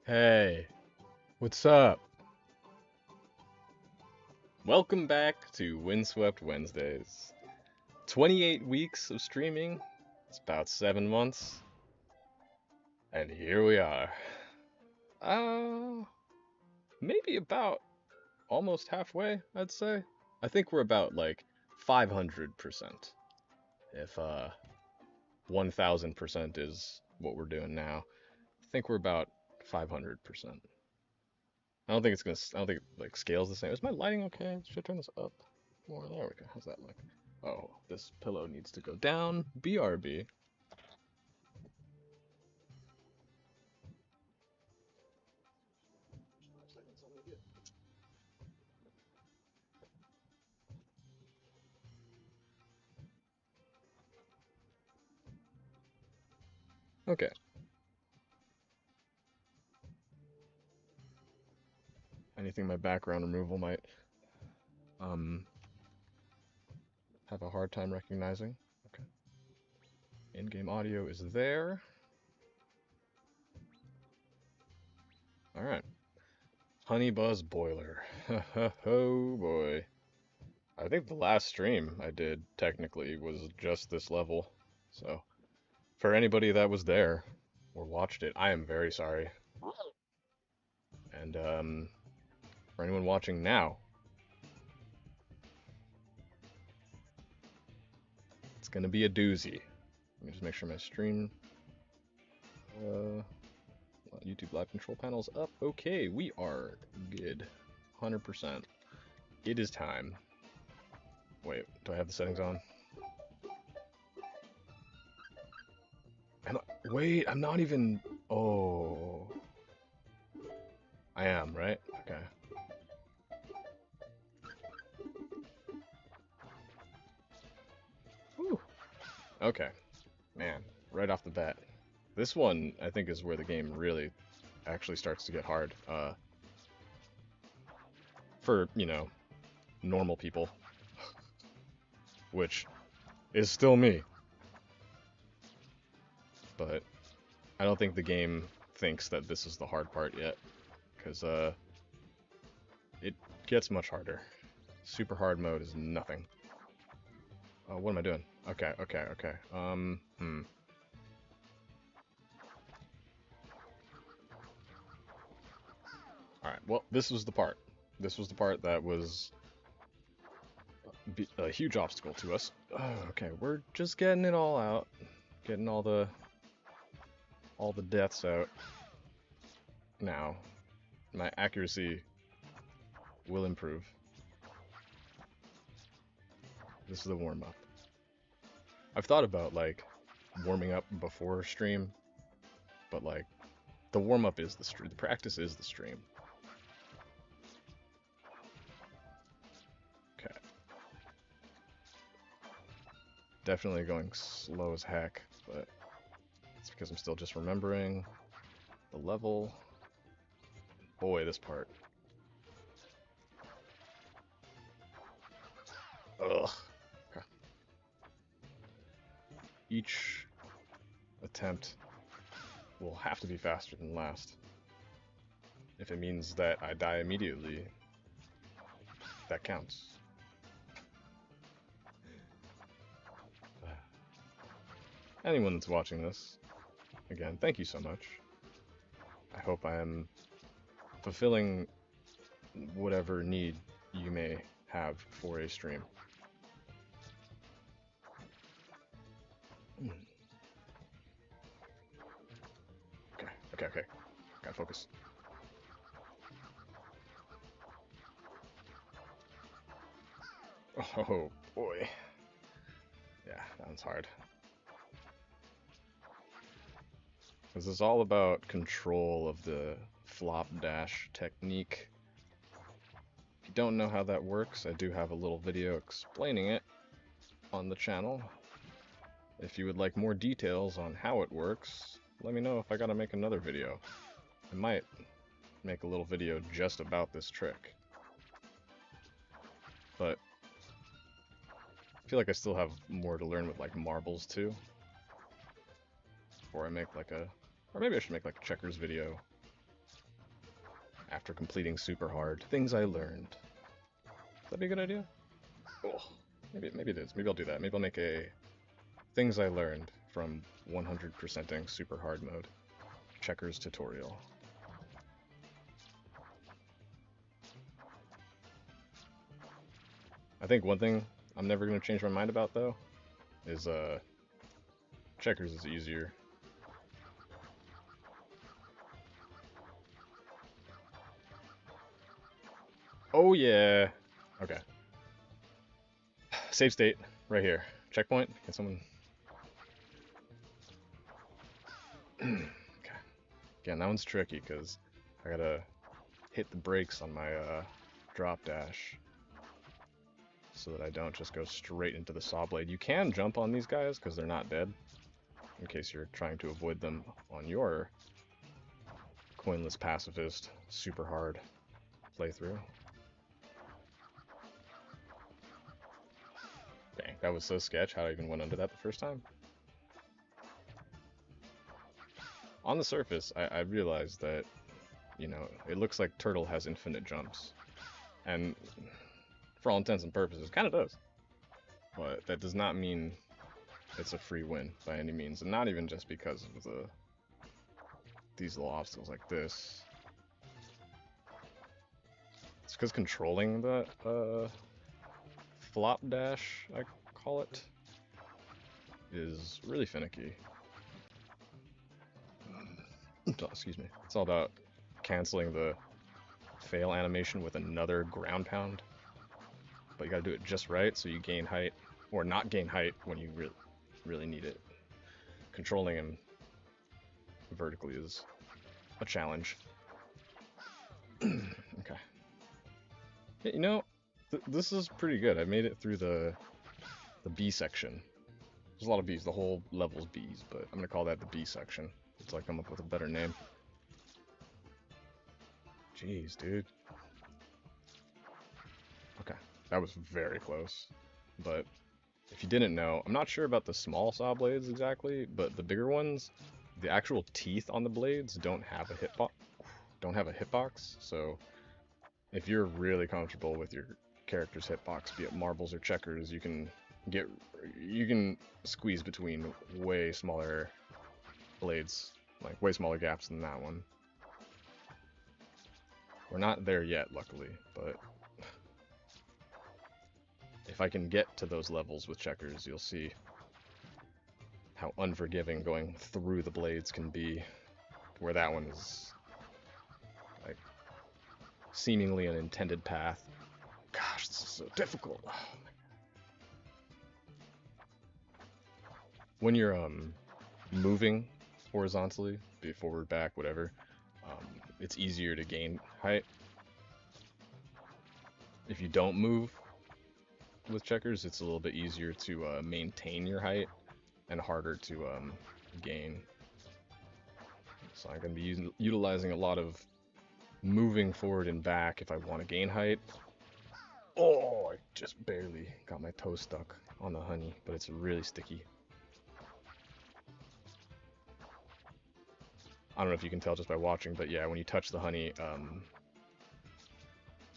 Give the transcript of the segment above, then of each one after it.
Hey, what's up? Welcome back to Windswept Wednesdays. 28 weeks of streaming, it's about 7 months, and here we are. Uh, Maybe about almost halfway, I'd say. I think we're about like 500%, if 1000% is what we're doing now. I think we're about 500%. I don't think it like scales the same. Is my lighting okay? Should I turn this up more? There we go. How's that look? Oh, this pillow needs to go down. BRB. Okay. Anything my background removal might um have a hard time recognizing. Okay. In-game audio is there. All right. Honey Buzz Boiler. Oh boy. I think the last stream I did technically was just this level. So for anybody that was there or watched it, I am very sorry. And for anyone watching now, it's gonna be a doozy. Let me just make sure my stream, uh, YouTube live control panel's up. Okay, we are good. 100%. It is time. Wait, do I have the settings on? Wait, I'm not even. Oh, I am, right? Okay. Whew. Okay, man, right off the bat. This one, I think, is where the game really actually starts to get hard. For, normal people, which is still me. But I don't think the game thinks that this is the hard part yet, because it gets much harder. Super hard mode is nothing. Oh, what am I doing? Okay, okay, okay. All right. Well, this was the part. This was the part that was a huge obstacle to us. Oh, okay, we're just getting it all out, getting all the deaths out. Now, my accuracy will improve. This is the warm up. I've thought about like warming up before stream, but like the warm up is the stream. The practice is the stream. Okay. Definitely going slow as heck, but it's because I'm still just remembering the level. Boy, this part. Ugh. Okay. Each attempt will have to be faster than last. If it means that I die immediately, that counts. Anyone that's watching this, again, thank you so much. I hope I am fulfilling whatever need you may have for a stream. Okay, okay, okay. Gotta focus. Oh boy. Yeah, that one's hard. This is all about control of the flop dash technique. If you don't know how that works, I do have a little video explaining it on the channel. If you would like more details on how it works, let me know if I gotta make another video. I might make a little video just about this trick. But I feel like I still have more to learn with like marbles too. Before I make like a, or maybe I should make like a checkers video after completing super hard. Things I learned. Would that be a good idea? Oh, maybe it is. Maybe I'll do that. Maybe I'll make a things I learned from 100%ing super hard mode. Checkers tutorial. I think one thing I'm never going to change my mind about, though, is checkers is easier. Oh yeah. Okay. Save state right here. Checkpoint. Can someone? Okay. Again, that one's tricky because I gotta hit the brakes on my drop dash so that I don't just go straight into the saw blade. You can jump on these guys because they're not dead, in case you're trying to avoid them on your coinless pacifist super hard playthrough. Dang, that was so sketch how I even went under that the first time. On the surface, I realized that, you know, it looks like Turtle has infinite jumps. And for all intents and purposes, kind of does. But that does not mean it's a free win by any means. And not even just because of these little obstacles like this. It's because controlling the flop dash, I call it, is really finicky. Oh, excuse me. It's all about canceling the fail animation with another ground pound. But you gotta do it just right so you gain height, or not gain height when you really need it. Controlling him vertically is a challenge. Okay. You know, this is pretty good. I made it through the B section. There's a lot of B's. The whole level's B's, but I'm gonna call that the B section until I come up with a better name. Jeez, dude. Okay, that was very close. But if you didn't know, I'm not sure about the small saw blades exactly, but the bigger ones, the actual teeth on the blades don't have a hitbox. So if you're really comfortable with your character's hitbox, be it marbles or checkers, you can squeeze between way smaller blades, like way smaller gaps than that one. We're not there yet, luckily, but if I can get to those levels with checkers, you'll see how unforgiving going through the blades can be, where that one is like seemingly an intended path. Gosh, this is so difficult. Oh, when you're moving horizontally, be it forward, back, whatever, it's easier to gain height. If you don't move with checkers, it's a little bit easier to maintain your height and harder to gain. So I'm going to be utilizing a lot of moving forward and back if I want to gain height. Oh, I just barely got my toe stuck on the honey, but it's really sticky. I don't know if you can tell just by watching, but yeah, when you touch the honey,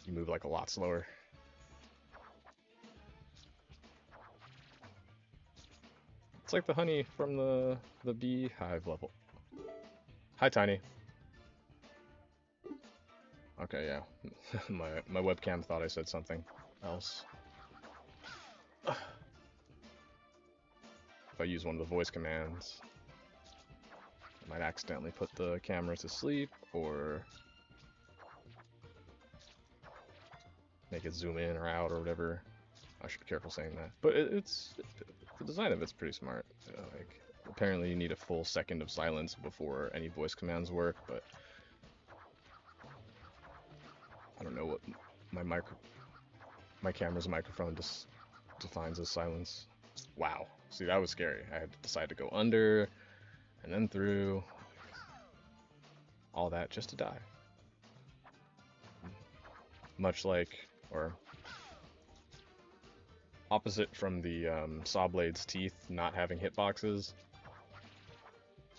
you move like a lot slower. It's like the honey from the beehive level. Hi, Tiny. Okay, yeah. my webcam thought I said something else. If I use one of the voice commands, I might accidentally put the camera to sleep, or make it zoom in or out or whatever. I should be careful saying that. But the design of it's pretty smart. Like, apparently you need a full second of silence before any voice commands work, but I don't know what my camera's microphone just defines as silence. Wow. See, that was scary. I had to decide to go under and then through all that just to die. Much like, or opposite from the saw blade's teeth not having hitboxes,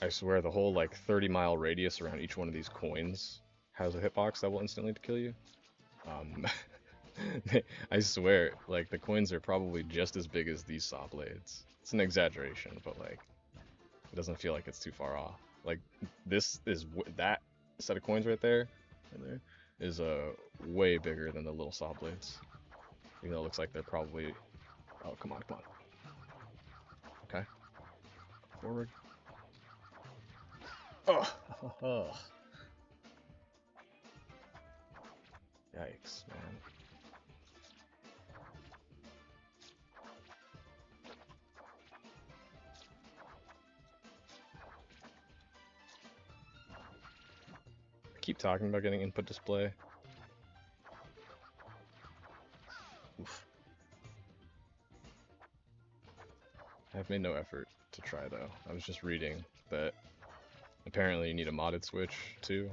I swear the whole like 30-mile radius around each one of these coins has a hitbox that will instantly kill you. Um, I swear, like the coins are probably just as big as these saw blades. It's an exaggeration, but like it doesn't feel like it's too far off. Like this is that set of coins right there, is way bigger than the little saw blades. Even though it looks like they're probably. Oh, come on, come on. Okay, forward. Oh, yikes, man. I keep talking about getting input display. Oof. I've made no effort to try though. I was just reading that apparently you need a modded switch too,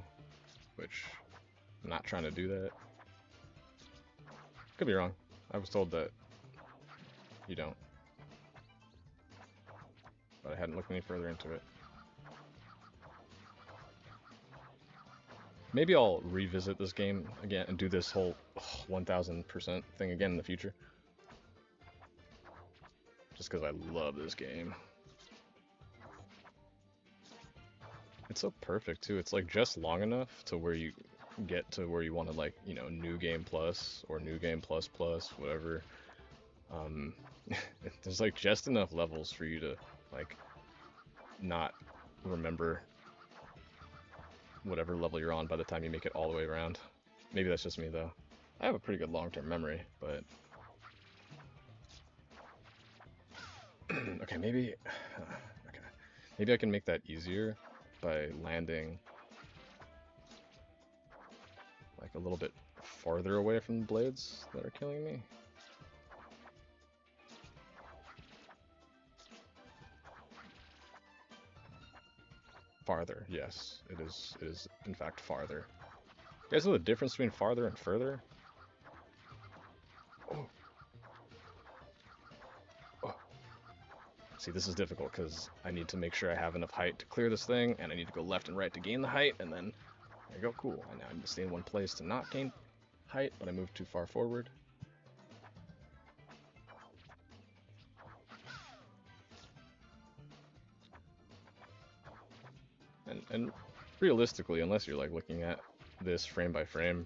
which I'm not trying to do that. Could be wrong. I was told that you don't, but I hadn't looked any further into it. Maybe I'll revisit this game again and do this whole 1000% thing again in the future. Just because I love this game. It's so perfect too. It's like just long enough to where you get to where you want to, like, you know, new game plus or new game plus plus, whatever. There's like just enough levels for you to like not remember whatever level you're on by the time you make it all the way around. Maybe that's just me though. I have a pretty good long-term memory, but okay, maybe okay. Maybe I can make that easier by landing like a little bit farther away from the blades that are killing me. Farther, yes, it is. It is in fact farther. You guys know the difference between farther and further? Oh. Oh. See, this is difficult because I need to make sure I have enough height to clear this thing, and I need to go left and right to gain the height, and then there you go, cool. And now I need to stay in one place to not gain height, but I moved too far forward. And realistically, unless you're like looking at this frame by frame,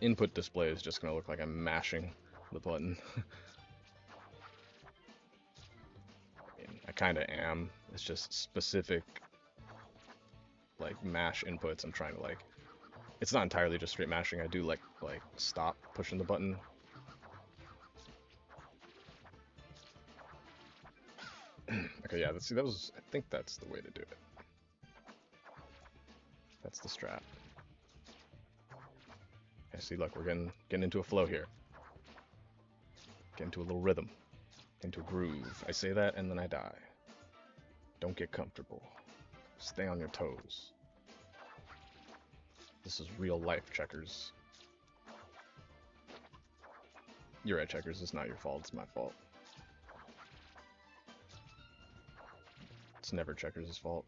input display is just gonna look like I'm mashing the button. I mean, I kinda am. It's just specific like mash inputs I'm trying to like. It's not entirely just straight mashing. I do like stop pushing the button. Okay, yeah, see, that was, I think that's the way to do it. That's the strat. Okay, see, look, we're getting into a flow here. Get into a little rhythm. Into a groove. I say that and then I die. Don't get comfortable. Stay on your toes. This is real life, Checkers. You're right, Checkers. It's not your fault. It's my fault. It's never Checkers' fault.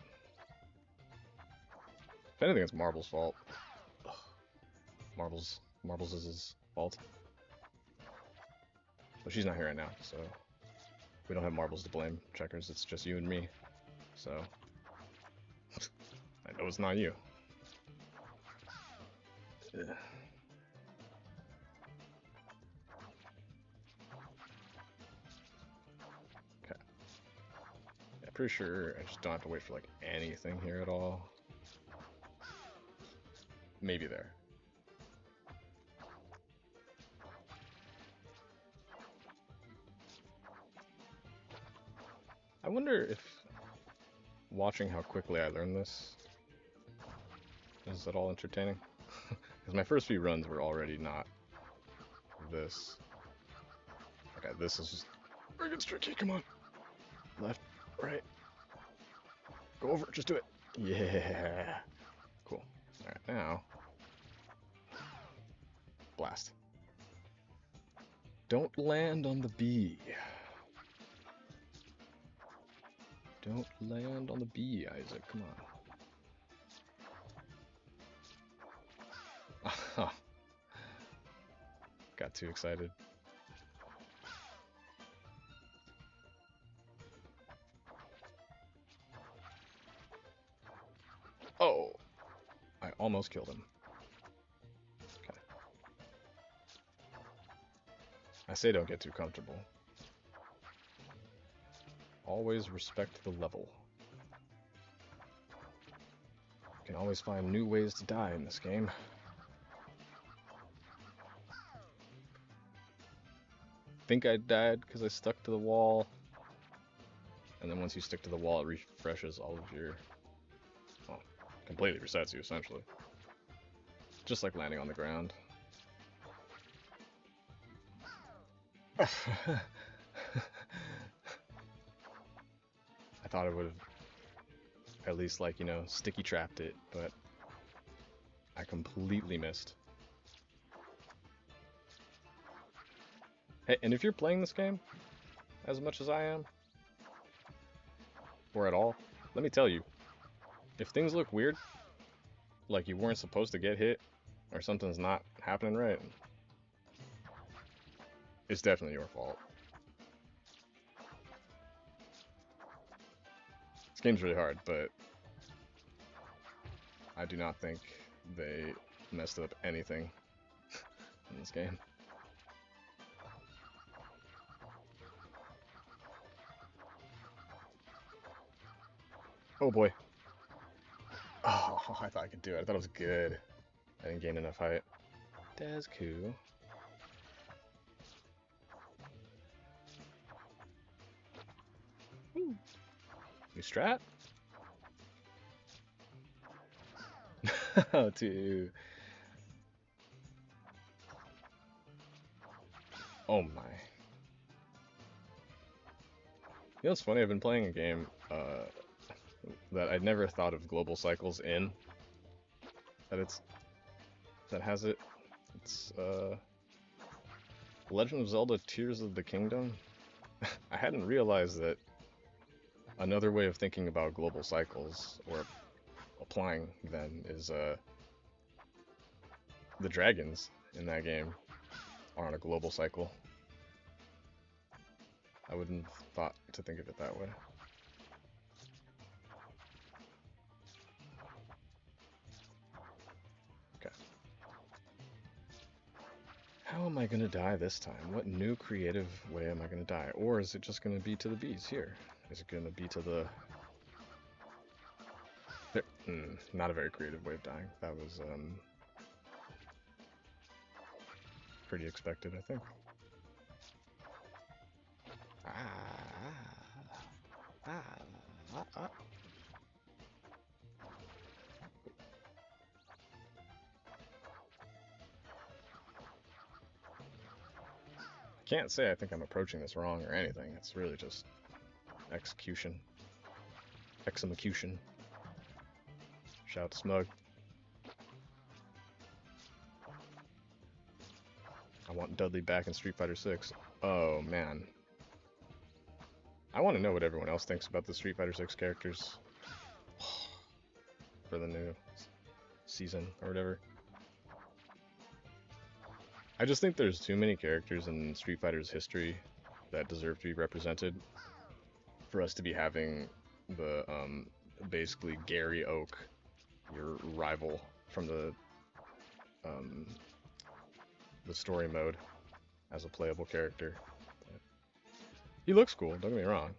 If anything, it's Marble's fault. Ugh. Marbles is his fault. But she's not here right now, so we don't have Marbles to blame, Checkers. It's just you and me. So I know it's not you. Ugh. Okay. Yeah, pretty sure I just don't have to wait for like anything here at all. Maybe there. I wonder if watching how quickly I learn this is at all entertaining. Because my first few runs were already not this. Okay, this is just friggin' tricky, come on. Left, right. Go over, just do it. Yeah. Cool. Alright, now. Blast. Don't land on the bee. Don't land on the bee, Isaac, come on. got too excited. Oh! I almost killed him. Okay. I say don't get too comfortable. Always respect the level. You can always find new ways to die in this game. Think I died because I stuck to the wall. And then once you stick to the wall, it refreshes all of your... Well, completely resets you, essentially. Just like landing on the ground. I thought it would have at least, like, you know, sticky trapped it, but I completely missed. Hey, and if you're playing this game as much as I am, or at all, let me tell you, if things look weird, like you weren't supposed to get hit, or something's not happening right, it's definitely your fault. This game's really hard, but I do not think they messed up anything in this game. Oh boy. Oh, I thought I could do it. I thought it was good. I didn't gain enough height. That's cool. New strat? Oh, dude. Oh my. You know what's funny? I've been playing a game that I'd never thought of global cycles in. That has it. It's Legend of Zelda Tears of the Kingdom. I hadn't realized that another way of thinking about global cycles, or applying them, is the dragons in that game are on a global cycle. I wouldn't have thought to think of it that way. Okay. How am I gonna die this time? What new creative way am I gonna die? Or is it just gonna be to the bees here? Is it gonna be to the... not a very creative way of dying. That was pretty expected, I think. Can't say I think I'm approaching this wrong or anything. It's really just execution. Execution. Shout smug. I want Dudley back in Street Fighter 6. Oh man. I want to know what everyone else thinks about the Street Fighter 6 characters for the new season or whatever. I just think there's too many characters in Street Fighter's history that deserve to be represented for us to be having the basically Gary Oak, your rival from the story mode, as a playable character. He looks cool, don't get me wrong.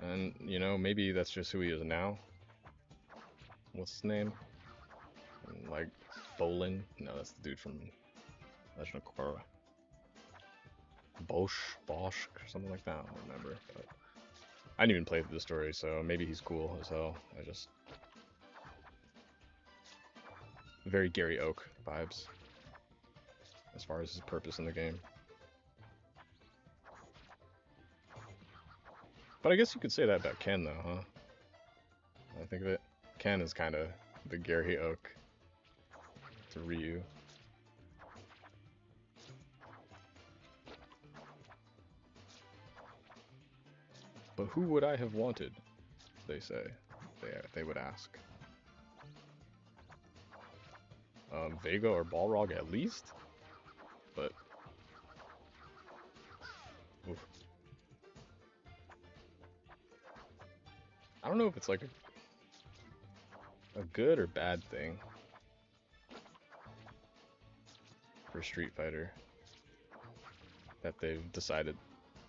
And, you know, maybe that's just who he is now. What's his name? Like, Bolin? No, that's the dude from Legend of Korra. Bosch, or something like that, I don't remember. But I didn't even play through the story, so maybe he's cool as hell. I just... Very Gary Oak vibes, as far as his purpose in the game. But I guess you could say that about Ken, though, huh? I think of it. Ken is kind of the Gary Oak to Ryu. But who would I have wanted? They say. They would ask. Vega or Balrog at least? Oof. I don't know if it's like a good or bad thing for Street Fighter that they've decided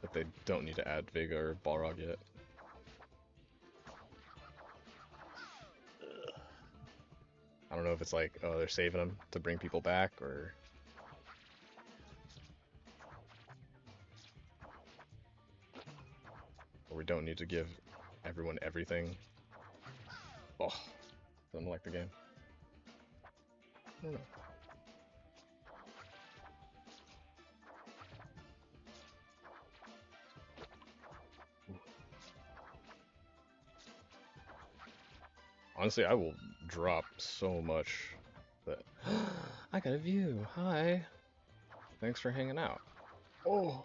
that they don't need to add Vega or Balrog yet. I don't know if it's like, oh, they're saving them to bring people back, or we don't need to give everyone everything. Oh, don't like the game. I don't know. Honestly, I will drop so much that I got a view. Hi. Thanks for hanging out. Oh.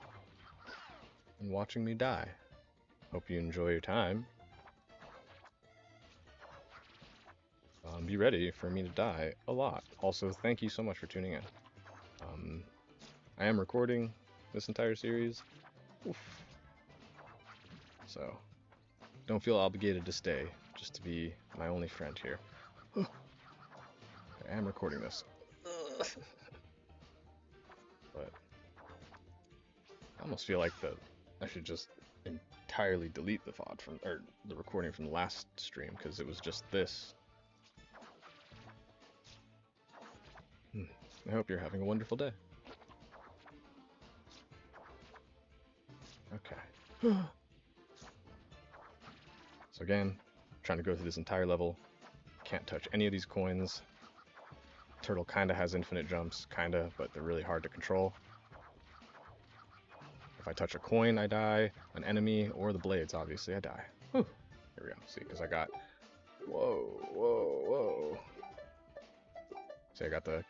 And watching me die. Hope you enjoy your time. Be ready for me to die a lot. Also, thank you so much for tuning in. I am recording this entire series. Oof. So, don't feel obligated to stay, just to be my only friend here. I am recording this. But I almost feel like I should just entirely delete the VOD from, or the recording from the last stream, because it was just this. I hope you're having a wonderful day. Okay. So again, trying to go through this entire level. Can't touch any of these coins. Turtle kinda has infinite jumps, kinda, but they're really hard to control. If I touch a coin, I die. An enemy, or the blades, obviously, I die. Whew. Here we go. See, because I got... Whoa, whoa, whoa. See, I got the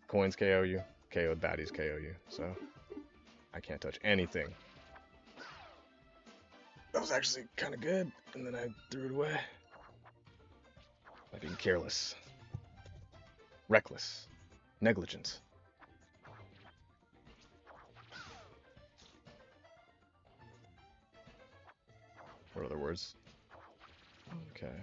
coins KO you, KO'd baddies KO you, so I can't touch anything. That was actually kind of good, and then I threw it away by being careless, reckless, negligent. What other words? Okay.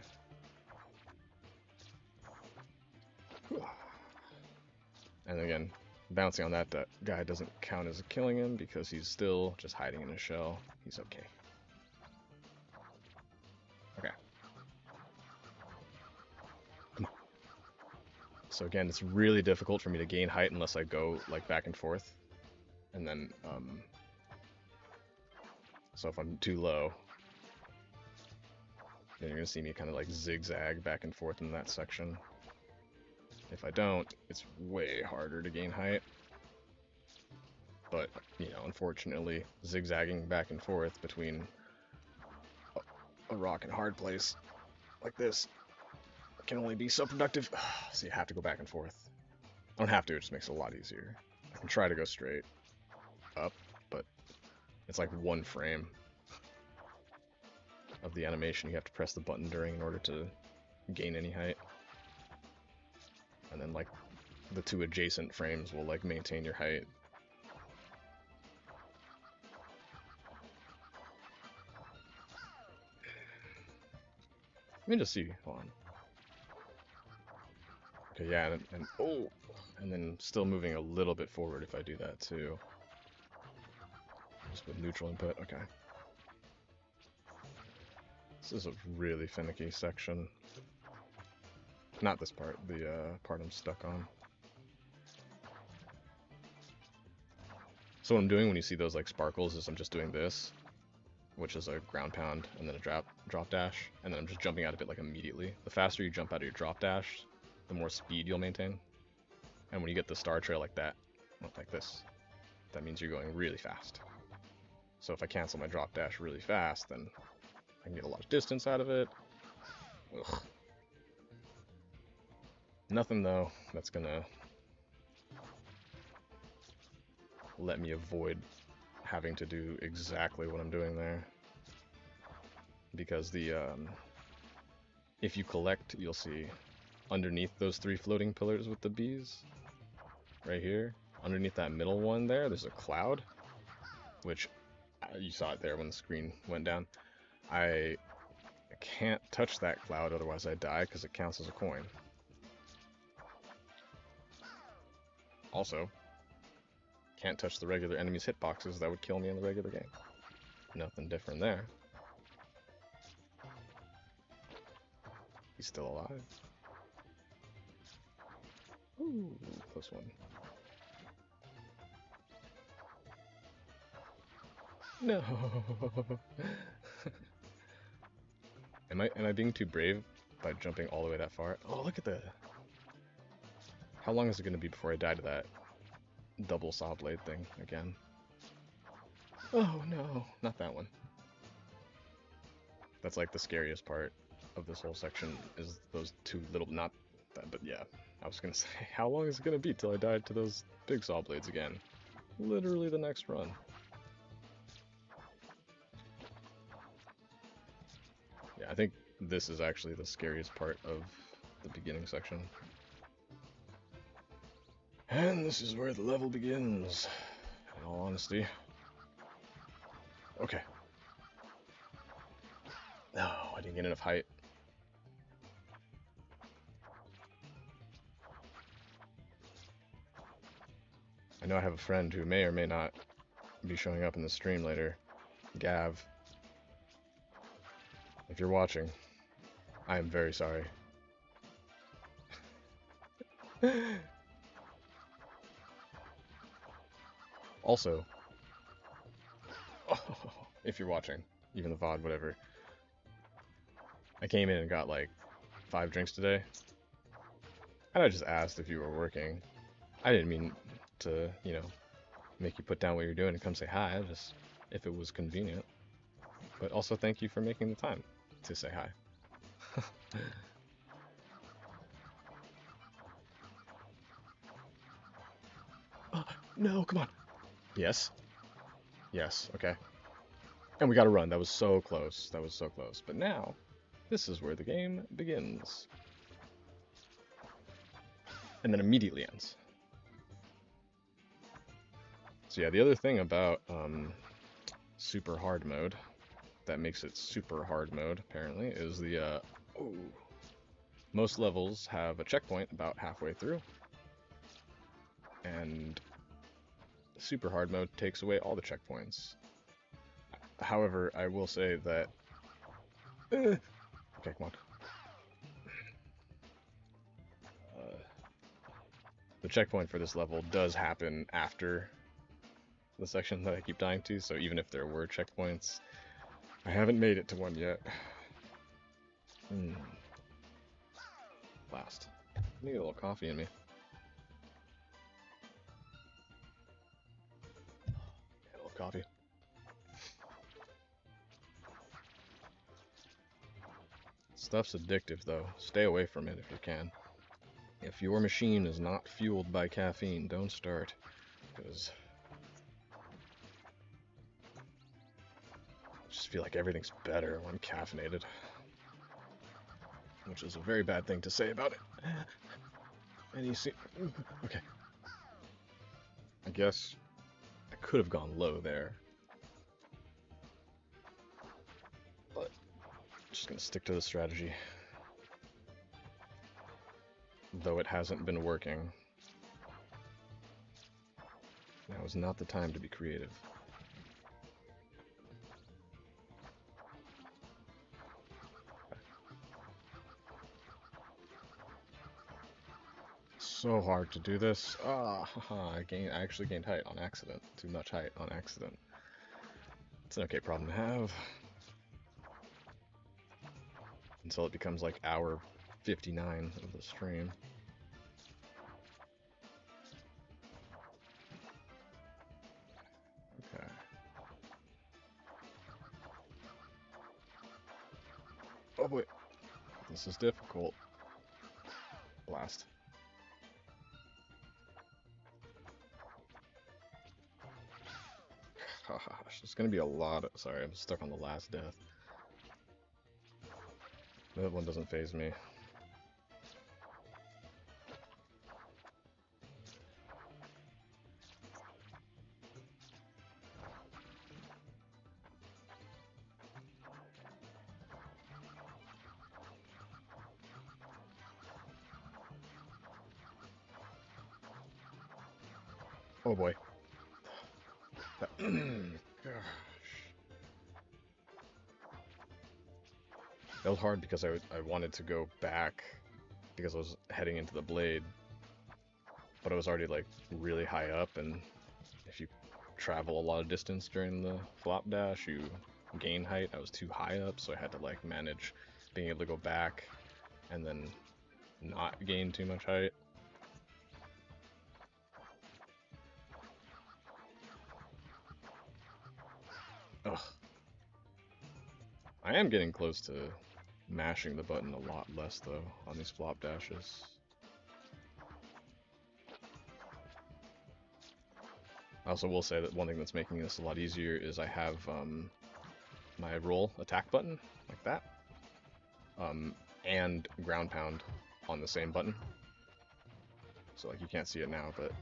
And again, bouncing on that guy doesn't count as killing him because he's still just hiding in a shell. He's okay. Okay. Come on. So again, it's really difficult for me to gain height unless I go like back and forth. And then, so if I'm too low, then you're gonna see me kind of like zigzag back and forth in that section. If I don't, it's way harder to gain height. But, you know, unfortunately, zigzagging back and forth between a rock and hard place like this can only be so productive. So you have to go back and forth. I don't have to, it just makes it a lot easier. I can try to go straight up, but it's like one frame of the animation you have to press the button during in order to gain any height. And then like the two adjacent frames will like maintain your height. Let me just see, hold on. Okay, yeah, and oh, and then still moving a little bit forward if I do that too. Just with neutral input, okay. This is a really finicky section. Not this part, the part I'm stuck on. So what I'm doing when you see those like sparkles is I'm just doing this, which is a ground pound and then a drop dash, and then I'm just jumping out of it like immediately. The faster you jump out of your drop dash, the more speed you'll maintain. And when you get the star trail like that, like this, that means you're going really fast. So if I cancel my drop dash really fast, then I can get a lot of distance out of it. Ugh. Nothing though that's gonna let me avoid having to do exactly what I'm doing there. Because the if you collect, you'll see underneath those three floating pillars with the bees, right here, underneath that middle one there's a cloud. which you saw it there when the screen went down. I can't touch that cloud, otherwise I die, because it counts as a coin. Also, can't touch the regular enemy's hitboxes, that would kill me in the regular game. Nothing different there. He's still alive. Ooh, close one. No. Am I being too brave by jumping all the way that far? Oh, look at the... How long is it going to be before I die to that double saw blade thing again? Oh no, not that one. That's like the scariest part of this whole section, is those two little, not that, but yeah. I was gonna say, how long is it gonna be till I die to those big saw blades again? Literally the next run. Yeah, I think this is actually the scariest part of the beginning section. And this is where the level begins, in all honesty. Okay. No, I didn't get enough height. I know I have a friend who may or may not be showing up in the stream later. Gav. If you're watching, I am very sorry. Also, if you're watching, even the VOD, whatever, I came in and got like 5 drinks today, and I just asked if you were working. I didn't mean to, you know, make you put down what you're doing and come say hi, just if it was convenient. But also thank you for making the time to say hi. No, come on. Yes. Yes, okay. And we gotta run. That was so close. That was so close. But now, this is where the game begins. And then immediately ends. So yeah, the other thing about super hard mode that makes it super hard mode, apparently, is the, most levels have a checkpoint about halfway through. And super hard mode takes away all the checkpoints. However, I will say that... Okay, come on. The checkpoint for this level does happen after the section that I keep dying to, so even if there were checkpoints, I haven't made it to one yet. Last. I need a little coffee in me. A little coffee. Stuff's addictive, though. Stay away from it if you can. If your machine is not fueled by caffeine, don't start, because I just feel like everything's better when caffeinated, which is a very bad thing to say about it. And you see... Okay. I guess I could have gone low there, but I'm just gonna stick to the strategy. Though it hasn't been working. Now is not the time to be creative. So hard to do this. I actually gained height on accident. Too much height on accident. It's an okay problem to have. Until it becomes like hour 59 of the stream. Okay. Oh boy. This is difficult. Last. Gosh, there's gonna be a lot of... Sorry, I'm stuck on the last death. That one doesn't faze me. Oh boy. Gosh. That was hard because I wanted to go back because I was heading into the blade, but I was already like really high up, and if you travel a lot of distance during the flop dash, you gain height. I was too high up, so I had to like manage being able to go back and then not gain too much height. Ugh. I am getting close to mashing the button a lot less though on these flop dashes. I also will say that one thing that's making this a lot easier is I have my roll attack button, like that, and ground pound on the same button. So like you can't see it now, but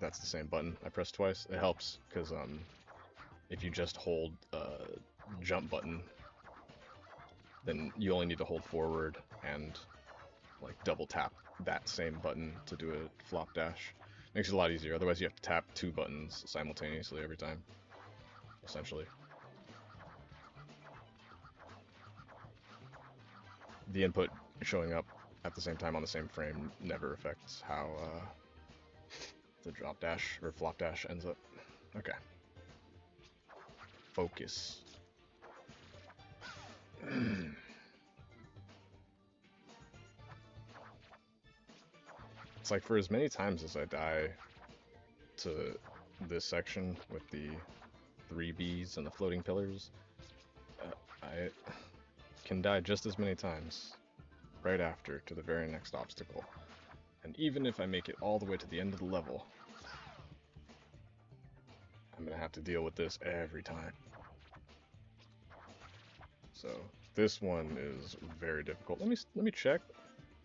that's the same button I pressed twice. It helps because if you just hold jump button, then you only need to hold forward and like double tap that same button to do a flop dash. Makes it a lot easier. Otherwise you have to tap two buttons simultaneously every time, essentially. The input showing up at the same time on the same frame never affects how the drop dash or flop dash ends up. Okay. Focus. It's like for as many times as I die to this section with the 3Bs and the floating pillars, I can die just as many times right after to the very next obstacle. And even if I make it all the way to the end of the level, I'm gonna have to deal with this every time. So this one is very difficult. Let me check.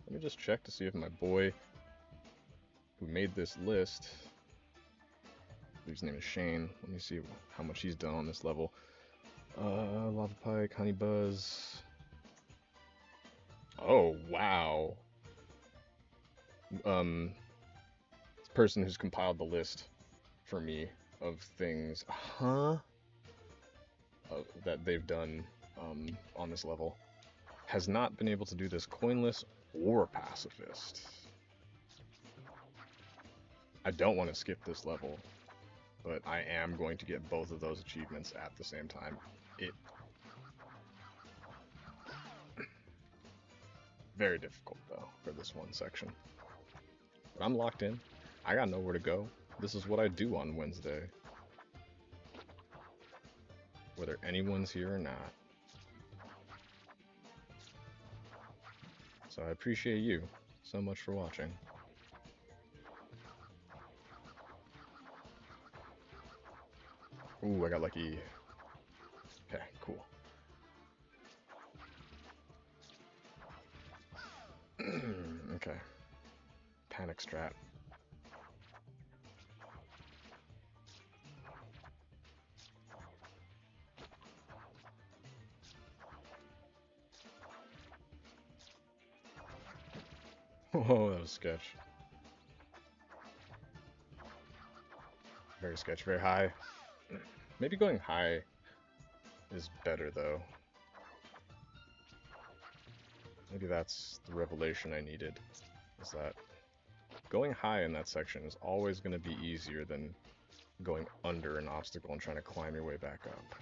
Let me just check to see if my boy who made this list, his name is Shane. Let me see how much he's done on this level. Lava Pike, Honey Buzz. Oh wow. This person who's compiled the list for me of things, that they've done on this level, has not been able to do this coinless or pacifist. I don't want to skip this level, but I am going to get both of those achievements at the same time. Very difficult though for this one section. But I'm locked in. I got nowhere to go. This is what I do on Wednesday, whether anyone's here or not. So I appreciate you so much for watching. Ooh, I got lucky. Okay, cool. Okay. Panic strat. Oh, that was sketch. Very sketch, very high. Maybe going high is better though. Maybe that's the revelation I needed, is that going high in that section is always going to be easier than going under an obstacle and trying to climb your way back up.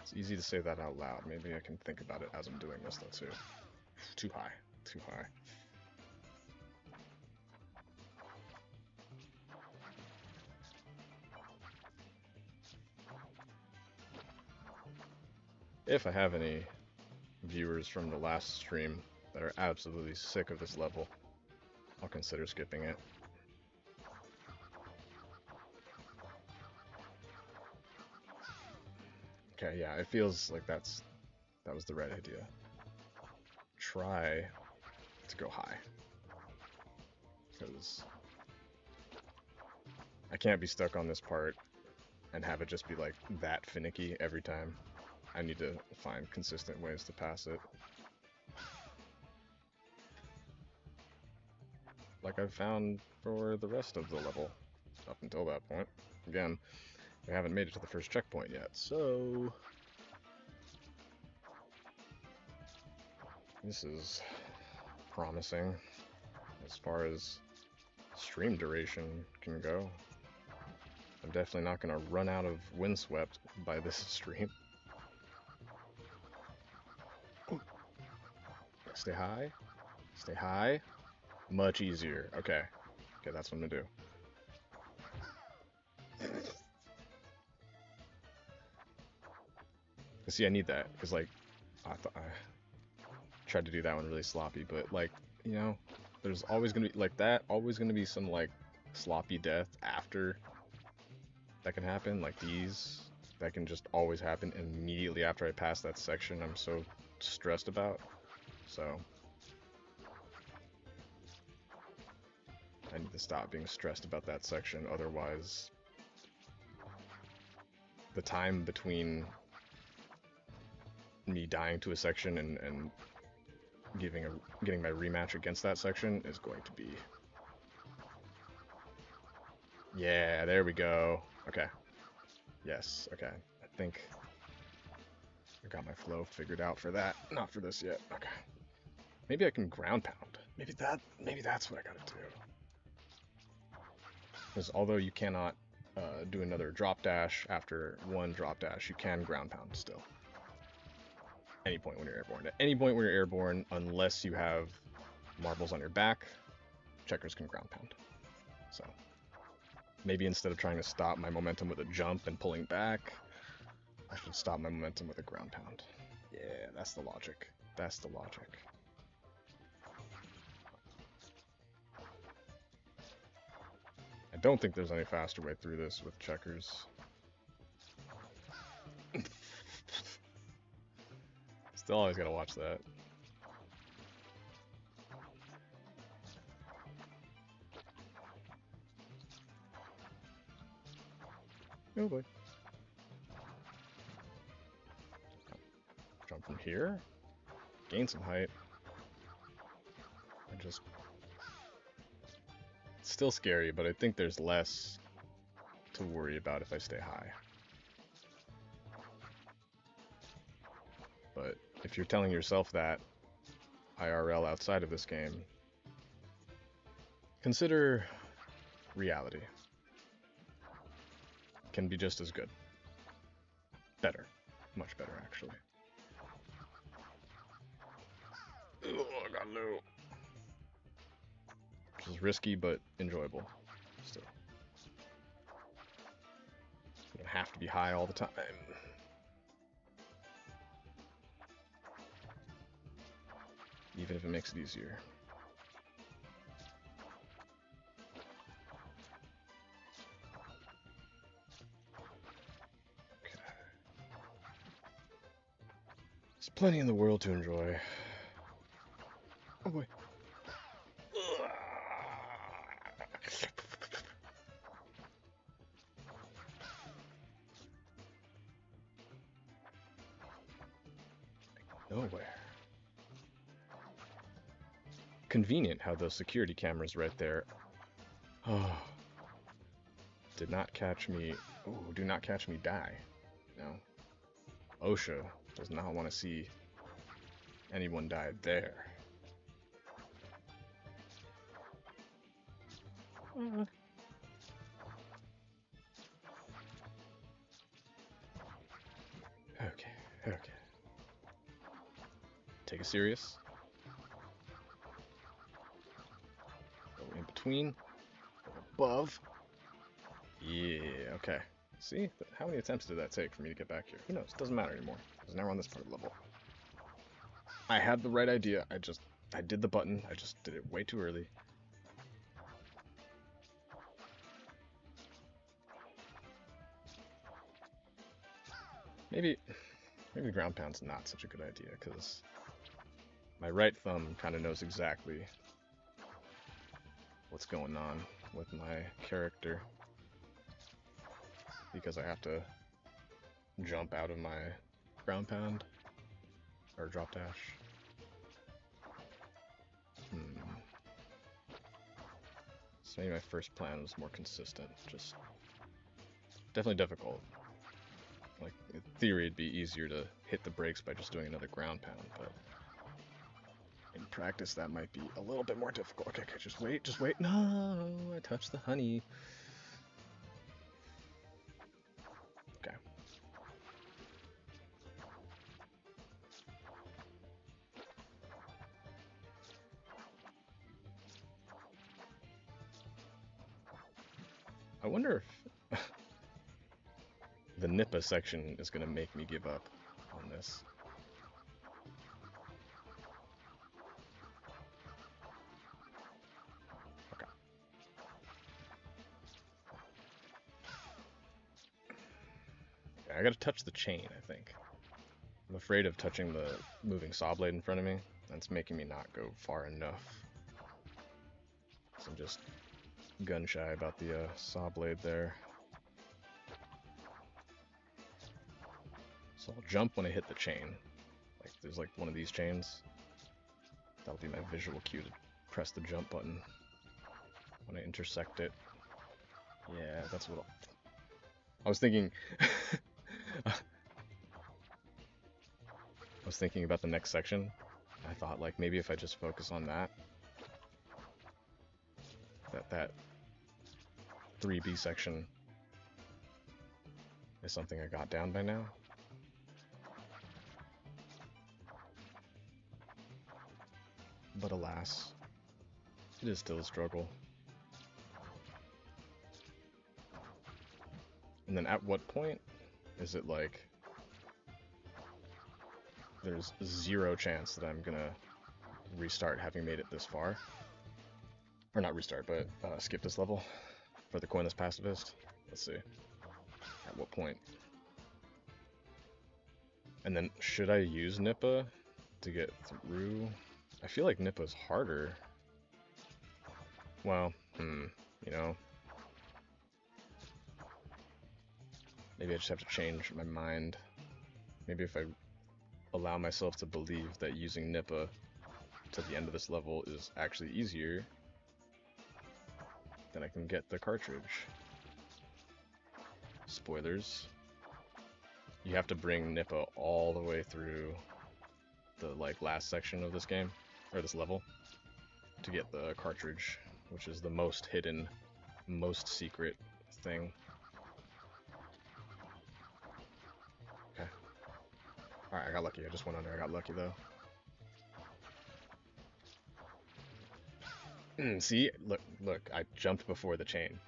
It's easy to say that out loud. Maybe I can think about it as I'm doing this though too. Too high, too high. If I have any viewers from the last stream that are absolutely sick of this level, I'll consider skipping it. Okay, yeah, it feels like that was the right idea. Try to go high, because I can't be stuck on this part and have it just be like that finicky every time. I need to find consistent ways to pass it. Like I've found for the rest of the level. up until that point. Again, we haven't made it to the first checkpoint yet, so this is promising as far as stream duration can go. I'm definitely not going to run out of Windswept by this stream. Stay high. Stay high. Much easier. Okay. Okay, that's what I'm going to do. See, I need that, because, like, I tried to do that one really sloppy, but, like, you know, there's always going to be, like, that, always going to be some, like, sloppy death after that can happen, like these, that can just always happen immediately after I pass that section I'm so stressed about, so I need to stop being stressed about that section, otherwise the time between me dying to a section and getting my rematch against that section is going to be... Yeah, there we go. Okay. Yes, okay. I think I got my flow figured out for that. Not for this yet. Okay. Maybe I can ground pound. Maybe that's what I gotta do. Because although you cannot do another drop dash after one drop dash, you can ground pound still. Any point when you're airborne. At any point when you're airborne, unless you have marbles on your back, checkers can ground pound. So maybe instead of trying to stop my momentum with a jump and pulling back, I should stop my momentum with a ground pound. Yeah, that's the logic. That's the logic. I don't think there's any faster way through this with checkers. Still always gotta watch that. Oh boy. Jump from here. Gain some height. And just... It's still scary, but I think there's less to worry about if I stay high. But if you're telling yourself that IRL outside of this game, consider reality. Can be just as good. Better. Much better, actually. Oh, I got low. Which is risky, but enjoyable. Still. You don't have to be high all the time. Even if it makes it easier. Okay. There's plenty in the world to enjoy. Oh boy. Nowhere. Convenient how those security cameras right there. Oh. Did not catch me. Ooh, do not catch me die. No. OSHA does not want to see anyone die there. Okay, okay. Take it serious. Go in between. Go above. Yeah, okay. See? How many attempts did that take for me to get back here? Who knows? It doesn't matter anymore. Because now we're on this part of the level. I had the right idea. I did the button. I just did it way too early. Maybe ground pound's not such a good idea, because my right thumb kind of knows exactly what's going on with my character, because I have to jump out of my ground pound or drop dash. So maybe my first plan was more consistent. Just definitely difficult. Like, in theory, it'd be easier to hit the brakes by just doing another ground pound, but in practice, that might be a little bit more difficult. Okay, okay, just wait, just wait. No, I touched the honey. Okay. I wonder if the Nippa section is going to make me give up on this. Okay. I gotta touch the chain, I think. I'm afraid of touching the moving saw blade in front of me. That's making me not go far enough. So I'm just gun shy about the saw blade there. So I'll jump when I hit the chain. Like there's like one of these chains. That'll be my visual cue to press the jump button when I intersect it. Yeah, that's what I was thinking. I was thinking about the next section. I thought like maybe if I just focus on that 3B section is something I got down by now. But alas, it is still a struggle. And then at what point is it like there's zero chance that I'm gonna restart having made it this far? Or not restart, but skip this level for the coinless pacifist? Let's see. At what point? And then should I use Nippa to get through? I feel like Nippa's harder. Well, you know. Maybe I just have to change my mind. Maybe if I allow myself to believe that using Nippa to the end of this level is actually easier, then I can get the cartridge. Spoilers. You have to bring Nippa all the way through the like last section of this game, or this level, to get the cartridge, which is the most hidden, most secret thing. Okay. Alright, I got lucky. I just went under. I got lucky though. See? Look, I jumped before the chain.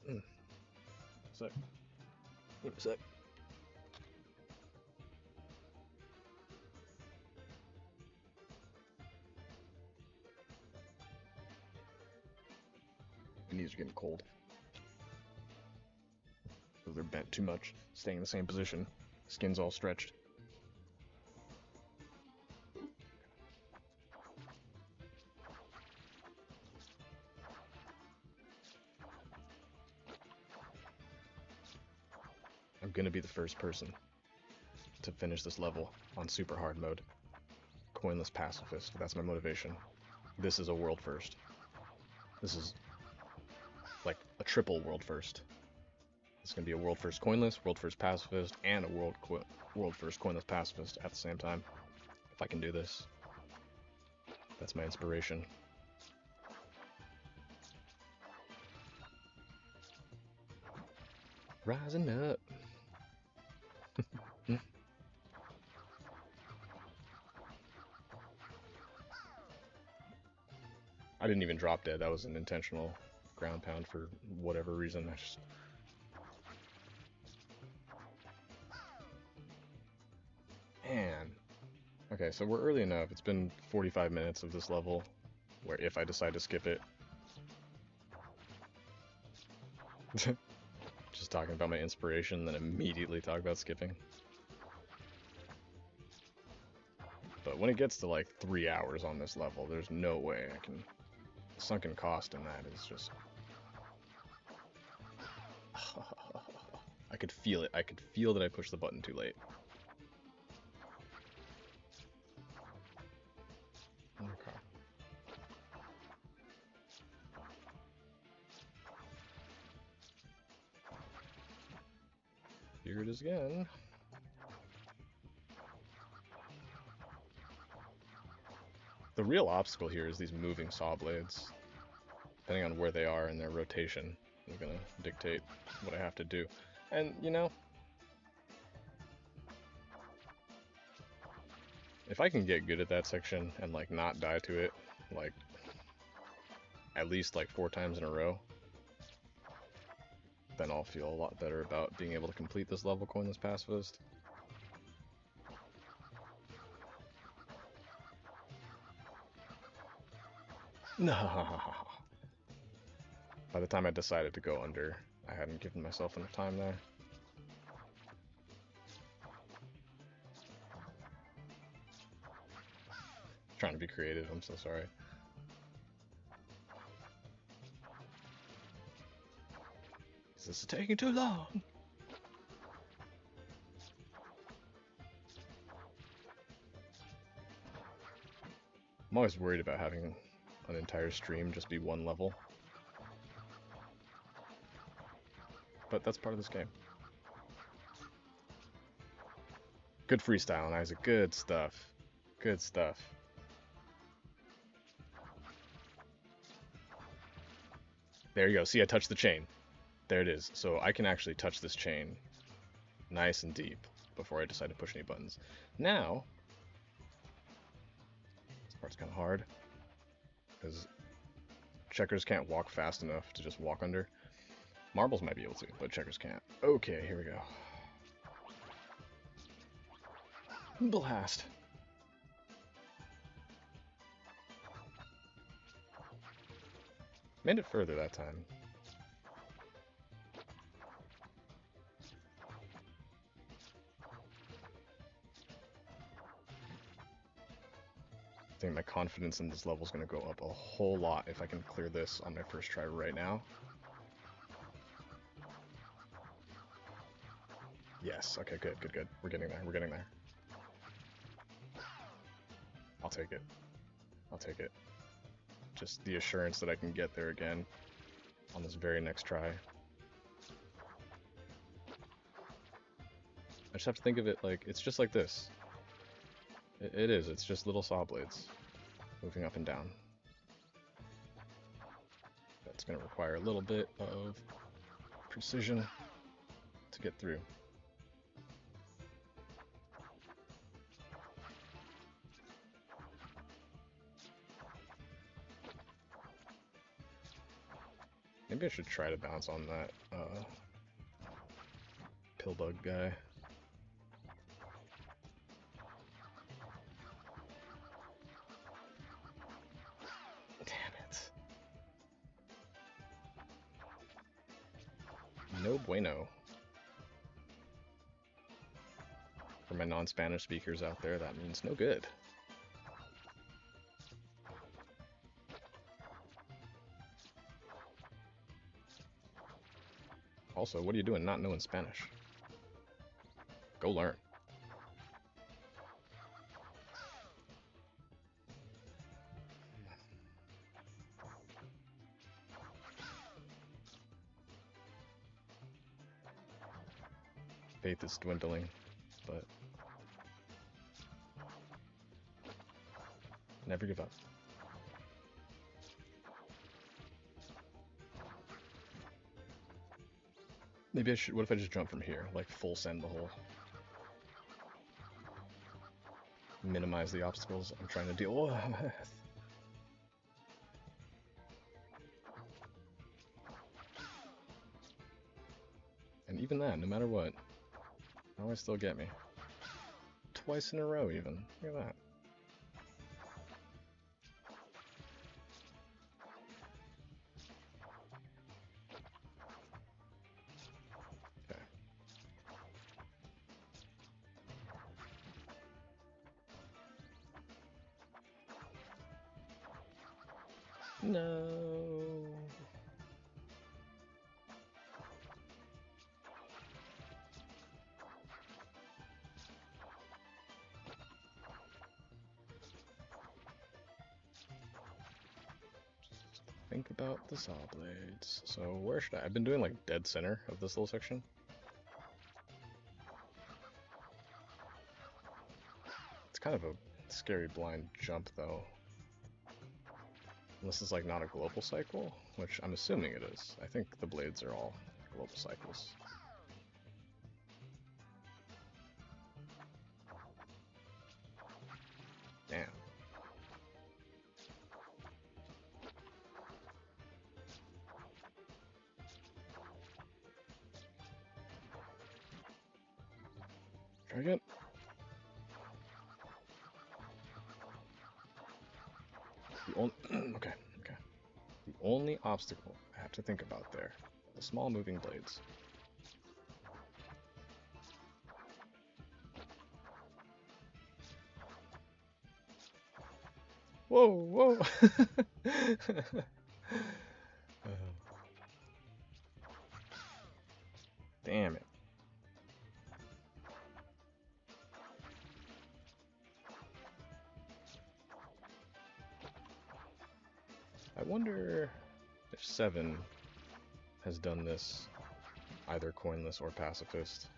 Okay. Sec. Give me a sec. My knees are getting cold. Because they're bent too much, staying in the same position. Skin's all stretched. I'm gonna be the first person to finish this level on super hard mode. Coinless pacifist, that's my motivation. This is a world first. This is like a triple world first. It's gonna be a world first coinless, world first pacifist, and a world first coinless pacifist at the same time. If I can do this, that's my inspiration. Rising up. I didn't even drop dead. That was an intentional ground pound for whatever reason. I just... Man. Okay, so we're early enough. It's been 45 minutes of this level, where if I decide to skip it... Just talking about my inspiration, then immediately talk about skipping. But when it gets to like 3 hours on this level, there's no way I can... Sunken cost in that is just... I could feel it. I could feel that I pushed the button too late. Okay. Here it is again. The real obstacle here is these moving saw blades. Depending on where they are in their rotation, they're gonna dictate what I have to do. And, you know, if I can get good at that section and, like, not die to it, like, at least, like, 4 times in a row, then I'll feel a lot better about being able to complete this level coinless pacifist. No. By the time I decided to go under, I hadn't given myself enough time there. Trying to be creative, I'm so sorry. This is taking too long. I'm always worried about having an entire stream just be one level. But that's part of this game. Good freestyle, Isaac. Good stuff. Good stuff. There you go. See, I touched the chain. There it is. So I can actually touch this chain nice and deep before I decide to push any buttons. Now, this part's kind of hard because checkers can't walk fast enough to just walk under. Marbles might be able to, but checkers can't. Okay, here we go. Blast. Made it further that time. I think my confidence in this level is going to go up a whole lot if I can clear this on my first try right now. Yes, okay, good, good, good. We're getting there, we're getting there. I'll take it. I'll take it. Just the assurance that I can get there again on this very next try. I just have to think of it like, it's just like this. It is, it's just little saw blades moving up and down. That's going to require a little bit of precision to get through. Maybe I should try to bounce on that pillbug guy. Damn it. No bueno. For my non-Spanish speakers out there, that means no good. Also, what are you doing not knowing Spanish? Go learn. Faith is dwindling, but never give up. Maybe I should, what if I just jump from here, like full send the hole? Minimize the obstacles I'm trying to deal with. And even that, no matter what, always still get me. Twice in a row even, look at that. Okay. No. think about the saw blades. So where should I? I've been doing like dead center of this little section. It's kind of a scary blind jump though. Unless it's like not a global cycle, which I'm assuming it is. I think the blades are all global cycles. Damn. Try again. The only okay. The only obstacle I have to think about there, the small moving blades. Whoa, whoa! Damn it. I wonder if 7 has done this, either coinless or pacifist.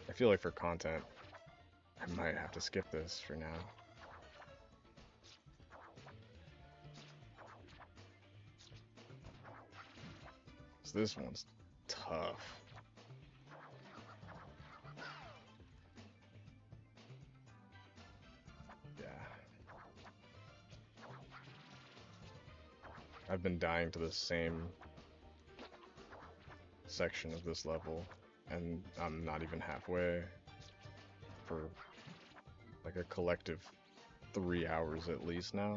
I feel like for content, I might have to skip this for now. So this one's tough. Yeah. I've been dying to the same section of this level, and I'm not even halfway for like a collective 3 hours at least now.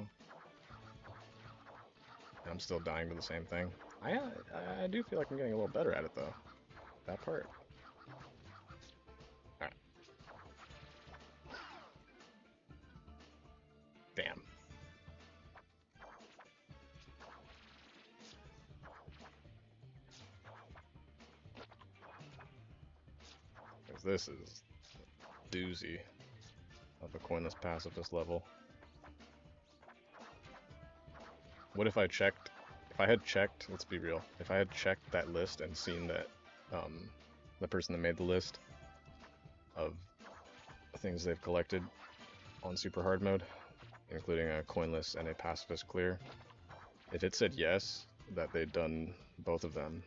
And I'm still dying to the same thing. I do feel like I'm getting a little better at it though. That part. Alright. Damn. Because this is doozy of a coinless pacifist level. What if I checked, if I had checked, let's be real, if I had checked that list and seen that the person that made the list of things they've collected on super hard mode, including a coinless and a pacifist clear, if it said yes, that they'd done both of them,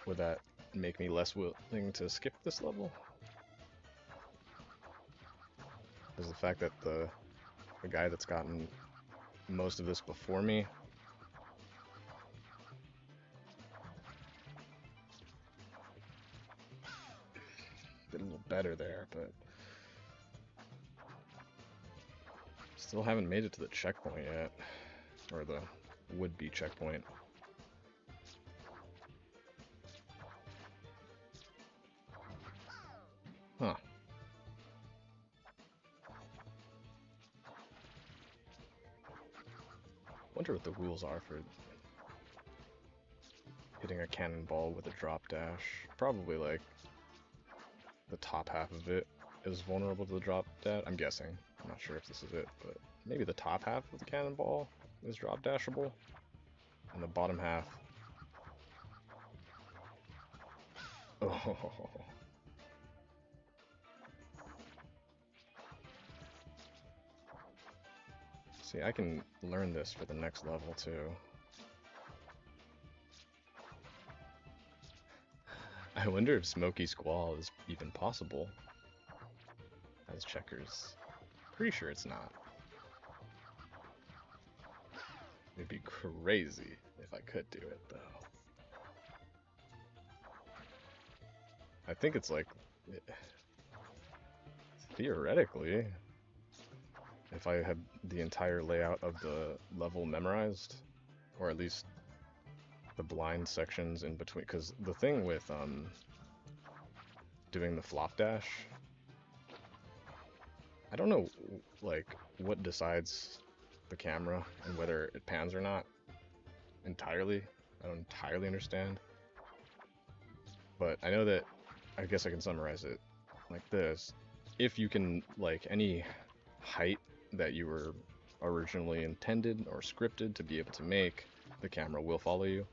would that make me less willing to skip this level? Is the fact that the guy that's gotten most of this before me did a little better there, but still haven't made it to the checkpoint yet, or the would-be checkpoint. Huh. Wonder what the rules are for hitting a cannonball with a drop dash. Probably like the top half of it is vulnerable to the drop dash. I'm guessing. I'm not sure if this is it, but maybe the top half of the cannonball is drop dashable, and the bottom half. Oh. See, I can learn this for the next level too. I wonder if Smoky Squall is even possible as checkers. Pretty sure it's not. It'd be crazy if I could do it though. I think it's like, theoretically, if I had the entire layout of the level memorized, or at least the blind sections in between, because the thing with doing the flop dash, I don't know like what decides the camera and whether it pans or not entirely. I don't entirely understand, But I know that, I guess I can summarize it like this. If you can, like, any height that you were originally intended or scripted to be able to make, the camera will follow you.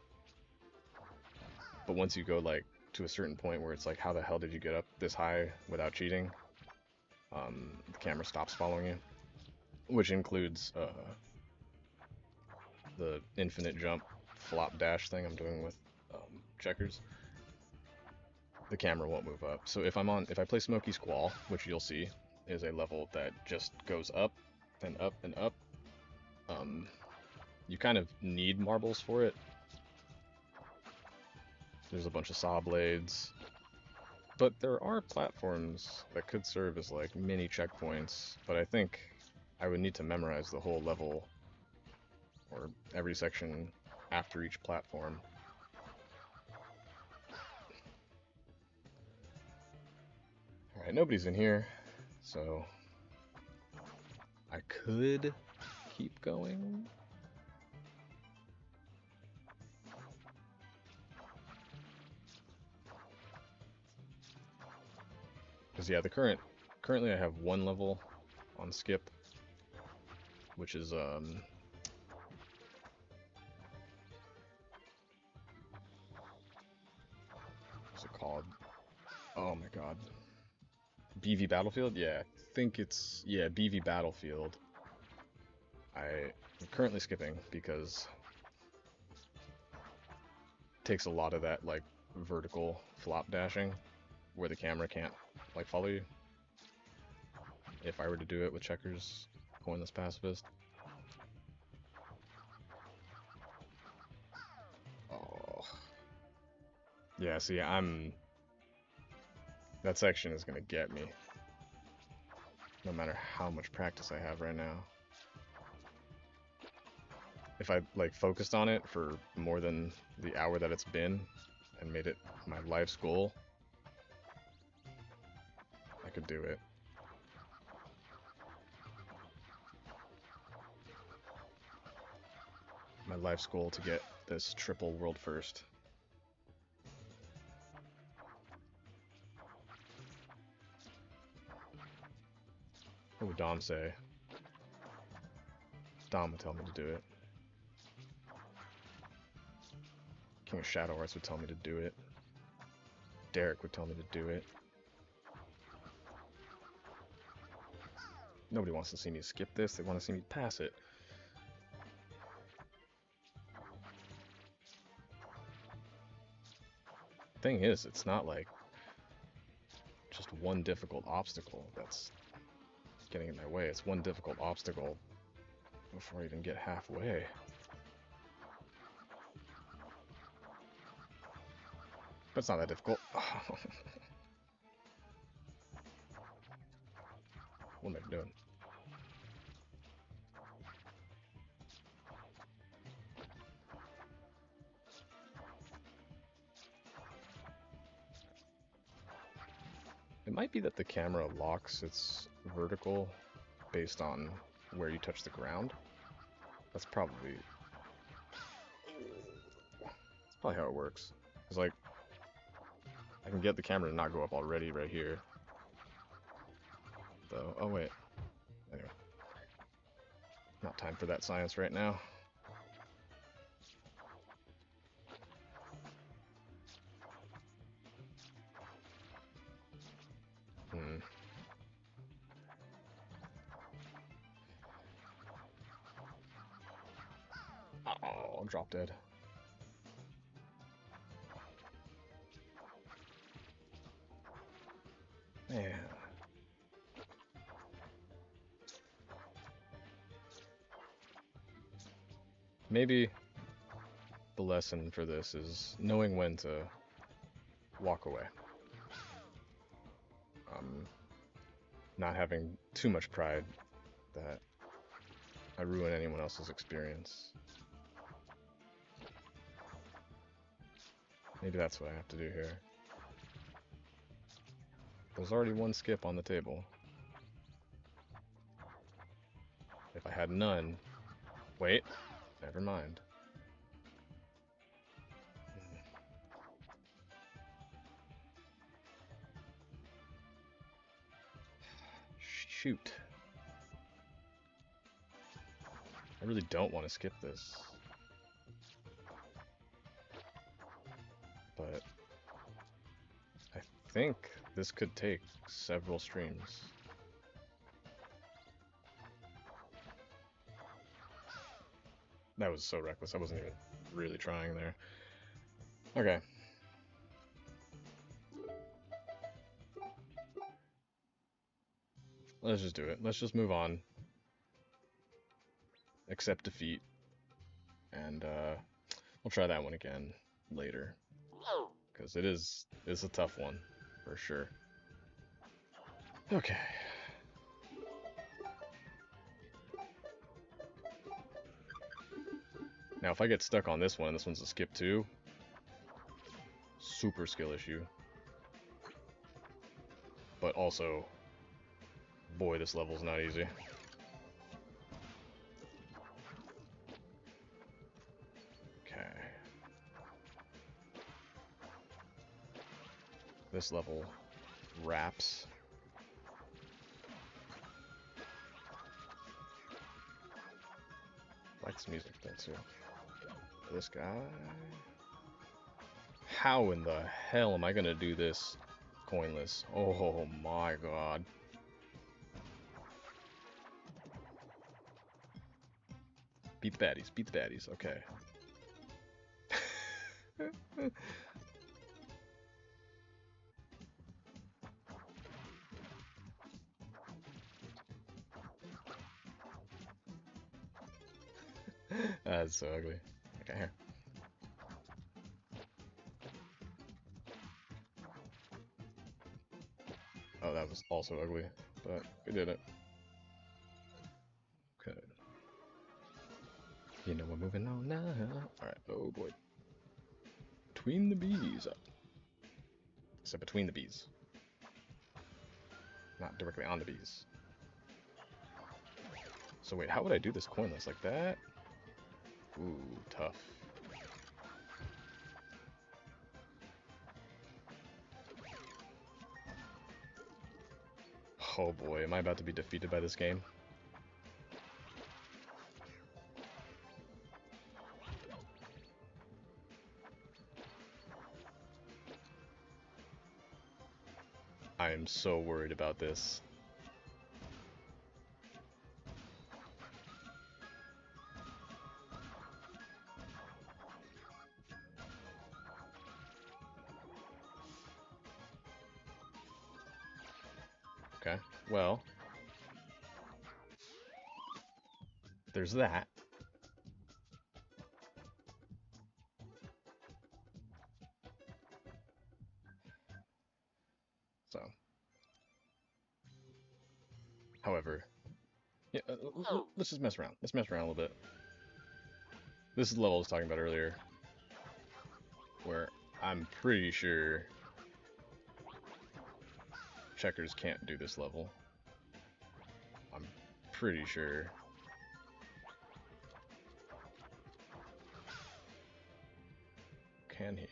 But once you go, like, to a certain point where it's like, how the hell did you get up this high without cheating? The camera stops following you, which includes the infinite jump flop dash thing I'm doing with checkers. The camera won't move up. So if I play Smoky Squall, which you'll see is a level that just goes up and up and up, you kind of need marbles for it. There's a bunch of saw blades, but there are platforms that could serve as like mini checkpoints, but I think I would need to memorize the whole level or every section after each platform. Alright, nobody's in here, so I could keep going. Because yeah, currently I have one level on skip, which is what's it called? Oh my god. BV Battlefield? Yeah, I think it's, yeah, BV Battlefield. I'm currently skipping because it takes a lot of that like vertical flop dashing where the camera can't like follow you. If I were to do it with checkers, coinless pacifist. Oh. Yeah, see, that section is gonna get me. No matter how much practice I have right now. If I like focused on it for more than the hour that it's been and made it my life's goal, I could do it. My life's goal to get this triple world first. What would Dom say? Dom would tell me to do it. King of Shadow Arts would tell me to do it. Derek would tell me to do it. Nobody wants to see me skip this, they want to see me pass it. Thing is, it's not like just one difficult obstacle that's getting in my way. It's one difficult obstacle before I even get halfway. But it's not that difficult. What am I doing? It might be that the camera locks its vertical based on where you touch the ground. That's probably how it works. It's like I can get the camera to not go up already right here. Though, oh wait. Anyway. Not time for that science right now. Oh, I'm drop dead. Man. Maybe the lesson for this is knowing when to walk away. Not having too much pride that I ruin anyone else's experience. Maybe that's what I have to do here. There's already one skip on the table. If I had none... Wait, never mind. Shoot. I really don't want to skip this. But I think this could take several streams. That was so reckless. I wasn't even really trying there. Okay. Let's just do it. Let's just move on. Accept defeat. And we'll try that one again later. Because it's a tough one, for sure. Okay. Now if I get stuck on this one, and this one's a skip too, super skill issue. But also, boy, this level's not easy. Okay. This level wraps. Likes music though too. This guy. How in the hell am I gonna do this coinless? Oh my god. Beat the baddies, beat the baddies, okay. That's so ugly. Okay, here. Oh, that was also ugly, but we did it. Okay. You know we're moving on now. Alright, oh boy. Between the bees. So between the bees. Not directly on the bees. So wait, how would I do this coinless? Like that? Ooh, tough. Oh boy, am I about to be defeated by this game? I am so worried about this. Okay, well, there's that. So, however, yeah, let's just mess around. Let's mess around a little bit. This is the level I was talking about earlier, where I'm pretty sure checkers can't do this level. I'm pretty sure. Can he?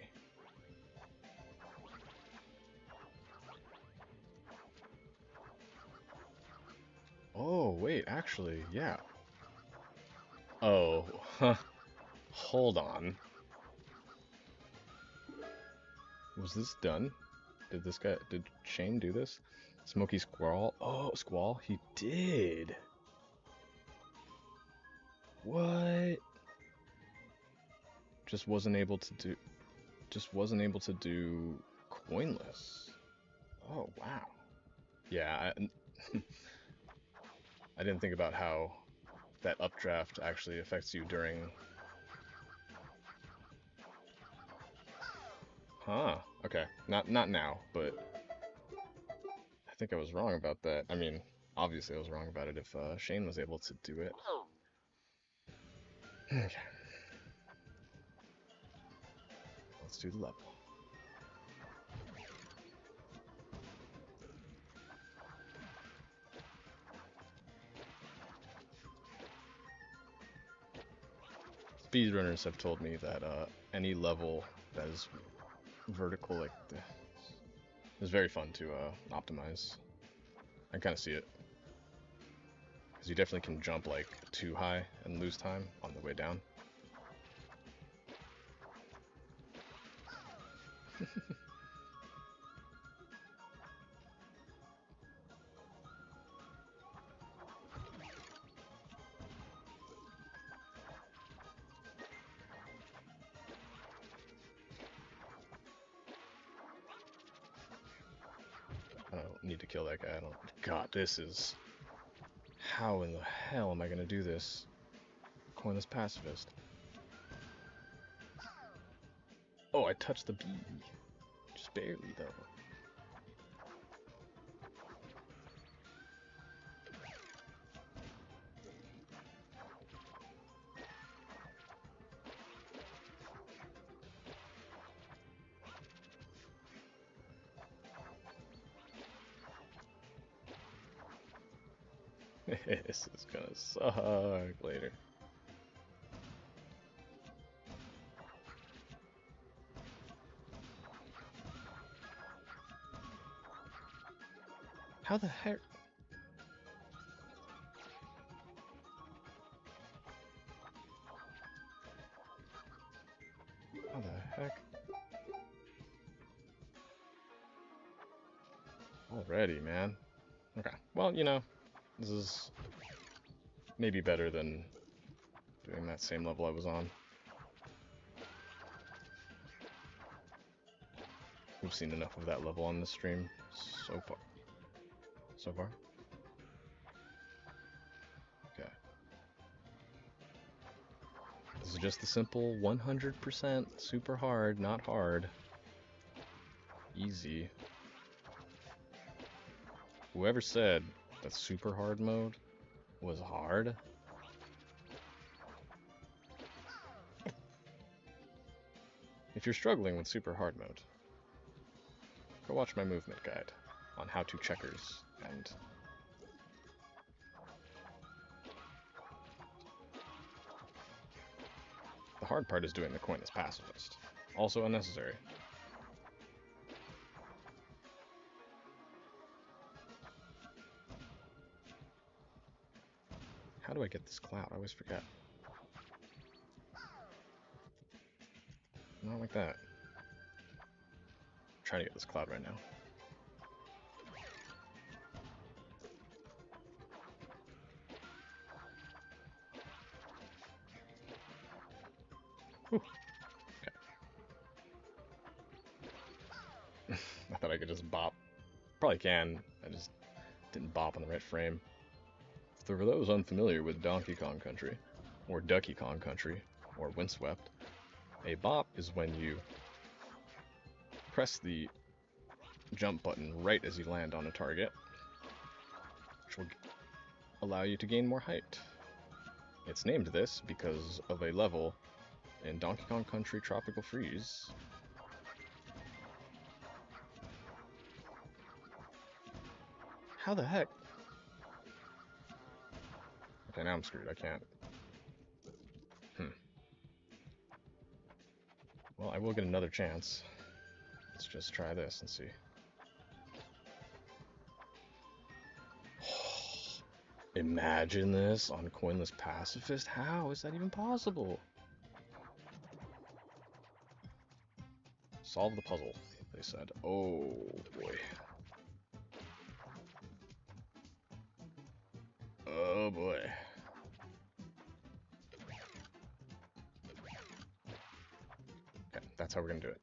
Oh, wait, actually, yeah. Oh, huh. Hold on. Was this done? Did Shane do this? Smoky Squall? Oh, Squall? He did. What? Just wasn't able to do coinless. Oh, wow. Yeah, I didn't think about how that updraft actually affects you during... Huh, okay. Not now, but I think I was wrong about that. I mean, obviously I was wrong about it if Shane was able to do it. Okay. Let's do the level. Speedrunners have told me that any level that is vertical like this is very fun to optimize. I kind of see it. Because you definitely can jump like too high and lose time on the way down. I don't need to kill that guy. I don't. God, this is. How in the hell am I gonna do this? Coinless pacifist. Oh, I touched the bee. Just barely, though. This is gonna suck later. How the heck? How the heck? Already, man. Okay. Well, you know, this is maybe better than doing that same level I was on. We've seen enough of that level on this stream so far. So far? Okay. This is just the simple 100% super hard, not hard. Easy. Whoever said that super hard mode was hard? If you're struggling with super hard mode, go watch my movement guide on how to checkers and the hard part is doing the coinless pacifist. Also unnecessary. How do I get this cloud? I always forget. Not like that. I'm trying to get this cloud right now. Whew. Okay. I thought I could just bop. Probably can. I just didn't bop on the right frame. For those unfamiliar with Donkey Kong Country, or Ducky Kong Country, or Windswept, a bop is when you press the jump button right as you land on a target, which will allow you to gain more height. It's named this because of a level in Donkey Kong Country Tropical Freeze. How the heck? Okay, now I'm screwed. I can't. Well, I will get another chance. Let's just try this and see. Imagine this on Coinless Pacifist? How is that even possible? Solve the puzzle, they said. Oh boy. Oh boy. Okay, that's how we're gonna do it.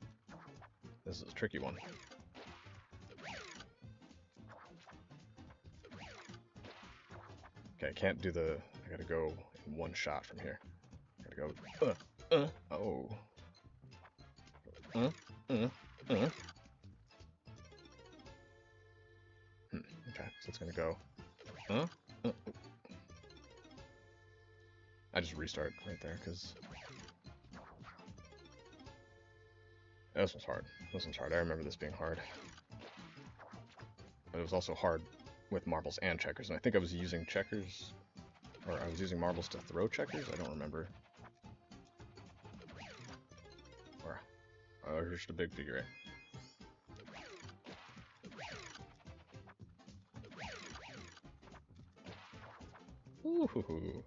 This is a tricky one. Okay, I can't do the... I gotta go in one shot from here. I gotta go... oh. Okay, so it's gonna go... I just restart right there, because... This one's hard. This one's hard. I remember this being hard. But it was also hard with marbles and checkers, and I think I was using checkers... Or I was using marbles to throw checkers? I don't remember. Or... Oh, here's the big figure eight. Ooh.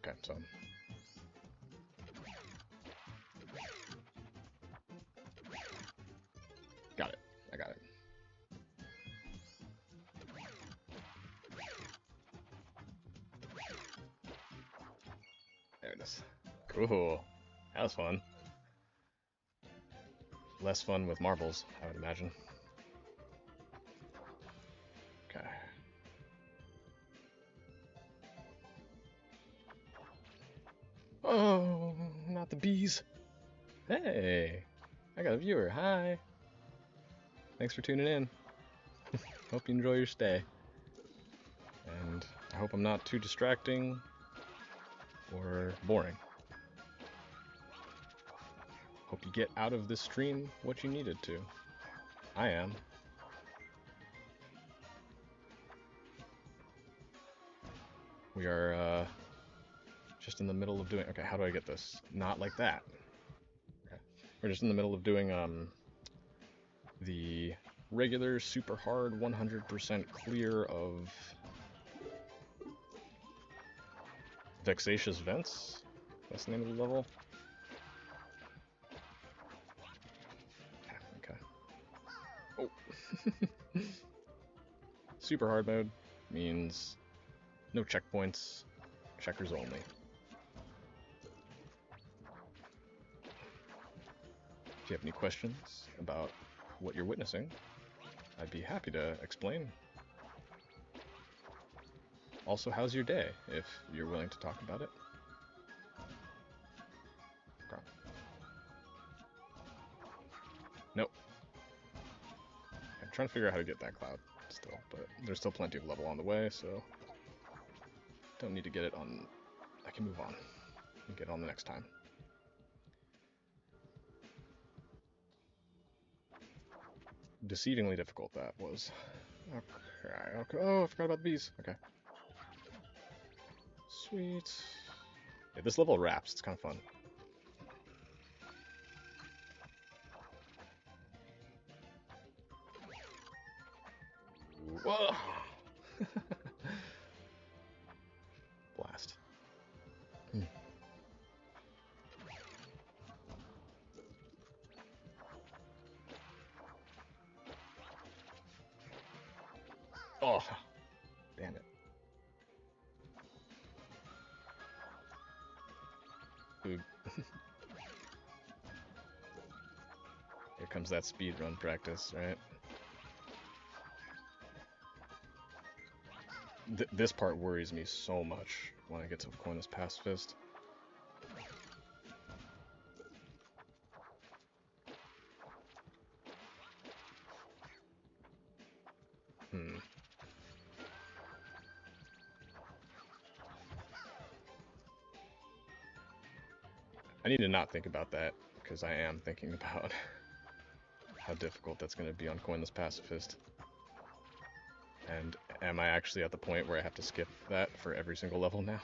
Okay, so got it. I got it. There it is. Cool. That was fun. Less fun with marbles, I would imagine. Okay. Oh, not the bees. Hey, I got a viewer. Hi. Thanks for tuning in. Hope you enjoy your stay. And I hope I'm not too distracting or boring. Hope you get out of this stream what you needed to. I am. We are just in the middle of doing... Okay, how do I get this? Not like that. Okay. We're just in the middle of doing the regular, super hard, 100% clear of Vexatious Vents. That's the name of the level. Okay. Oh. Super hard mode means no checkpoints, checkers only. If you have any questions about what you're witnessing, I'd be happy to explain. Also, how's your day, if you're willing to talk about it? Okay. Nope. I'm trying to figure out how to get that cloud still, but there's still plenty of level on the way, so don't need to get it on. I can move on and get on the next time. Deceivingly difficult that was. Okay. Oh, I forgot about the bees. Okay. Sweet. Yeah, this level wraps. It's kind of fun. Whoa! Blast. Oh, damn it. Ooh. Here comes that speedrun practice, right? This part worries me so much when I get to coin this pacifist. I need to not think about that, because I am thinking about how difficult that's going to be on Coin This Pacifist. And am I actually at the point where I have to skip that for every single level now?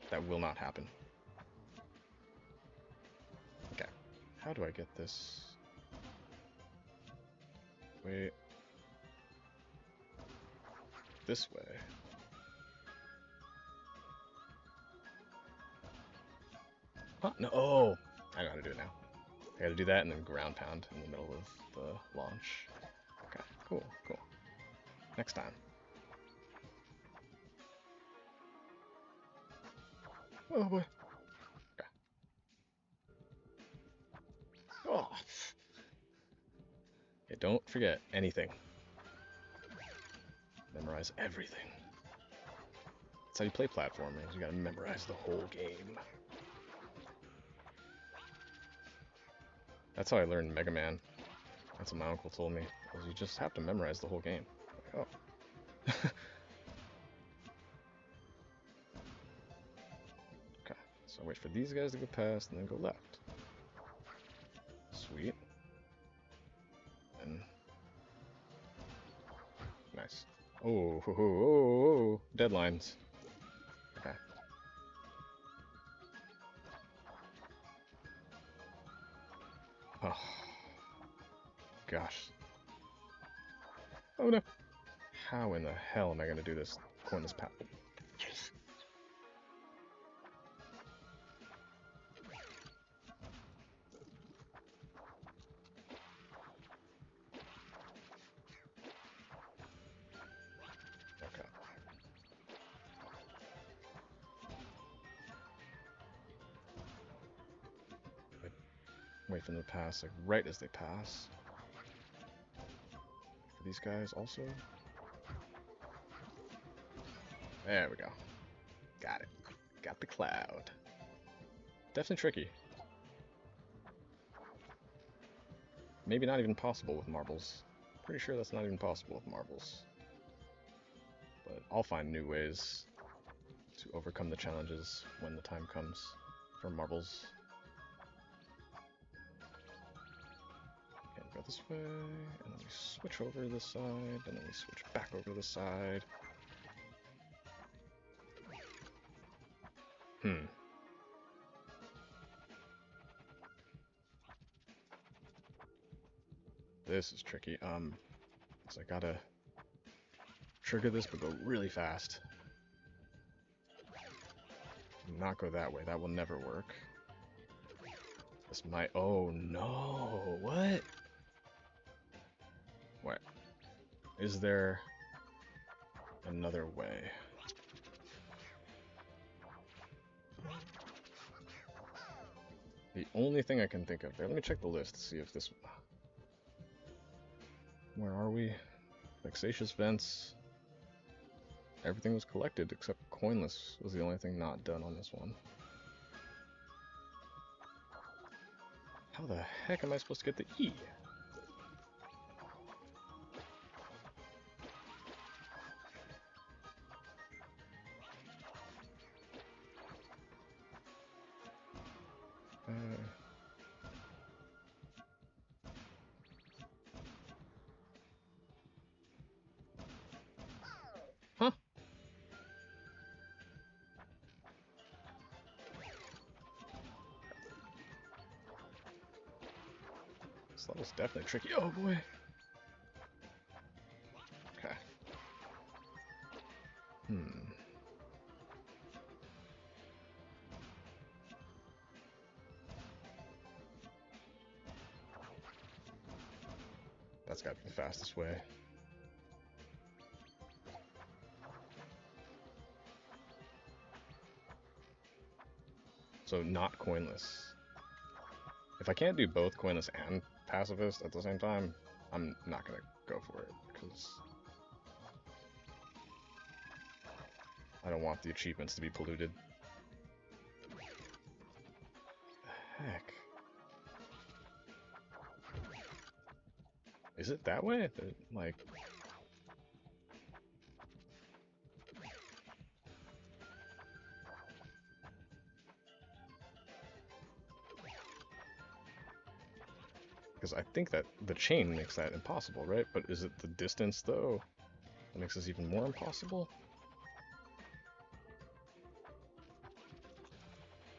That will not happen. Okay. How do I get this? Wait. This way. Huh? No. Oh! I know how to do it now. I gotta do that and then ground pound in the middle of the launch. Okay, cool, cool. Next time. Oh boy. Okay. Oh! Okay, don't forget anything. Memorize everything. That's how you play platformers. You gotta memorize the whole game. That's how I learned Mega Man. That's what my uncle told me. Was you just have to memorize the whole game. Like, oh. Okay, so wait for these guys to go past and then go left. Sweet. And nice. Oh, oh, oh, oh, deadlines. Okay. Oh, gosh. Oh no. How in the hell am I going to do this? Coinless path. Yes. Okay. Wait for them to pass, like right as they pass. For these guys also. There we go. Got it. Got the cloud. Definitely tricky. Maybe not even possible with marbles. Pretty sure that's not even possible with marbles. But I'll find new ways to overcome the challenges when the time comes for marbles. And go this way, and then we switch over to this side, and then we switch back over to this side. This is tricky. So I gotta trigger this, but go really fast. Not go that way. That will never work. This might. Oh no! What? What? Is there another way? The only thing I can think of there. Let me check the list to see if this. Where are we? Vexatious vents. Everything was collected except coinless was the only thing not done on this one. How the heck am I supposed to get the E? Huh? This level's definitely tricky. Oh boy. Okay. That's gotta be the fastest way. So not coinless. If I can't do both coinless and pacifist at the same time, I'm not gonna go for it, because I don't want the achievements to be polluted. The heck? Is it that way? Like... Because I think that the chain makes that impossible, right? But is it the distance, though, that makes this even more impossible?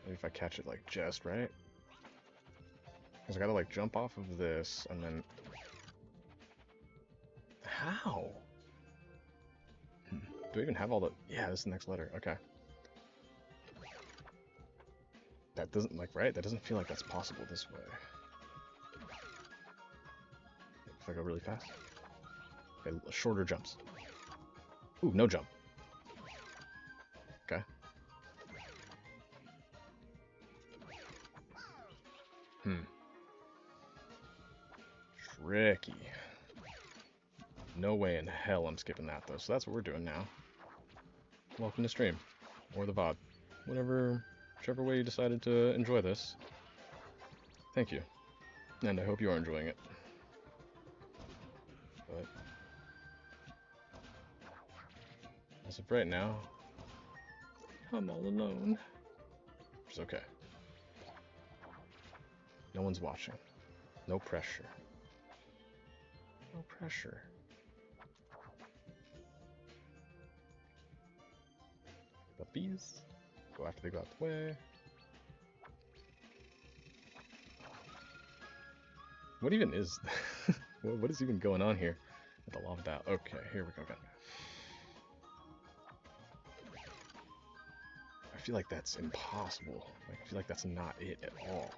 Maybe if I catch it, like, just right? Because I gotta, like, jump off of this, and then... How? Do I even have all the... Yeah, this is the next letter. Okay. That doesn't, like, right? That doesn't feel like that's possible this way. If I go really fast. Okay, shorter jumps. Ooh, no jump. Okay. Tricky. No way in hell I'm skipping that, though. So that's what we're doing now. Welcome to stream. Or the VOD. Whichever way you decided to enjoy this. Thank you. And I hope you are enjoying it. But as of right now, I'm all alone. Which is okay. No one's watching. No pressure. No pressure. Puppies. Go after they go out the way. What even is... what is even going on here at the lava battle? Okay, here we go again. I feel like that's impossible. Like, I feel like that's not it at all.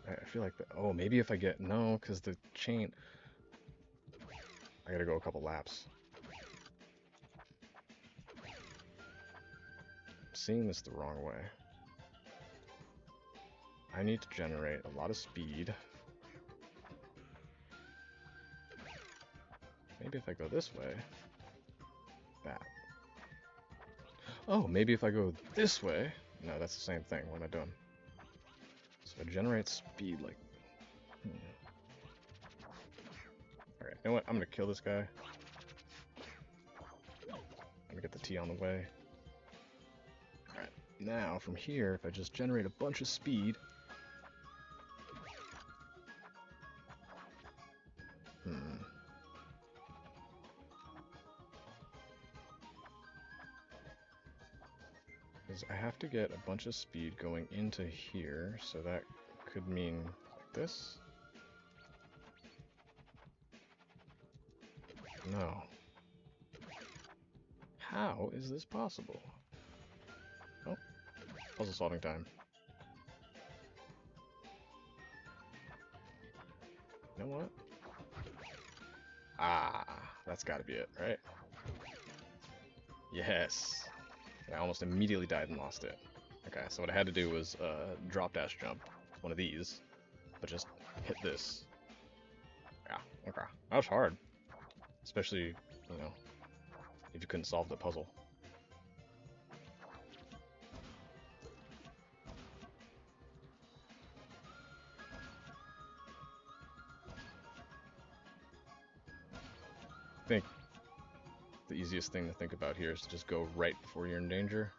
I feel like... oh, maybe if I get... no, because the chain... I gotta go a couple laps. I'm seeing this the wrong way. I need to generate a lot of speed. Maybe if I go this way... that. Oh, maybe if I go this way... no, that's the same thing. What am I doing? So I generate speed like... Alright, you know what? I'm gonna kill this guy. I'm gonna get the T on the way. Alright, now from here, if I just generate a bunch of speed... I have to get a bunch of speed going into here, so that could mean like this. No. How is this possible? Oh, puzzle solving time. You know what? Ah, that's gotta be it, right? Yes! I almost immediately died and lost it. Okay, so what I had to do was drop dash jump, one of these, but just hit this. Yeah, okay. That was hard. Especially, you know, if you couldn't solve the puzzle. I think the easiest thing to think about here is to just go right before you're in danger.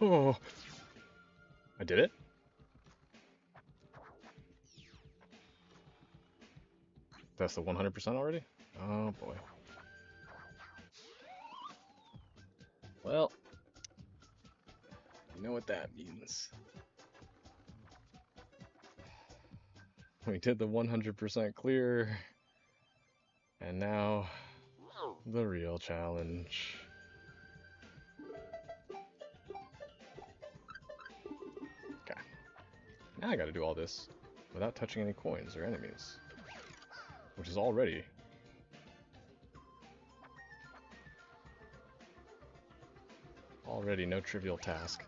Oh! I did it? That's the 100% already? Oh boy. Well, you know what that means. We did the 100% clear, and now the real challenge. Okay. Now I gotta do all this without touching any coins or enemies, which is already no trivial task.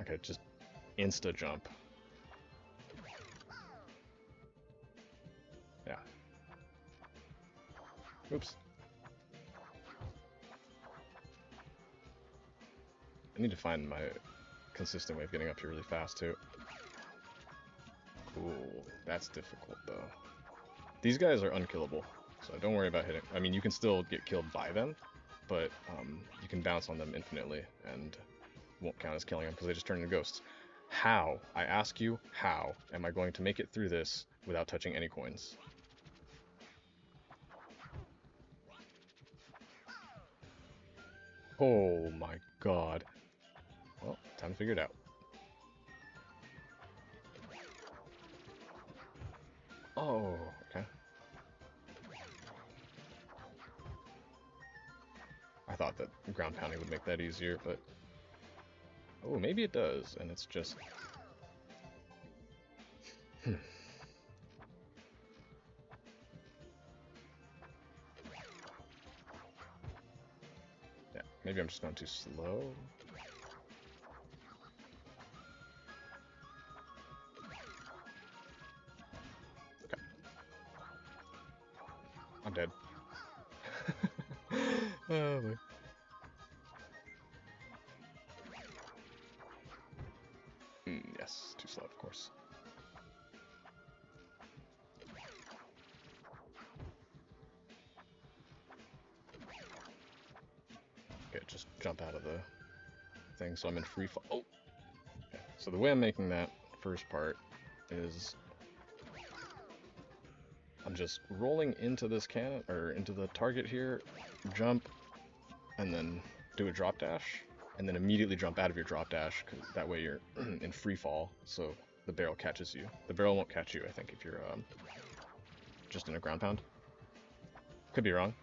Okay, just insta jump. Yeah. Oops. I need to find my consistent way of getting up here really fast too. Cool. That's difficult though. These guys are unkillable, so don't worry about hitting. I mean, you can still get killed by them, but you can bounce on them infinitely and won't count as killing them because they just turn into ghosts. How? I ask you, how am I going to make it through this without touching any coins? Oh my god. Well, time to figure it out. Oh, okay. I thought that ground pounding would make that easier, but... oh, maybe it does, and it's just... yeah, maybe I'm just going too slow. Okay. I'm dead. Oh, boy. Yes, too slow, of course. Okay, just jump out of the thing so I'm in free fall. Oh! Okay, so the way I'm making that first part is I'm just rolling into this cannon, or into the target here, jump, and then do a drop dash, and then immediately jump out of your drop dash, 'cause that way you're in free fall, so the barrel catches you. The barrel won't catch you, I think, if you're just in a ground pound. Could be wrong.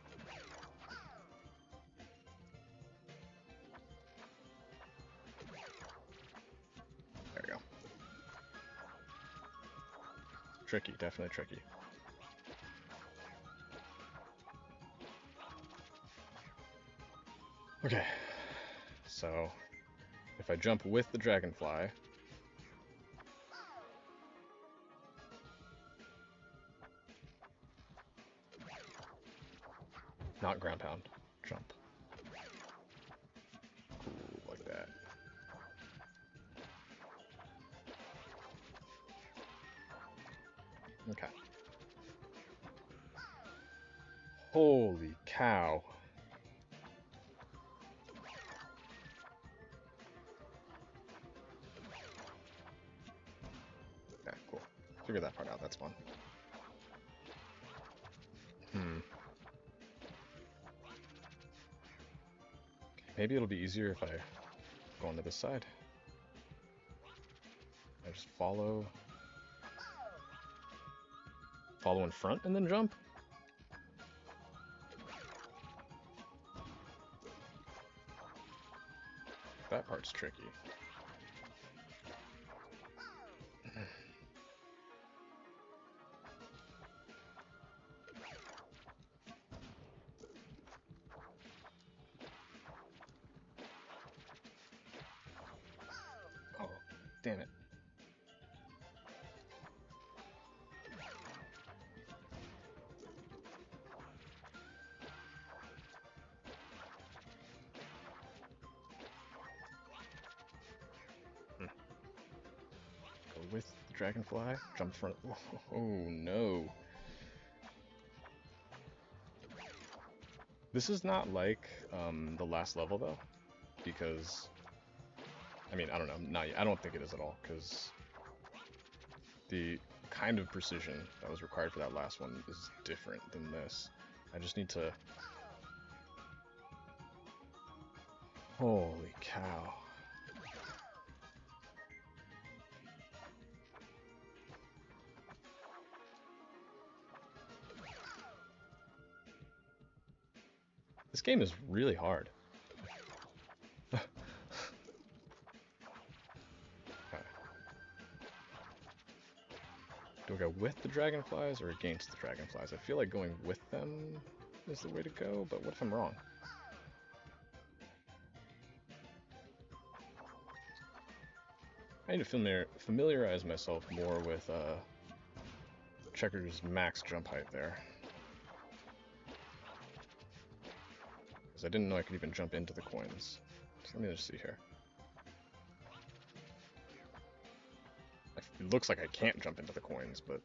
There we go. Tricky, definitely tricky. Okay, so if I jump with the dragonfly, not ground pound, jump. Cool, like that. Okay. Holy cow. Okay, cool. Figure that part out, that's fun. Maybe it'll be easier if I go onto this side. I just follow in front and then jump. That part's tricky. Oh, damn it. Go with the dragonfly, jump front. Oh no. This is not like the last level though, because I mean, I don't know, I don't think it is at all, because the kind of precision that was required for that last one is different than this. I just need to... Holy cow. This game is really hard. Do I go with the dragonflies or against the dragonflies? I feel like going with them is the way to go, but what if I'm wrong? I need to familiarize myself more with Checker's max jump height there. Because I didn't know I could even jump into the coins. So let me just see here. It looks like I can't jump into the coins, but...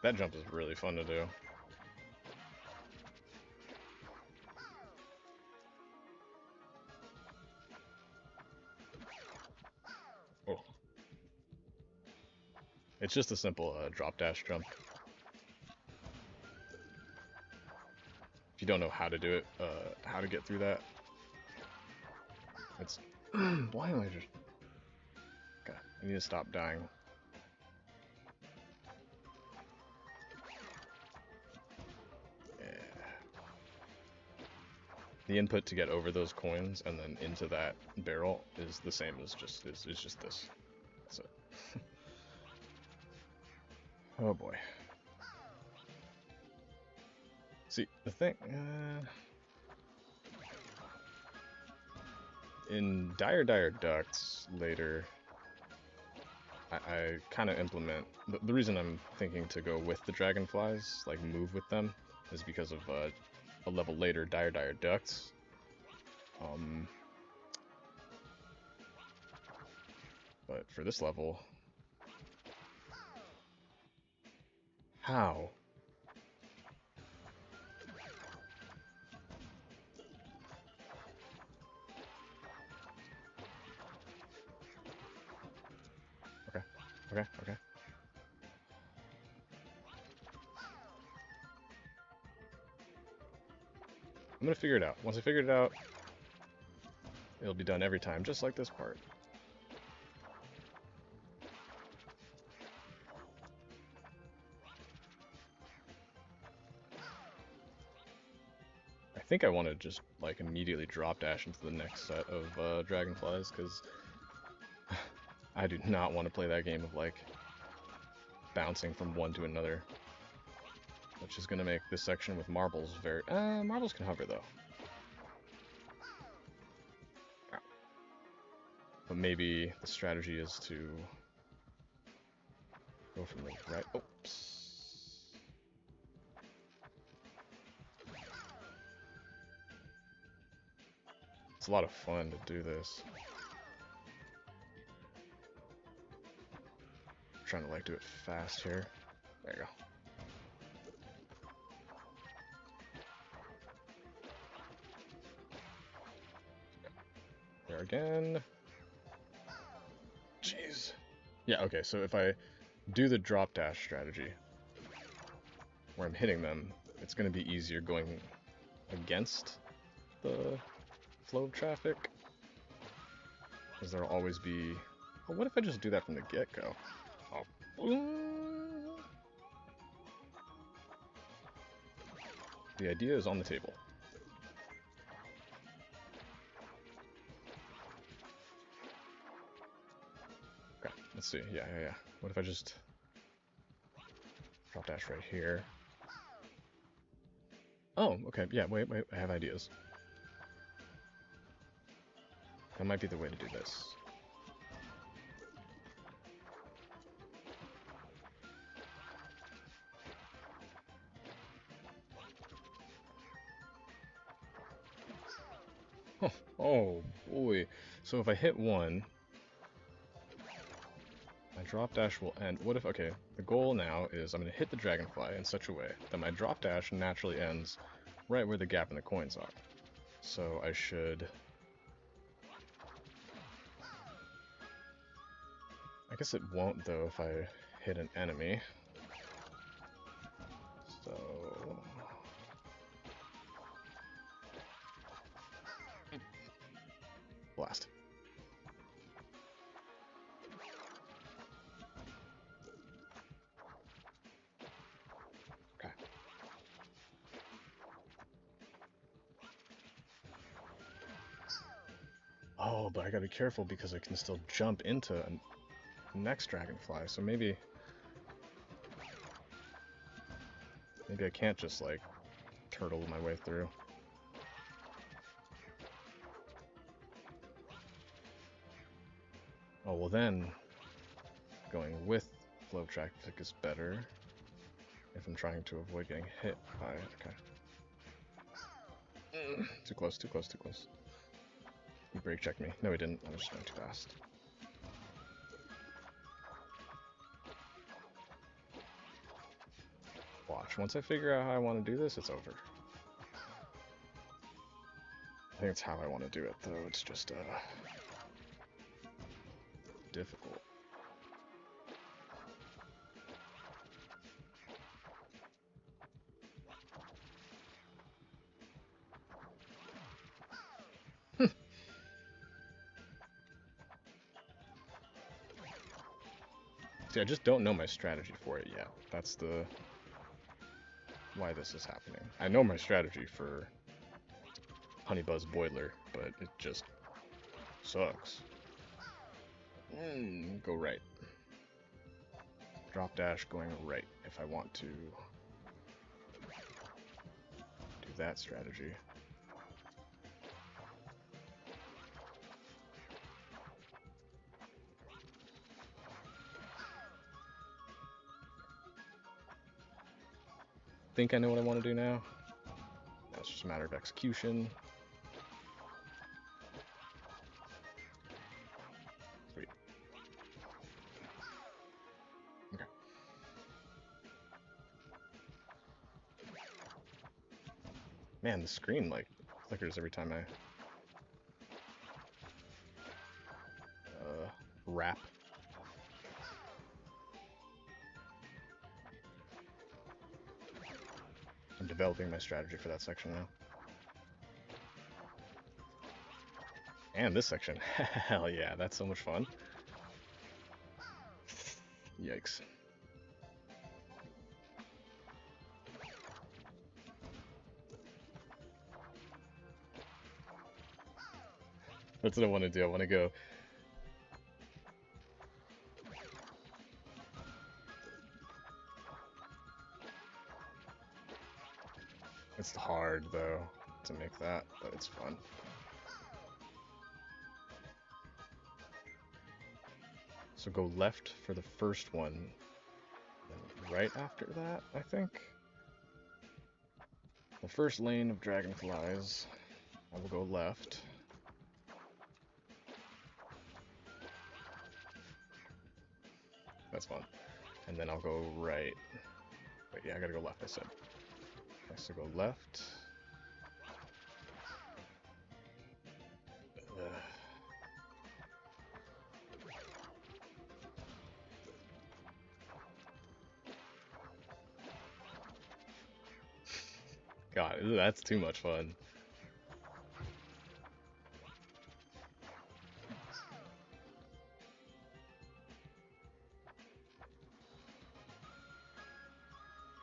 That jump is really fun to do. Oh. It's just a simple drop dash jump. If you don't know how to do it, how to get through that, it's... Why am I just... Okay, I need to stop dying. The input to get over those coins and then into that barrel is the same as just this. That's it. Oh boy. See, the thing... in Dire Ducts later, I kind of implement... The reason I'm thinking to go with the dragonflies, like move with them, is because of a level later, Dire Ducts. But for this level... How? I'm gonna figure it out. Once I figure it out, it'll be done every time, just like this part. I think I want to just like immediately drop dash into the next set of dragonflies, because I do not want to play that game of like bouncing from one to another, which is gonna make this section with marbles very. Marbles can hover though. But maybe the strategy is to go from the right. Oops. It's a lot of fun to do this. I'm trying to like do it fast here. There you go. There again. Jeez. Yeah, okay, so if I do the drop dash strategy, where I'm hitting them, it's going to be easier going against the flow of traffic, because there'll always be... Well, what if I just do that from the get-go? Oh. The idea is on the table. Okay, let's see. Yeah. What if I just drop dash right here? Oh, okay. Yeah, wait. I have ideas. That might be the way to do this. Oh boy. So if I hit one, my drop dash will end. What if, okay, the goal now is I'm going to hit the dragonfly in such a way that my drop dash naturally ends right where the gap in the coins are. So I should... I guess it won't though if I hit an enemy. So... Blast. Okay. Oh, but I gotta be careful because I can still jump into a next dragonfly, so maybe I can't just like turtle my way through. Oh, well then, going with flow traffic is better if I'm trying to avoid getting hit by it. Okay. Too close. He brake checked me. No, he didn't. I was just going too fast. Watch. Once I figure out how I want to do this, it's over. I think it's how I want to do it, though. It's just, difficult. See, I just don't know my strategy for it yet. That's the... why this is happening. I know my strategy for Honeybuzz Boiler, but it just sucks. Go right. Drop dash going right if I want to do that strategy. Think I know what I want to do now. Now it's just a matter of execution. Sweet. Okay. Man, the screen like flickers every time I wrap. I'm developing my strategy for that section now. And this section. Hell yeah, that's so much fun. Yikes. That's what I want to do. I want to go. It's hard, though, to make that, but it's fun. So go left for the first one, then right after that, I think. The first lane of dragonflies, I will go left. That's fun. And then I'll go right. Wait, yeah, I gotta go left, I said. Okay, so go left. Ugh. God, that's too much fun.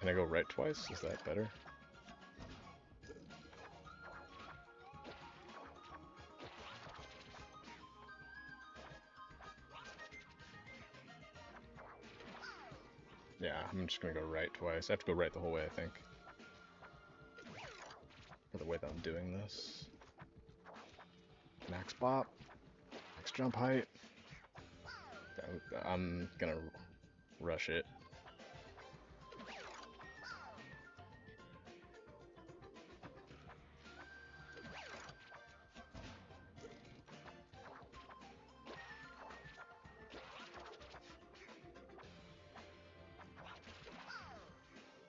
Can I go right twice? Is that better? Yeah, I'm just gonna go right twice. I have to go right the whole way, I think. For the way that I'm doing this. Max bop. Max jump height. I'm gonna rush it.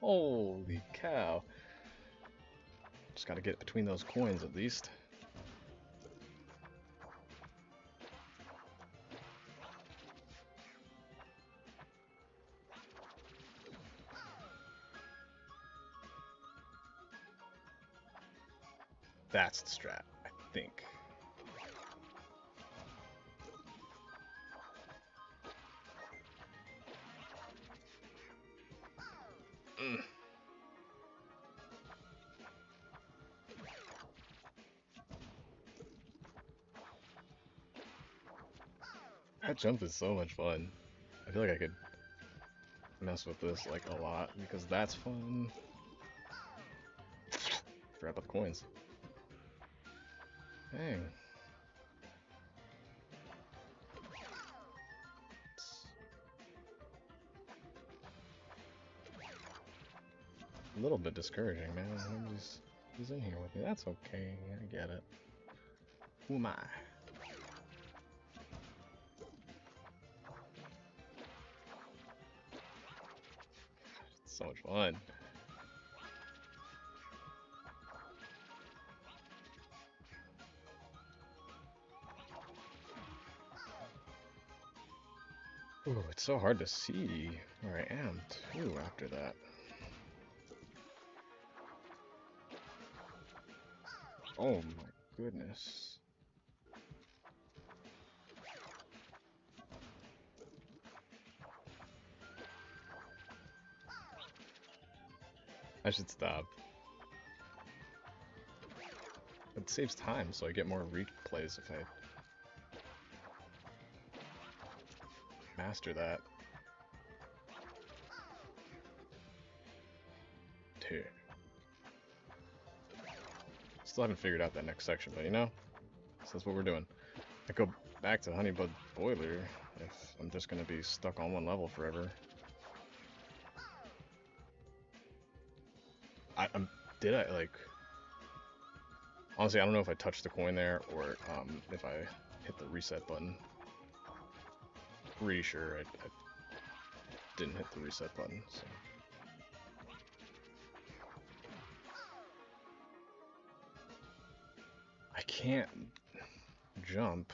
Holy cow. Just gotta get between those coins at least. That's the strat, I think. Mm. That jump is so much fun. I feel like I could mess with this like a lot because that's fun. Forgot about the coins. Dang. It's a little bit discouraging, man. Nobody's who's in here with me. That's okay. I get it. Who am I? It's so much fun. Ooh, it's so hard to see where I am, too, after that. Oh my goodness. I should stop. It saves time, so I get more replays if I master that. Dude. Still haven't figured out that next section, but you know, so that's what we're doing. I go back to Honeybud Boiler if I'm just gonna be stuck on one level forever. Did I like? Honestly, I don't know if I touched the coin there or if I hit the reset button. Pretty sure I didn't hit the reset button. So. I can't jump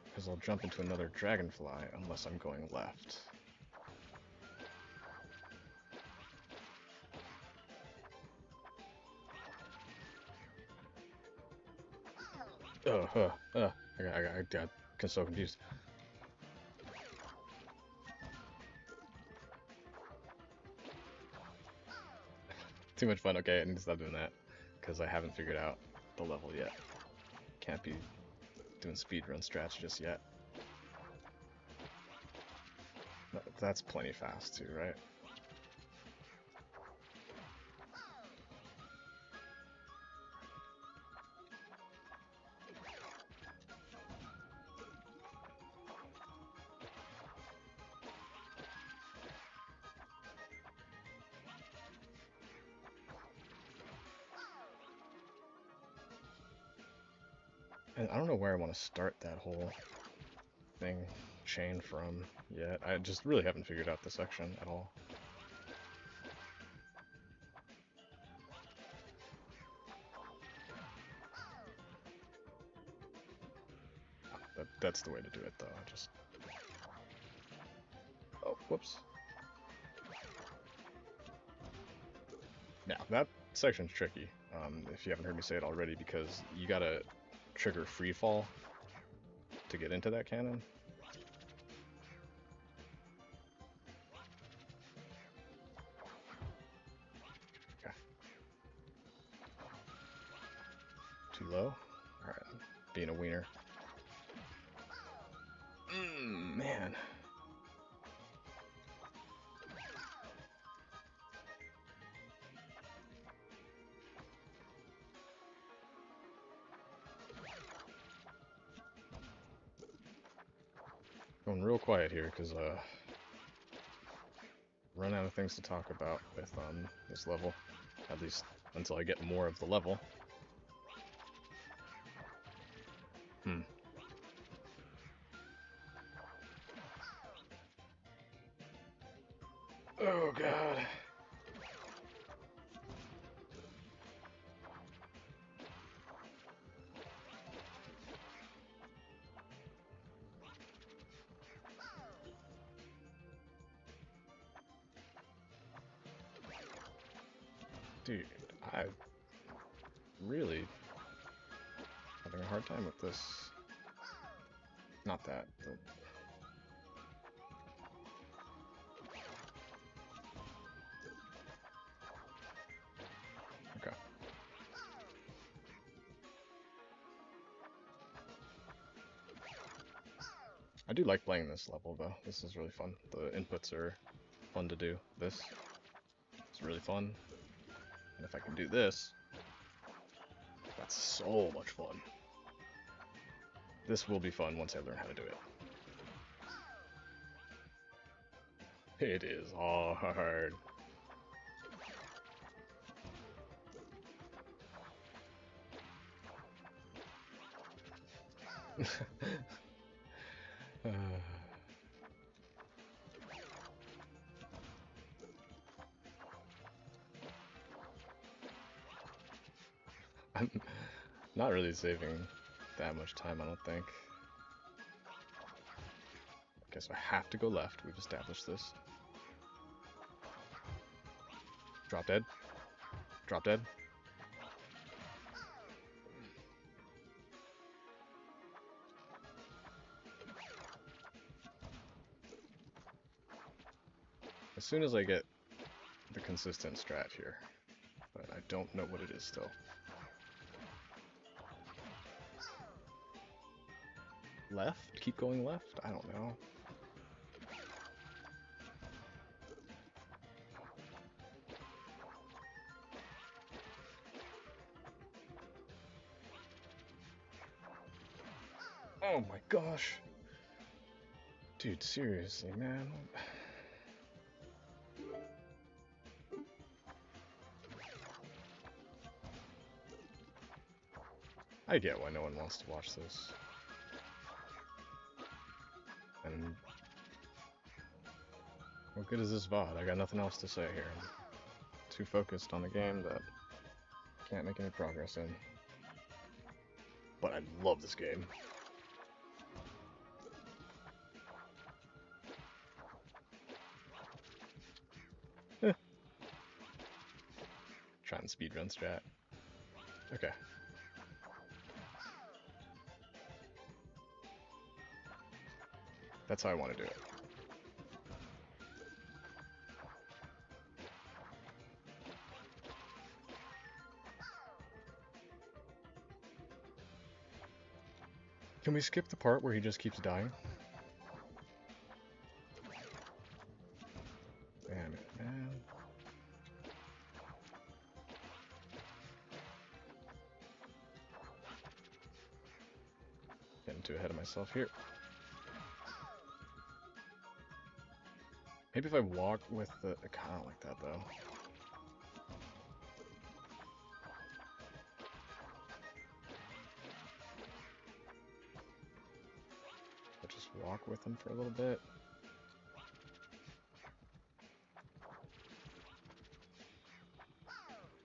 because I'll jump into another dragonfly unless I'm going left. I got so confused. Too much fun. Okay, I need to stop doing that because I haven't figured out the level yet. Can't be doing speedrun strats just yet. That's plenty fast too, right? And I don't know where I want to start that whole thing chain from yet. I just really haven't figured out the section at all. That's the way to do it, though. I just... Oh, whoops. Now, that section's tricky, if you haven't heard me say it already, because you gotta trigger free fall to get into that cannon. Okay. Too low? Alright, being a wiener. Man. Going real quiet here, because, run out of things to talk about with, this level. At least until I get more of the level. Oh, God. Dude, I really having a hard time with this. Not that, but... Okay. I do like playing this level, though. This is really fun. The inputs are fun to do. This is really fun. And if I can do this, that's so much fun. This will be fun once I learn how to do it. It is hard. I'm not really saving that much time, I don't think. Okay, so I have to go left. We've established this. Drop dead. Drop dead. As soon as I get the consistent strat here, but I don't know what it is still. Left? Keep going left? I don't know. Oh my gosh. Dude, seriously, man. I get why no one wants to watch this. And what good is this VOD? I got nothing else to say here. I'm too focused on the game that I can't make any progress in. But I love this game. Trying speedrun strat. Okay. That's how I want to do it. Can we skip the part where he just keeps dying? Damn it, man. Getting too ahead of myself here. Maybe if I walk with the... I kind of like that, though. I'll just walk with him for a little bit.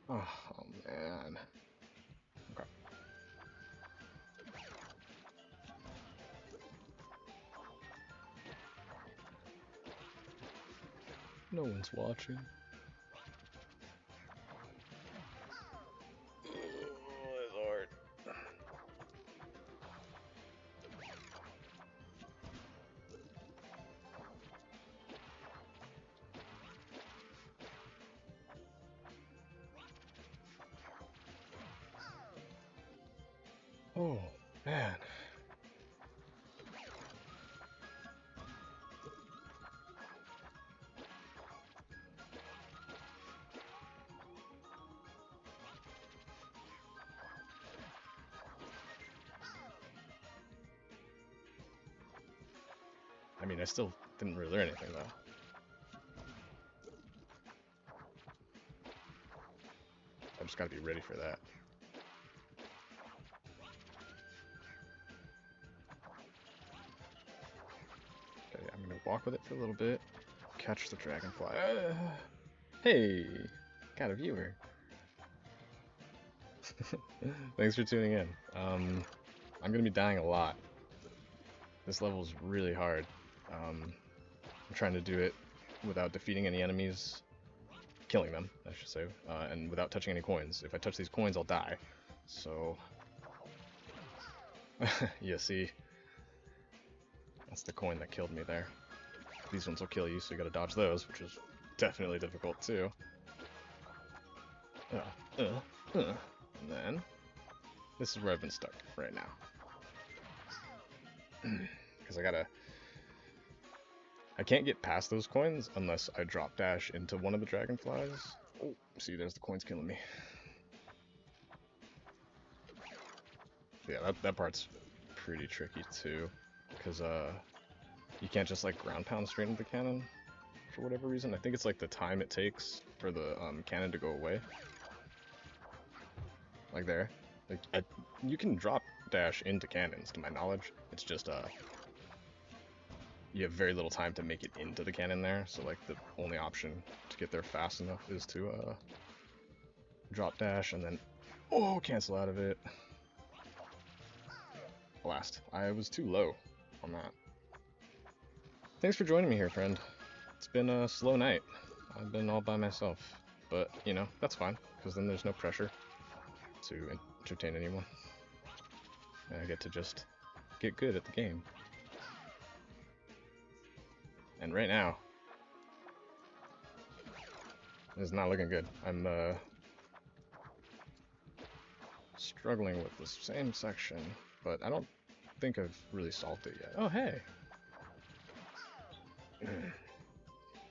Oh, man. Okay. No one's watching. Oh, Lord. Oh, man. I mean, I still didn't really learn anything, though. I just gotta be ready for that. Okay, I'm gonna walk with it for a little bit. Catch the dragonfly. Hey! Got a viewer. Thanks for tuning in. I'm gonna be dying a lot. This level is really hard. I'm trying to do it without defeating any enemies, killing them, I should say, and without touching any coins. If I touch these coins, I'll die. So, you see, that's the coin that killed me there. These ones will kill you, so you gotta dodge those, which is definitely difficult too. And then, this is where I've been stuck right now. Because I can't get past those coins unless I drop dash into one of the dragonflies. Oh, see, there's the coins killing me. Yeah, that part's pretty tricky too, because you can't just like ground pound straight into the cannon for whatever reason. I think it's like the time it takes for the cannon to go away. Like there, like you can drop dash into cannons, to my knowledge. It's just you have very little time to make it into the cannon there, so like the only option to get there fast enough is to drop dash and then cancel out of it. Blast. I was too low on that. Thanks for joining me here, friend. It's been a slow night. I've been all by myself, but you know, that's fine, because then there's no pressure to entertain anyone. And I get to just get good at the game. And right now, it's not looking good. I'm struggling with the same section, but I don't think I've really solved it yet. Oh, hey!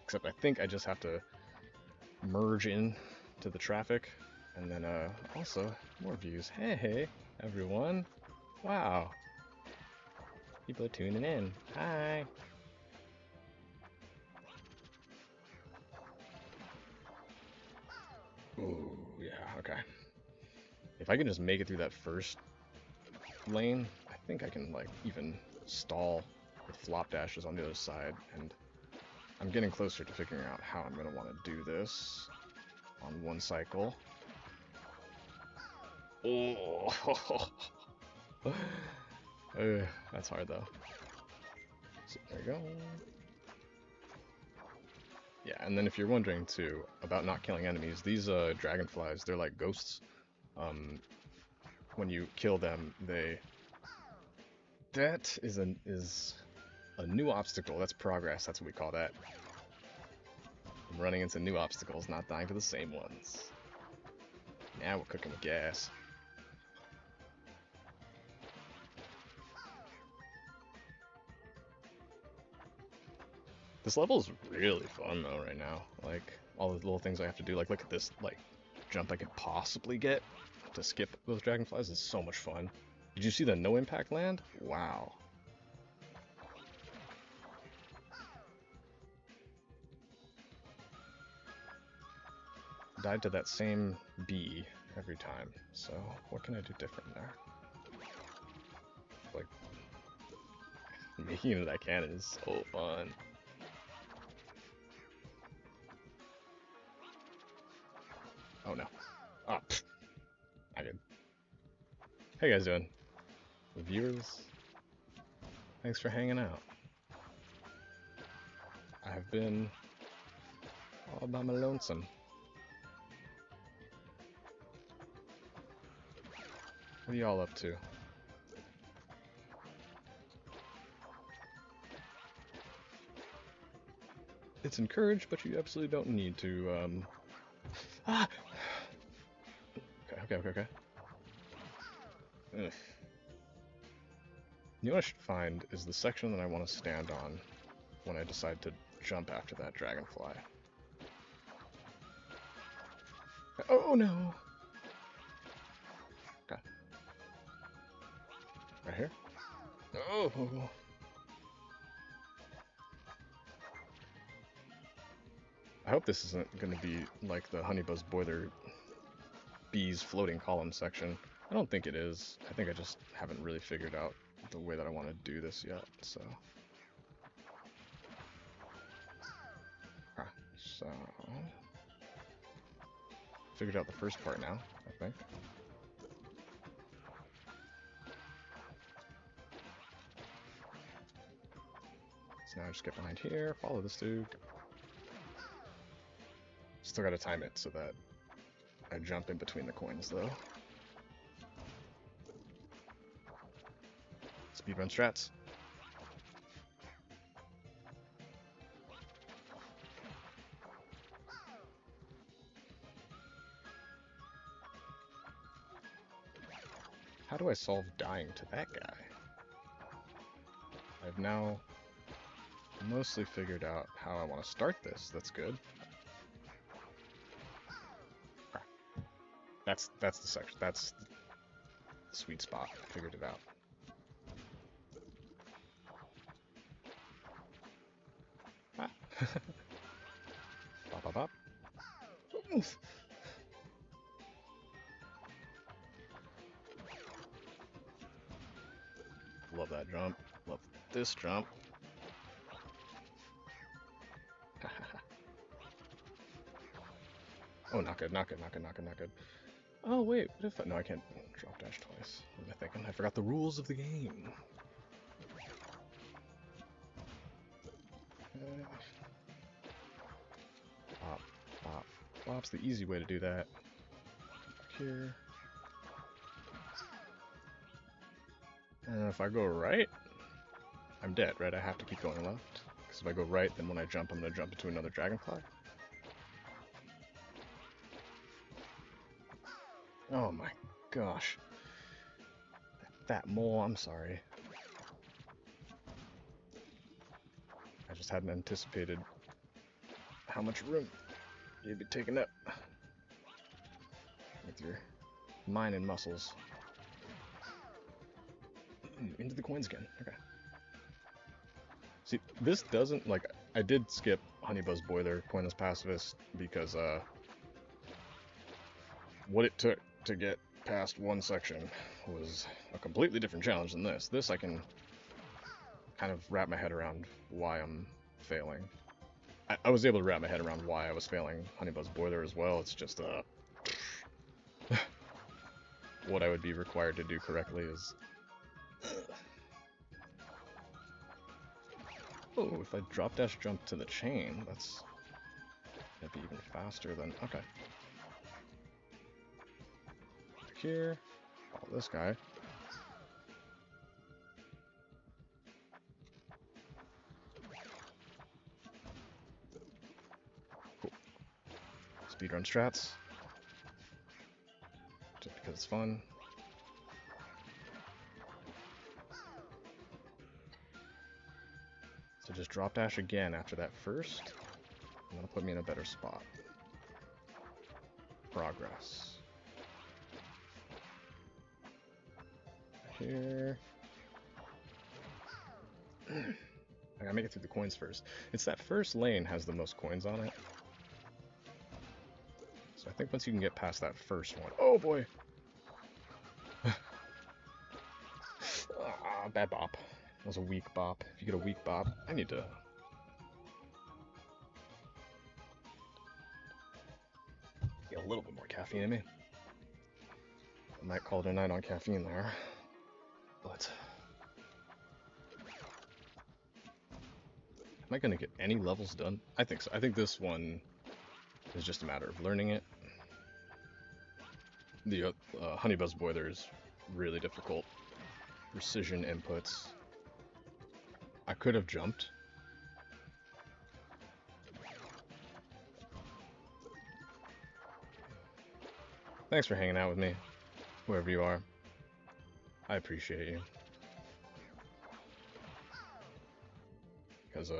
Except I think I just have to merge in to the traffic, and then also more views. Hey, everyone! Wow! People are tuning in. Hi! Ooh, yeah, okay. If I can just make it through that first lane, I think I can, like, even stall with flop dashes on the other side, and I'm getting closer to figuring out how I'm going to want to do this on one cycle. Oh! That's hard, though. So, there we go. Yeah, and then if you're wondering, too, about not killing enemies, these dragonflies, they're like ghosts. When you kill them, that is A new obstacle, that's progress, that's what we call that. I'm running into new obstacles, not dying to the same ones. Now we're cooking with gas. This level is really fun though right now. Like, all the little things I have to do, like look at this, like, jump I could possibly get to skip those dragonflies is so much fun. Did you see the no impact land? Wow. Died to that same bee every time, so what can I do different there? Like, making it into that cannon is so fun. Oh no. Oh, pfft. Not good. How you guys doing? Viewers, thanks for hanging out. I've been all by my lonesome. What are y'all up to? It's encouraged, but you absolutely don't need to, Ah! Okay. Ugh. You know what I should find is the section that I want to stand on when I decide to jump after that dragonfly. Oh no! Okay. Right here? Oh! I hope this isn't going to be like the Honeybuzz Boiler Bees floating column section. I don't think it is. I think I just haven't really figured out the way that I want to do this yet, so... Ah, so... Figured out the first part now, I think. So now I just get behind here, follow this dude. Still gotta time it so that I jump in between the coins, though. Speedrun strats. How do I solve dying to that guy? I've now mostly figured out how I want to start this. That's good. That's the section. That's the sweet spot. I figured it out. Ah. Bop, bop, bop. Oof. Love that jump. Love this jump. Oh, not good, not good, not good, not good, not good. Oh, wait, what if I... No, I can't drop dash twice. What am I thinking? I forgot the rules of the game. Bop, bop, bop's the easy way to do that. Back here. And if I go right, I'm dead, right? I have to keep going left. Because if I go right, then when I jump, I'm going to jump into another dragonfly. Oh my gosh. That mole, I'm sorry. I just hadn't anticipated how much room you'd be taking up with your mind and muscles. Into the coins again. Okay. See, this doesn't, like, I did skip Honeybuzz Boiler, Coinless Pacifist, because, what it took to get past one section was a completely different challenge than this. This I can kind of wrap my head around why I'm failing. I was able to wrap my head around why I was failing Honeybuzz Boiler as well. It's just, what I would be required to do correctly is... Oh, if I drop dash jump to the chain, that'd be even faster than... Okay. Back here. Follow this guy. speedrun strats. Just because it's fun. So just drop dash again after that first, and that'll put me in a better spot. Progress. Here. I gotta make it through the coins first. It's that first lane has the most coins on it. So I think once you can get past that first one... Oh boy! Bad bop. That was a weak bop. If you get a weak bop, I need to... get a little bit more caffeine in me. I might call it a night on caffeine there. But... am I gonna get any levels done? I think so. I think this one is just a matter of learning it. The Honeybuzz Boiler is really difficult. Precision inputs. I could have jumped. Thanks for hanging out with me, wherever you are. I appreciate you. Because,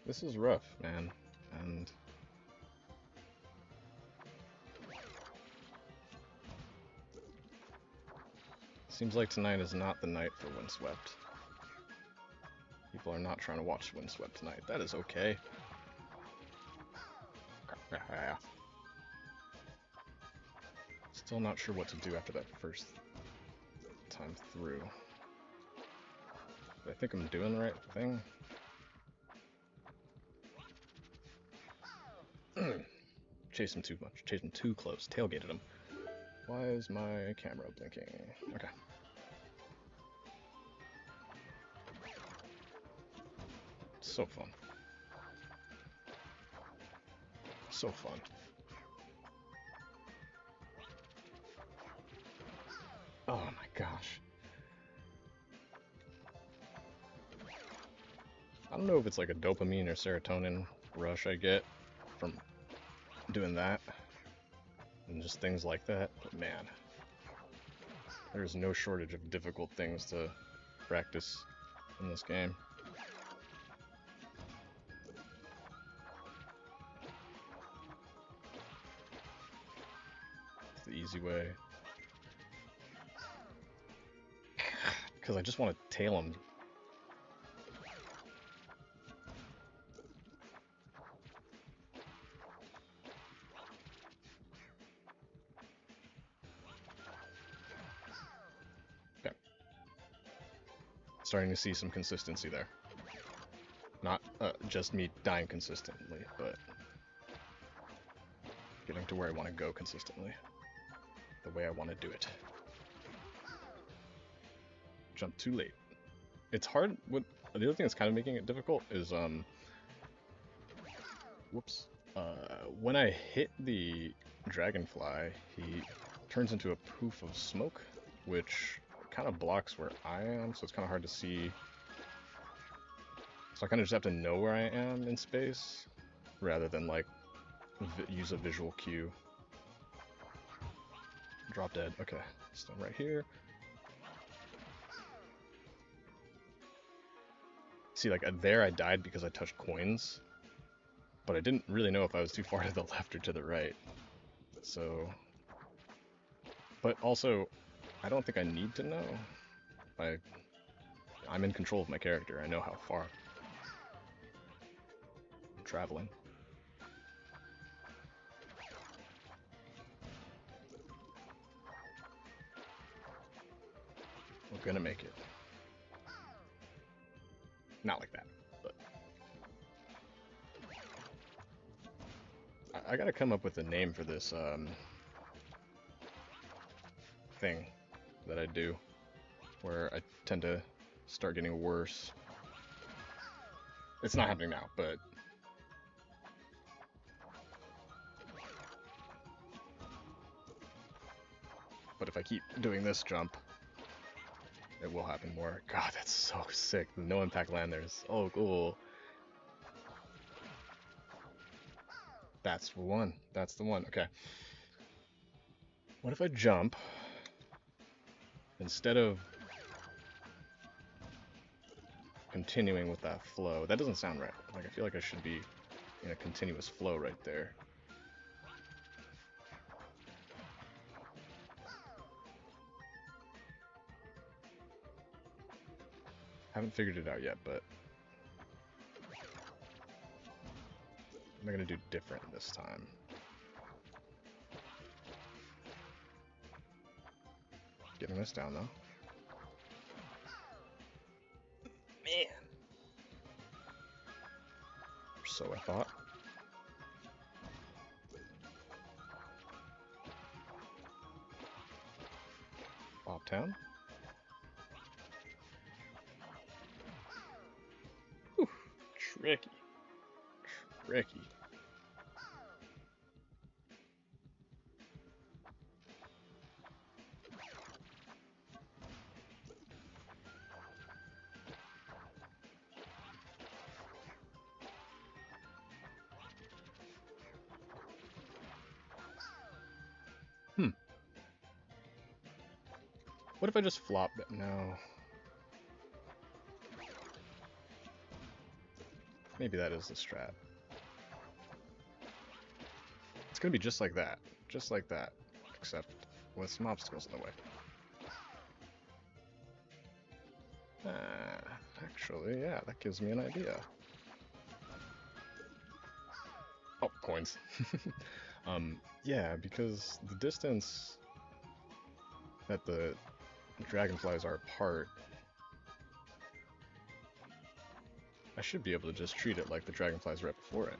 this is rough, man. And... seems like tonight is not the night for Windswept. People are not trying to watch Windswept tonight. That is okay. Still not sure what to do after that first time through. But I think I'm doing the right thing. Chased him too much. Chased him too close. Tailgated him. Why is my camera blinking? Okay. So fun. So fun. Oh my gosh. I don't know if it's like a dopamine or serotonin rush I get from doing that. And just things like that. But man, there's no shortage of difficult things to practice in this game. It's the easy way. Because I just want to tail him. Okay. Starting to see some consistency there. Not just me dying consistently, but getting to where I want to go consistently. The way I want to do it. Jump too late. It's hard. The other thing that's kind of making it difficult is whoops. When I hit the dragonfly, he turns into a poof of smoke, which kind of blocks where I am, so it's kind of hard to see. So I kind of just have to know where I am in space, rather than like use a visual cue. Drop dead. Okay, stand right here. See, like there I died because I touched coins, but I didn't really know if I was too far to the left or to the right. So, but also, I don't think I need to know. I'm in control of my character. I know how far I'm traveling. We're gonna make it. Not like that, but I gotta come up with a name for this thing that I do, where I tend to start getting worse. It's not happening now, but if I keep doing this jump, it will happen more. God, that's so sick. The no impact land there is so cool. That's the one. That's the one. Okay. What if I jump instead of continuing with that flow? That doesn't sound right. Like, I feel like I should be in a continuous flow right there. Haven't figured it out yet, but I'm gonna do different this time. Getting this down though. Man. So I thought. Uptown. Whew. Tricky. Tricky. What if I just flop it? No. Maybe that is the strat. It's gonna be just like that. Just like that. Except with some obstacles in the way. Actually, yeah, that gives me an idea. Oh, coins. Yeah, because the distance that the dragonflies are apart, I should be able to just treat it like the dragonflies right before it.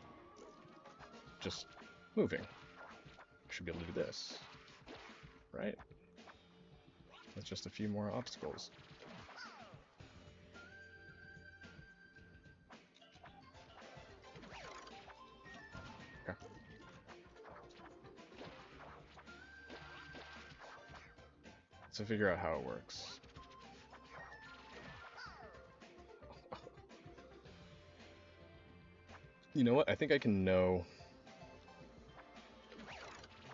Just moving. I should be able to do this. Right? With just a few more obstacles. Okay. So figure out how it works. You know what? I think I can know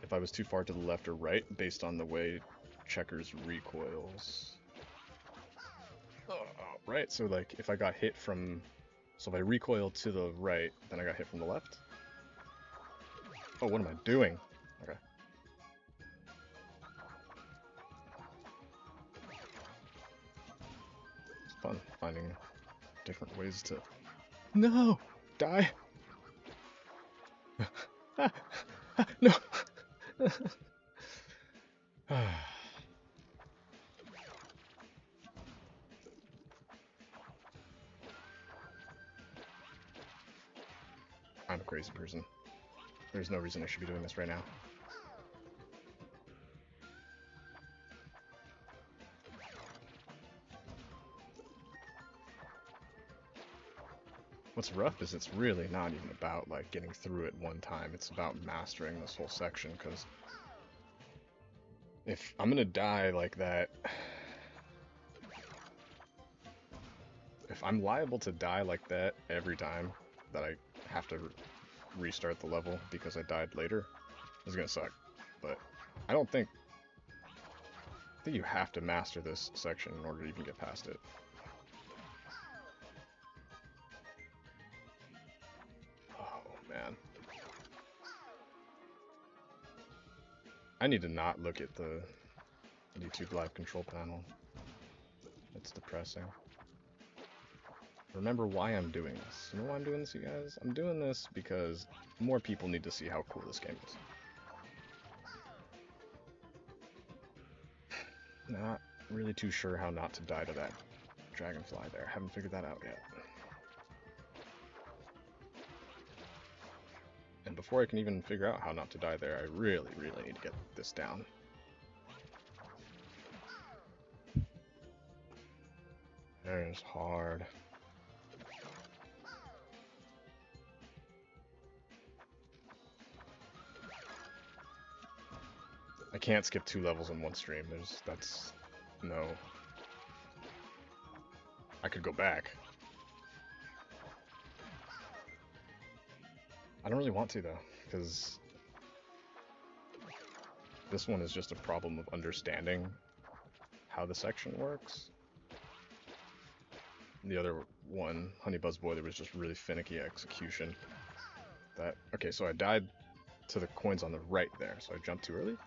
if I was too far to the left or right based on the way checkers recoils. Right? So like if I got hit from... So if I recoil to the right, then I got hit from the left? Oh, what am I doing? Okay. It's fun finding different ways to... No! Die! No! I'm a crazy person. There's no reason I should be doing this right now. What's rough is it's really not even about like getting through it one time. It's about mastering this whole section, because if I'm gonna die like that, if I'm liable to die like that every time that I have to restart the level because I died later, it's gonna suck. But I think you have to master this section in order to even get past it. Oh man. I need to not look at the YouTube live control panel. It's depressing. Remember why I'm doing this. You know why I'm doing this, you guys? I'm doing this because more people need to see how cool this game is. Not really too sure how not to die to that dragonfly there. Haven't figured that out yet. And before I can even figure out how not to die there, I really, really need to get this down. There's hard. I can't skip 2 levels in one stream. That's no. I could go back. I don't really want to though. because this one is just a problem of understanding how the section works. The other one, Honey Buzz Boy, there was just really finicky execution. Okay, so I died to the coins on the right there, so I jumped too early?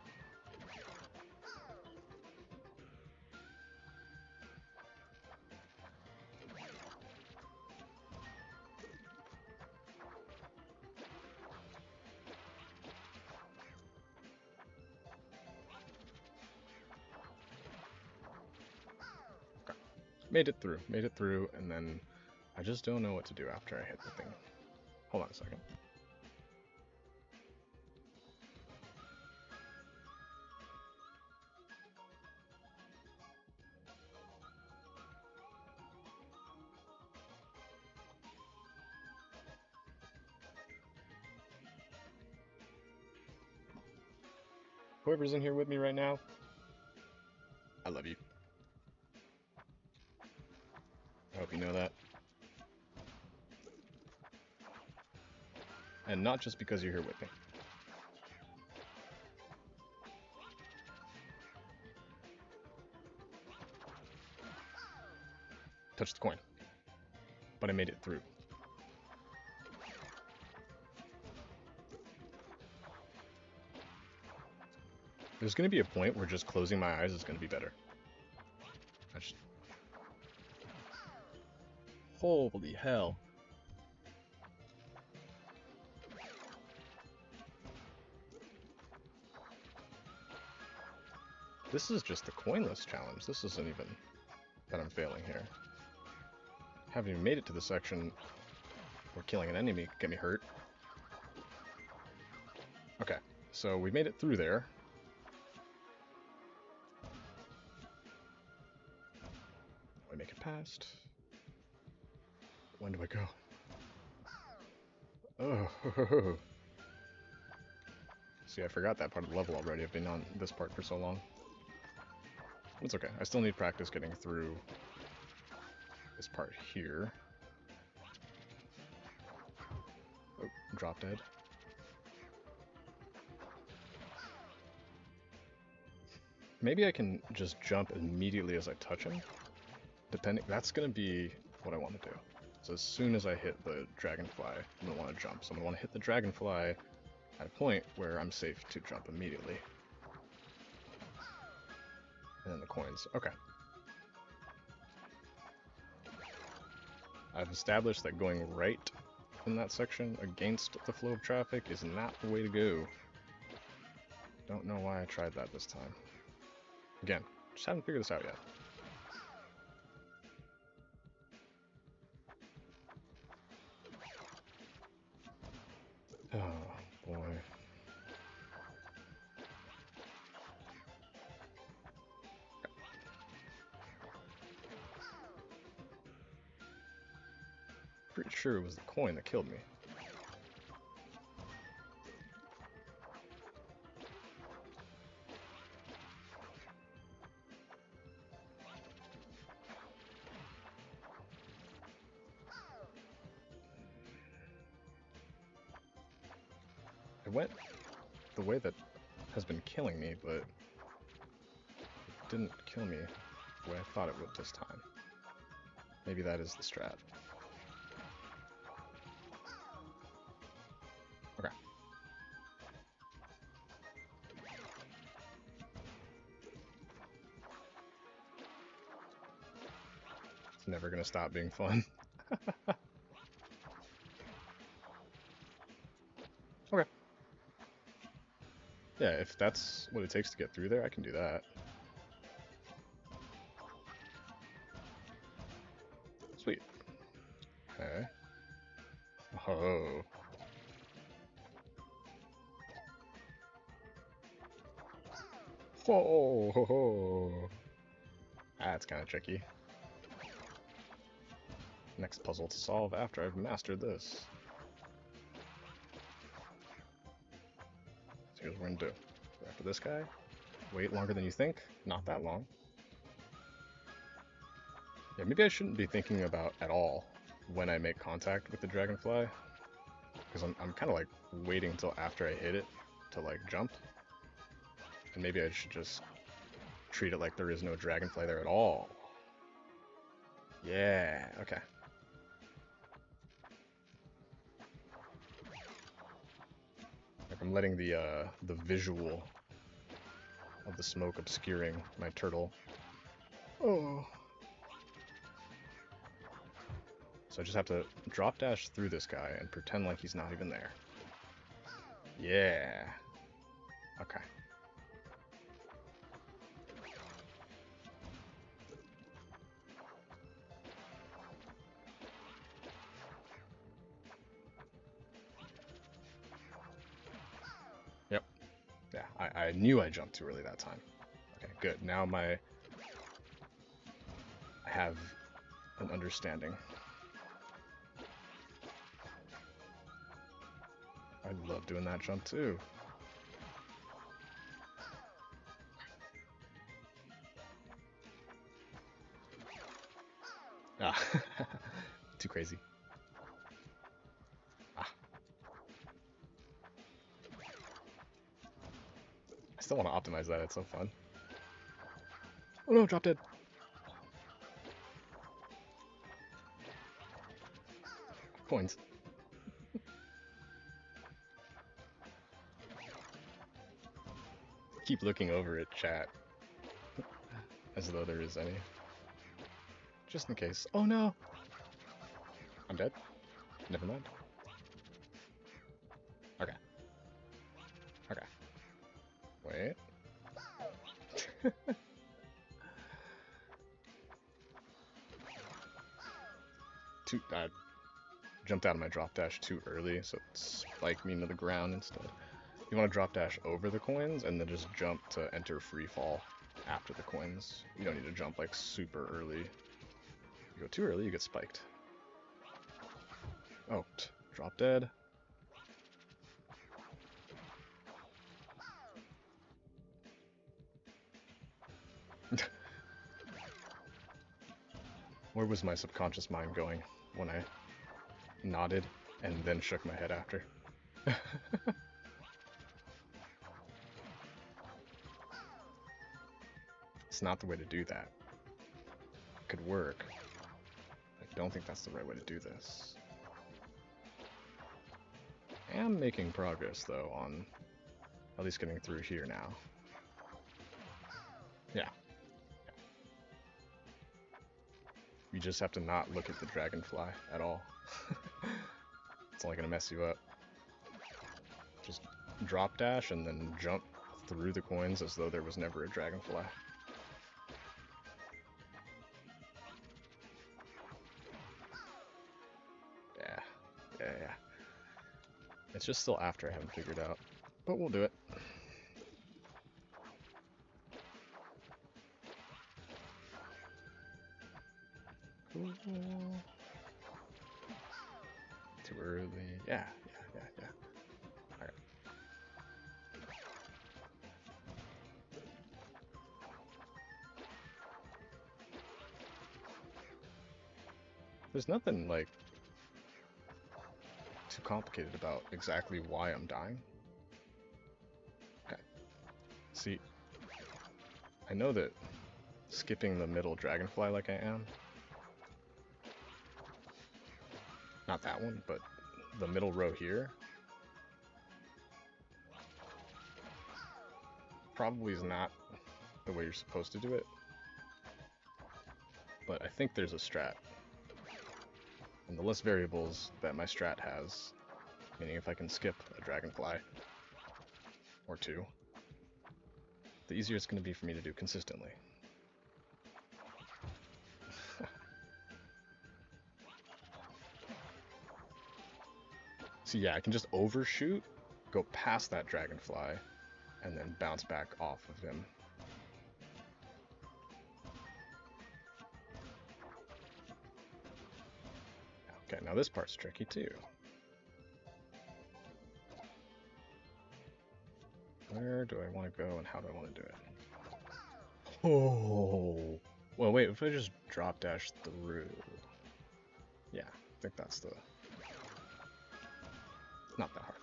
Made it through, and then I just don't know what to do after I hit the thing. Hold on a second. Whoever's in here with me right now, I love you. I hope you know that. And not just because you're here with me. Touched the coin. But I made it through. There's going to be a point where just closing my eyes is going to be better. Holy hell. This is just the coinless challenge. This isn't even that I'm failing here. Haven't even made it to the section where killing an enemy get me hurt. Okay, so we made it through there. I make it past. When do I go? Oh, see, I forgot that part of the level already. I've been on this part for so long. It's okay. I still need practice getting through this part here. Oh, drop dead. Maybe I can just jump immediately as I touch him. That's gonna be what I want to do. So as soon as I hit the dragonfly, I'm gonna want to jump. So I'm gonna want to hit the dragonfly at a point where I'm safe to jump immediately. And then the coins. Okay. I've established that going right in that section against the flow of traffic is not the way to go. Don't know why I tried that this time. Again, just haven't figured this out yet. Oh, boy. Pretty sure it was the coin that killed me. It went the way that has been killing me, but it didn't kill me the way I thought it would this time. Maybe that is the strat. Okay. It's never gonna stop being fun. Okay. Yeah, if that's what it takes to get through there, I can do that. Sweet. Okay. Oh. Whoa, ho, ho. That's kind of tricky. Next puzzle to solve after I've mastered this. So here's what we're gonna do. After this guy, wait longer than you think. Not that long. Yeah, maybe I shouldn't be thinking about at all when I make contact with the dragonfly. Because I'm kind of like waiting until after I hit it to like jump. And maybe I should just treat it like there is no dragonfly there at all. Yeah, okay. Like I'm letting the visual of the smoke obscuring my turtle. Oh. So I just have to drop dash through this guy and pretend like he's not even there. Yeah. Okay. Yep. Yeah, I knew I jumped too early that time. Okay, good. Now I have an understanding. I love doing that jump too. Ah, too crazy. Ah. I still want to optimize that, it's so fun. Oh no, drop dead. Coins. Keep looking over at chat. As though there is any. Just in case. Oh no! I'm dead? Never mind. Okay. Okay. Wait. I jumped out of my drop dash too early, so it spiked me into the ground instead. You want to drop dash over the coins and then just jump to enter free fall after the coins. You don't need to jump like super early. You go too early, you get spiked. Oh, drop dead. Where was my subconscious mind going when I nodded and then shook my head after? It's not the way to do that. It could work. I don't think that's the right way to do this. I am making progress though on at least getting through here now. Yeah. You just have to not look at the dragonfly at all. It's only gonna mess you up. Just drop dash and then jump through the coins as though there was never a dragonfly. Yeah. It's just still after I haven't figured out, but we'll do it. Cool. Too early. Yeah. Alright. There's nothing, like, too complicated about exactly why I'm dying. Okay. See, I know that skipping the middle dragonfly like I am, not that one, but the middle row here, probably is not the way you're supposed to do it. But I think there's a strat. And the less variables that my strat has, meaning if I can skip a dragonfly or two, the easier it's going to be for me to do consistently. So yeah, I can just overshoot, go past that dragonfly, and then bounce back off of him. Okay, now this part's tricky too. Where do I want to go and how do I want to do it? Oh! Well, wait, if I just drop dash through... Yeah, I think that's the Not that hard.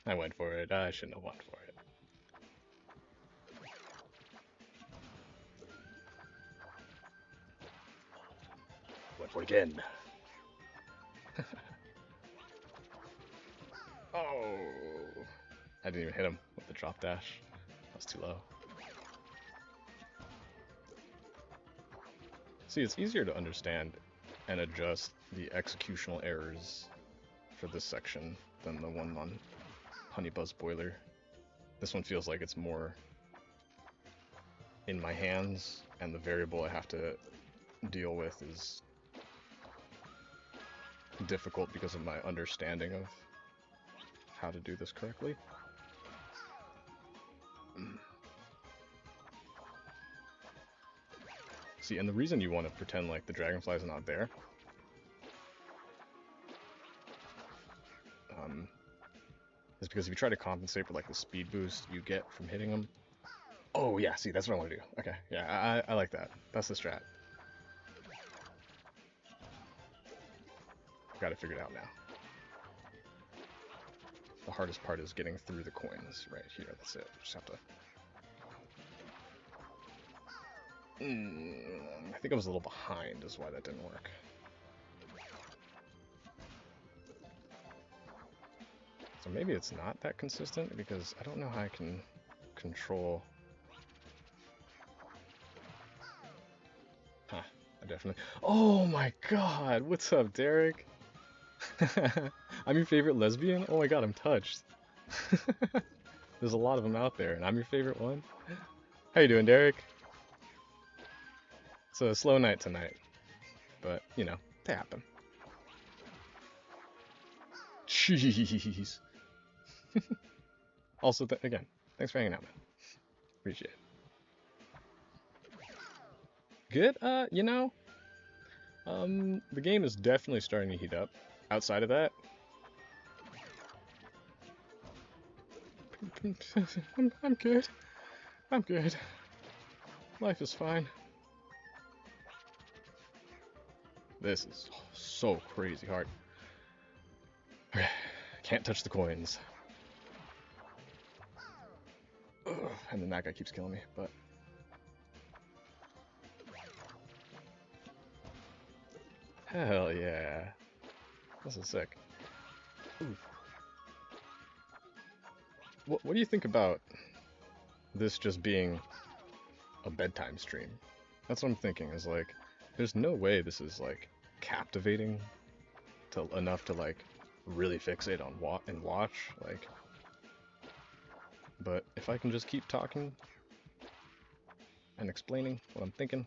I went for it. I shouldn't have went for it. Went for it again. Oh! I didn't even hit him with the drop dash. That was too low. See, it's easier to understand and adjust the executional errors for this section than the one on Honey Buzz Boiler. This one feels like it's more in my hands, and the variable I have to deal with is difficult because of my understanding of how to do this correctly. See, and the reason you want to pretend like the dragonfly's not there is because if you try to compensate for like the speed boost you get from hitting them. Oh yeah, see, that's what I want to do. Okay, yeah, I like that. That's the strat. Got it figured out now. The hardest part is getting through the coins right here. That's it. Just have to. I think I was a little behind, is why that didn't work. So maybe it's not that consistent because I don't know how I can control. Huh, I definitely. Oh my god, what's up, Derek? I'm your favorite lesbian? Oh my god, I'm touched. There's a lot of them out there, and I'm your favorite one. How you doing, Derek? It's a slow night tonight, but, you know, they happen. Jeez. Also, again, thanks for hanging out, man. Appreciate it. Good? You know, the game is definitely starting to heat up. Outside of that, I'm good. I'm good. Life is fine. This is so crazy hard. Okay, can't touch the coins. Ugh, and then that guy keeps killing me, but... Hell yeah. This is sick. Ooh. What do you think about this just being a bedtime stream? That's what I'm thinking, is like, there's no way this is like captivating to enough to like really fixate on and watch, like, but if I can just keep talking and explaining what I'm thinking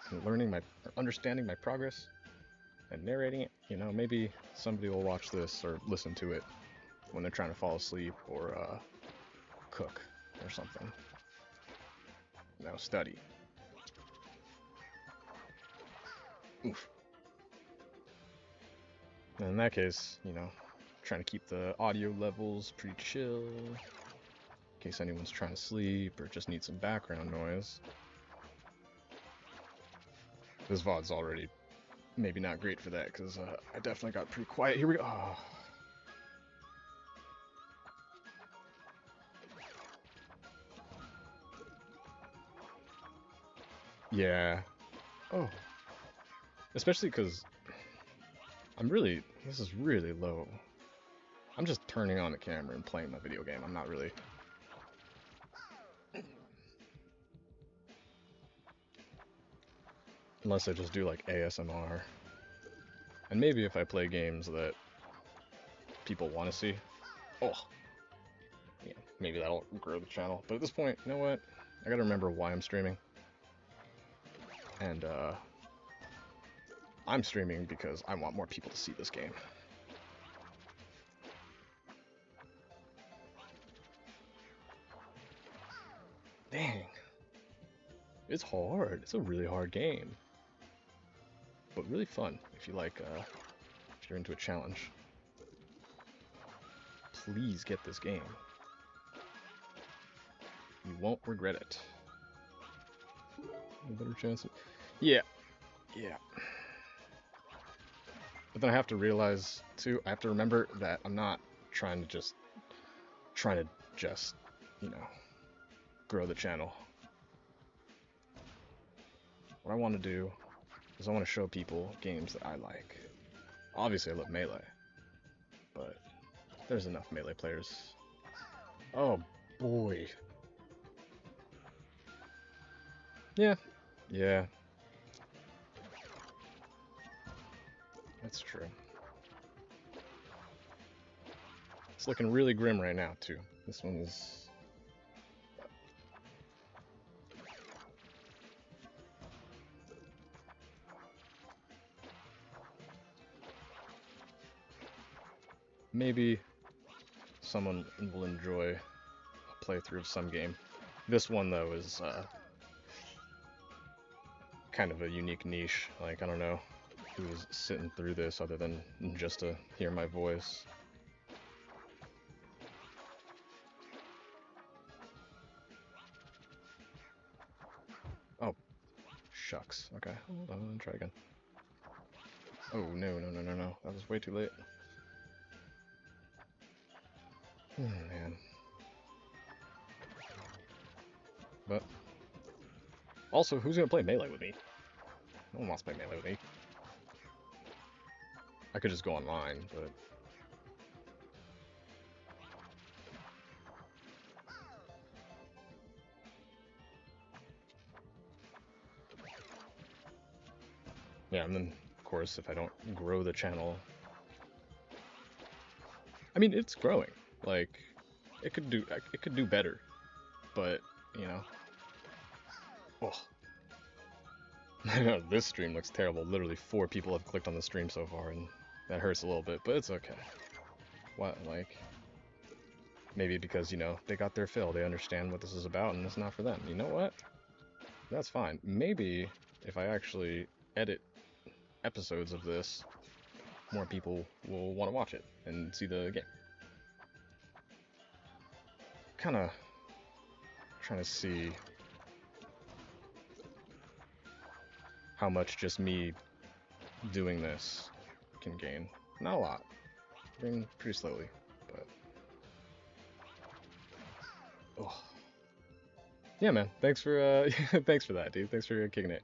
and learning or understanding my progress and narrating it, you know, maybe somebody will watch this or listen to it when they're trying to fall asleep or cook or something. Now study. Oof. And in that case, you know, trying to keep the audio levels pretty chill in case anyone's trying to sleep or just needs some background noise. This VOD's already maybe not great for that because I definitely got pretty quiet. Here we go. Oh. Yeah. Oh. Especially because this is really low. I'm just turning on the camera and playing my video game. I'm not really... Unless I just do like ASMR. And maybe if I play games that people want to see. Oh. Yeah, maybe that'll grow the channel. But at this point, you know what? I gotta remember why I'm streaming. And I'm streaming because I want more people to see this game. Dang. It's hard. It's a really hard game. But really fun if you like, if you're into a challenge. Please get this game. You won't regret it. A better chance. Yeah, yeah. But then I have to realize too. I have to remember that I'm not trying to just, you know, grow the channel. What I want to do is I want to show people games that I like. Obviously, I love Melee, but there's enough Melee players. Oh boy. Yeah, yeah. That's true. It's looking really grim right now, too. This one is... Maybe someone will enjoy a playthrough of some game. This one, though, is kind of a unique niche. Like, I don't know who's sitting through this other than just to hear my voice. Oh, shucks. Okay, hold on, try again. Oh, no. That was way too late. Man. But, also, who's gonna play Melee with me? No one wants to play Melee with me. I could just go online, but... Yeah, and then, of course, if I don't grow the channel... I mean, it's growing. Like, it could do better. But, you know... Oh. I know, this stream looks terrible. Literally 4 people have clicked on the stream so far, and that hurts a little bit, but it's okay. What, like... Maybe because, you know, they got their fill. They understand what this is about, and it's not for them. You know what? That's fine. Maybe if I actually edit episodes of this, more people will want to watch it and see the game. Kind of trying to see how much just me doing this can gain. Not a lot. Gain pretty slowly, but... Oh. Yeah, man. Thanks for thanks for that, dude. Thanks for kicking it.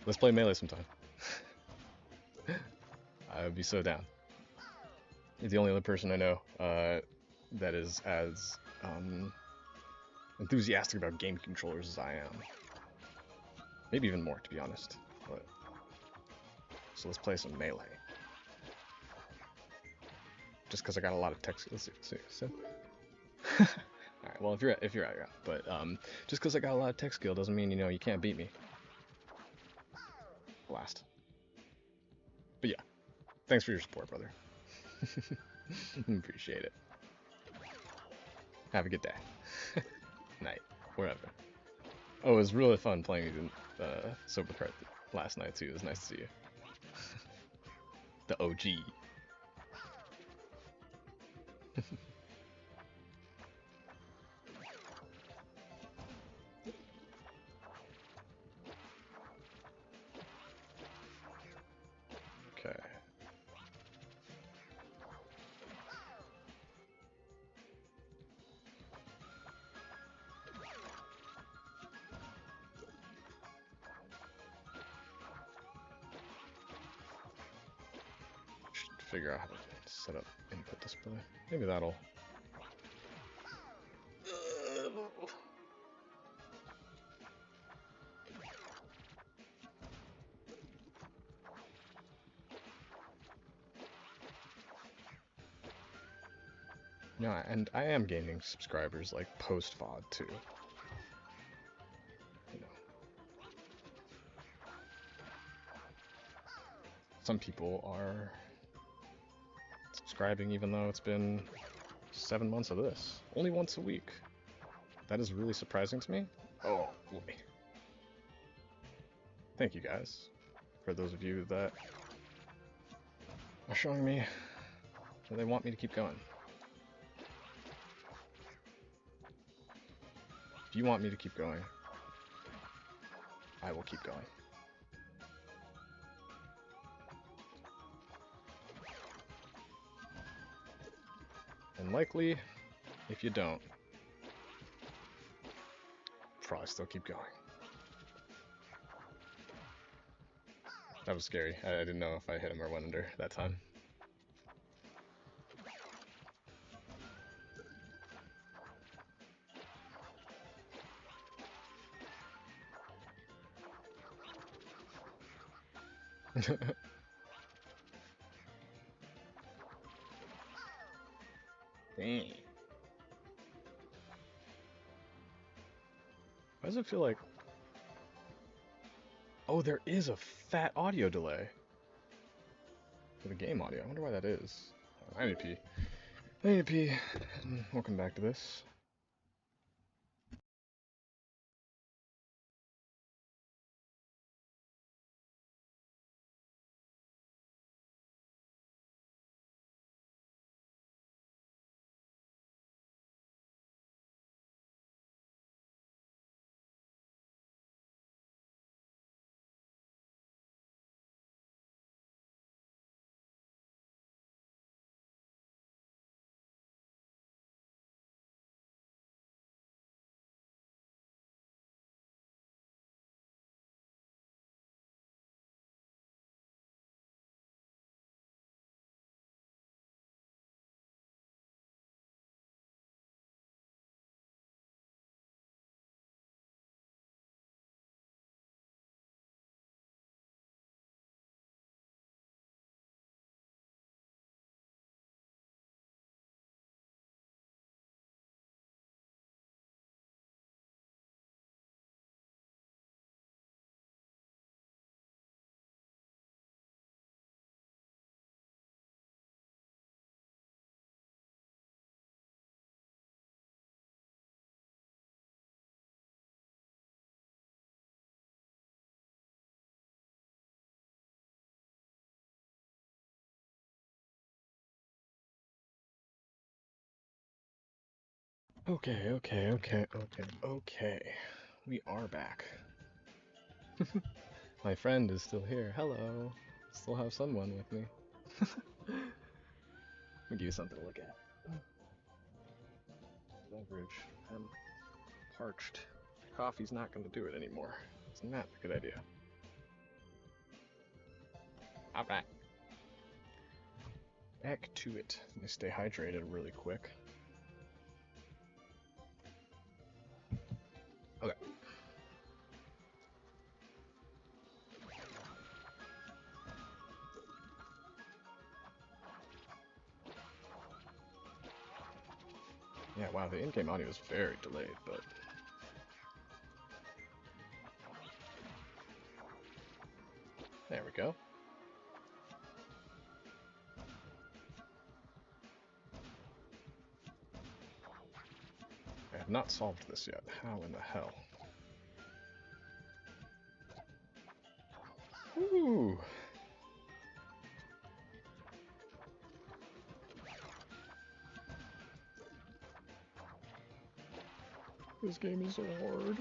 Let's play Melee sometime. I would be so down. You're the only other person I know that is as enthusiastic about game controllers as I am. Maybe even more, to be honest. But... So let's play some Melee. Just because I got a lot of tech skills. Alright, well, if you're out, you're out. But just because I got a lot of tech skill doesn't mean, you know, you can't beat me. Blast. But yeah, thanks for your support, brother. Appreciate it. Have a good day. Night. Wherever. Oh, it was really fun playing Sober Card last night, too. It was nice to see you. The OG. Okay. Should figure out how to set up input display. Maybe that'll... Yeah, and I am gaining subscribers, like, post-VOD, too. You know. Some people are subscribing even though it's been 7 months of this. Only once a week. That is really surprising to me. Oh, boy. Thank you guys, for those of you that are showing me that they want me to keep going. If you want me to keep going, I will keep going. And likely, if you don't, probably still keep going. That was scary. I didn't know if I hit him or went under that time. Dang. Why does it feel like... Oh, there is a fat audio delay for the game audio. I wonder why that is. I need to pee. I need to pee. We'll come back to this. Okay. We are back. My friend is still here. Hello. Still have someone with me. Let me give you something to look at. Beverage. I'm parched. Coffee's not going to do it anymore. It's not a good idea. Alright. Back to it. Let me stay hydrated really quick. Okay. Yeah, wow, the in-game audio is very delayed, but... There we go. I have not solved this yet. How in the hell? Ooh! This game is so hard.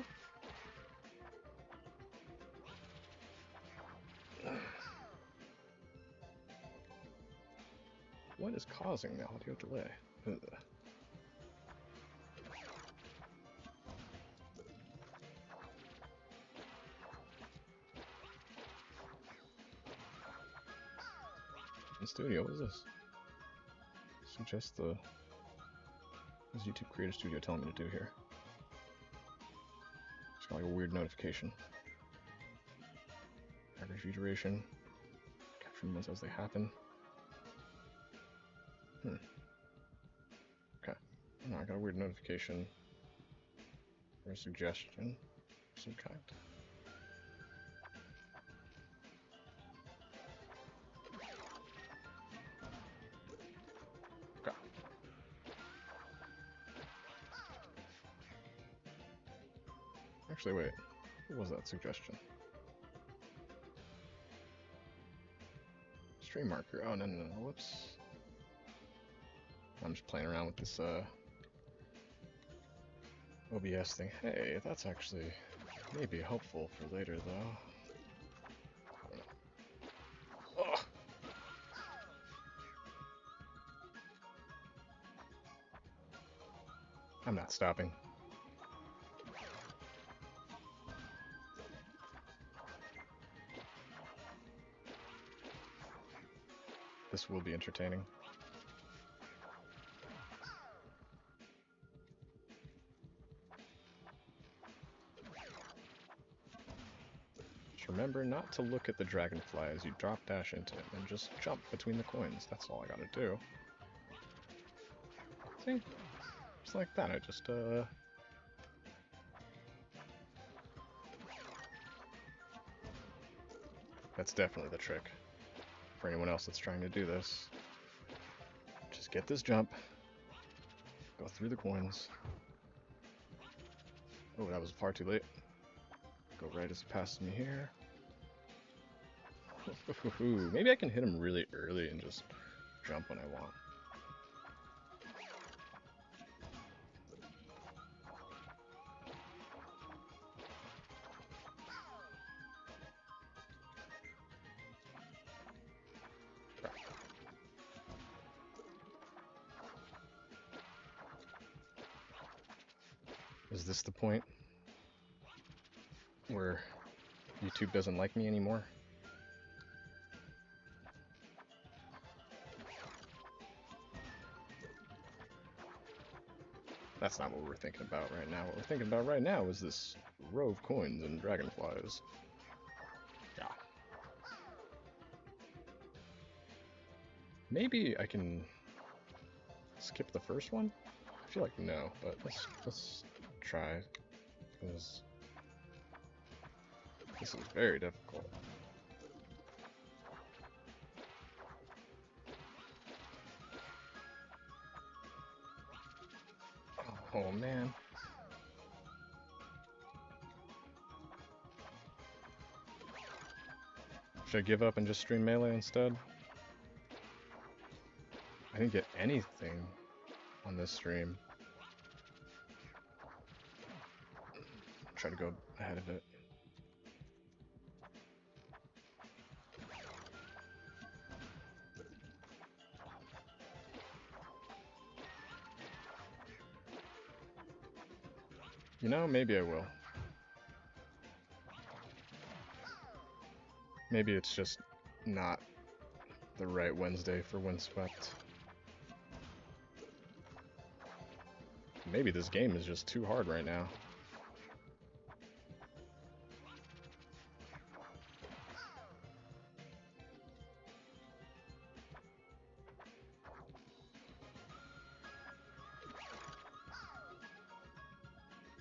What is causing the audio delay? Ugh. In studio, what is this? Suggest the... What is YouTube Creator Studio telling me to do here? It's got like a weird notification. Average view duration. Capture moments as they happen. Okay. No, I got a weird notification. Or a suggestion of some kind. Okay. Actually, wait. What was that suggestion? stream marker. Oh, no, no, no, whoops. I'm just playing around with this OBS thing. Hey, that's actually maybe helpful for later, though. Oh! I'm not stopping. This will be entertaining. Just remember not to look at the dragonfly as you drop dash into it, and just jump between the coins. That's all I gotta do. See? Just like that, I just, That's definitely the trick. For anyone else that's trying to do this. Just get this jump. Go through the coins. Oh, that was far too late. Go right as it passes me here. Maybe I can hit him really early and just jump when I want. Is this the point where YouTube doesn't like me anymore? That's not what we're thinking about right now. What we're thinking about right now is this row of coins and dragonflies. Yeah. Maybe I can skip the first one? I feel like no, but let's try. Because this is very difficult. Oh man. Should I give up and just stream Melee instead? I didn't get anything on this stream. Try to go ahead of it. You know, maybe I will. Maybe it's just not the right Wednesday for Windswept. Maybe this game is just too hard right now.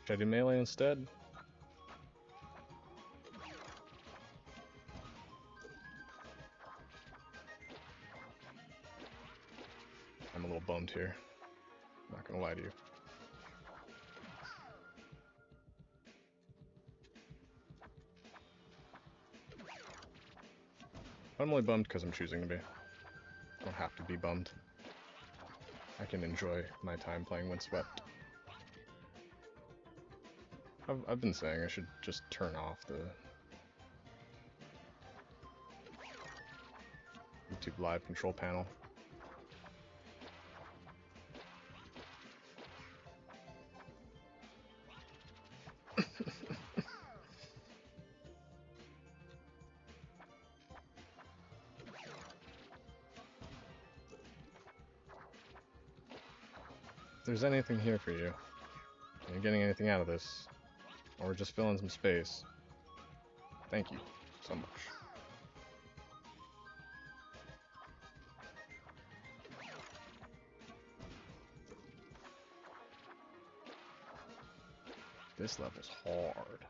Should I do Melee instead? I'm a little bummed here. Not gonna lie to you. I'm only bummed because I'm choosing to be. I don't have to be bummed. I can enjoy my time playing Windswept. I've been saying I should just turn off the YouTube live control panel. If there's anything here for you, and you're getting anything out of this, or just filling some space, thank you so much. This level's hard.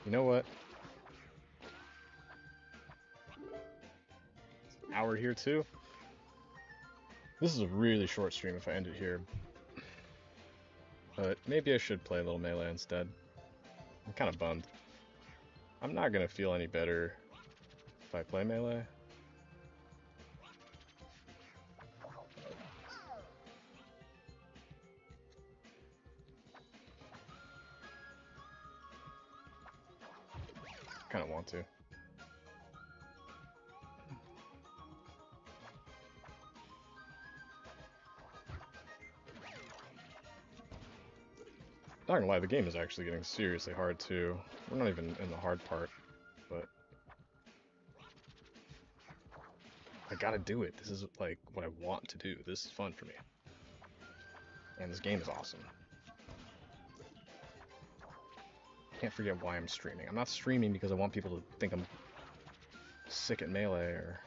You know what? It's an hour here too. This is a really short stream if I end it here. But maybe I should play a little melee instead. I'm kind of bummed. I'm not going to feel any better if I play melee. Kind of want to. Not gonna lie, the game is actually getting seriously hard too. We're not even in the hard part, but I gotta do it. This is like what I want to do. This is fun for me. And this game is awesome. Can't forget why I'm streaming. I'm not streaming because I want people to think I'm sick at melee or...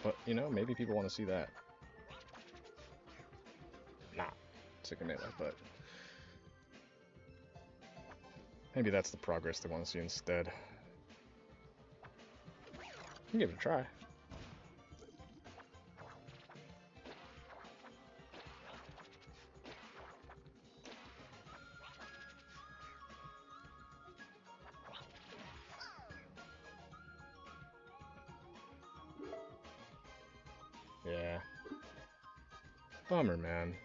But, you know, maybe people want to see that. Not sick at melee, but... Maybe that's the progress they want to see instead. You can give it a try. Yeah. Bummer, man.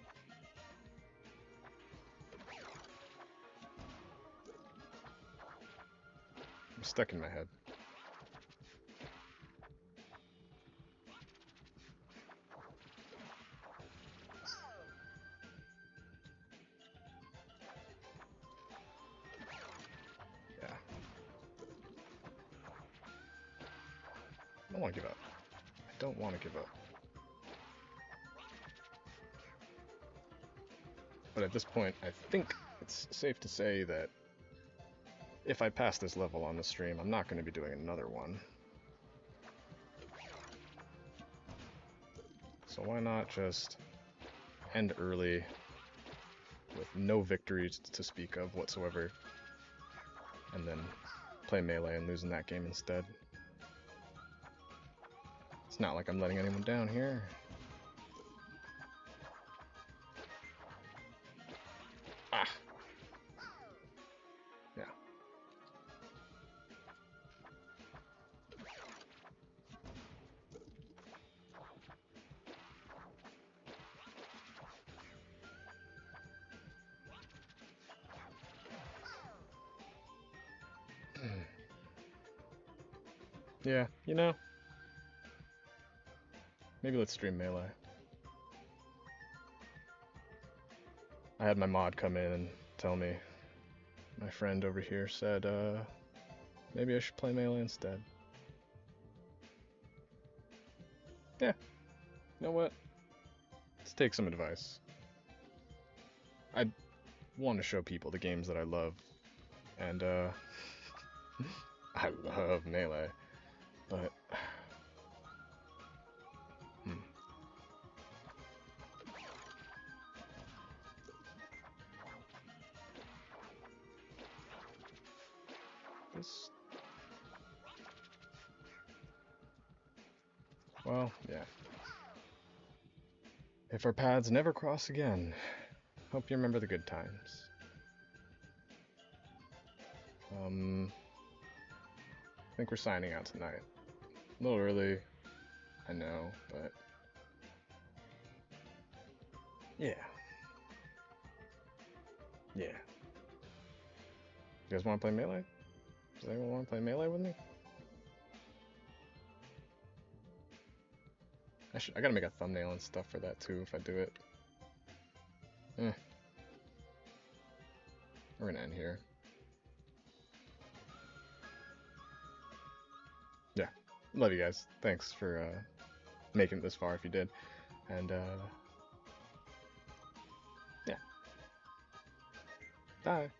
I'm stuck in my head. Yeah. I don't want to give up. I don't want to give up. But at this point, I think it's safe to say that if I pass this level on the stream, I'm not going to be doing another one. So why not just end early with no victories to speak of whatsoever, and then play melee and lose in that game instead. It's not like I'm letting anyone down here. Ah! Yeah. Yeah, you know, maybe let's stream melee. I had my mod come in and tell me, my friend over here said, maybe I should play melee instead. Yeah, you know what? Let's take some advice. I want to show people the games that I love, and I love melee, but this, well, yeah. If our paths never cross again, hope you remember the good times. I think we're signing out tonight. A little early, I know, but yeah. Yeah. You guys want to play melee? Does anyone want to play melee with me? I gotta make a thumbnail and stuff for that too if I do it. We're gonna end here. Yeah. Love you guys. Thanks for making it this far if you did. And yeah. Bye.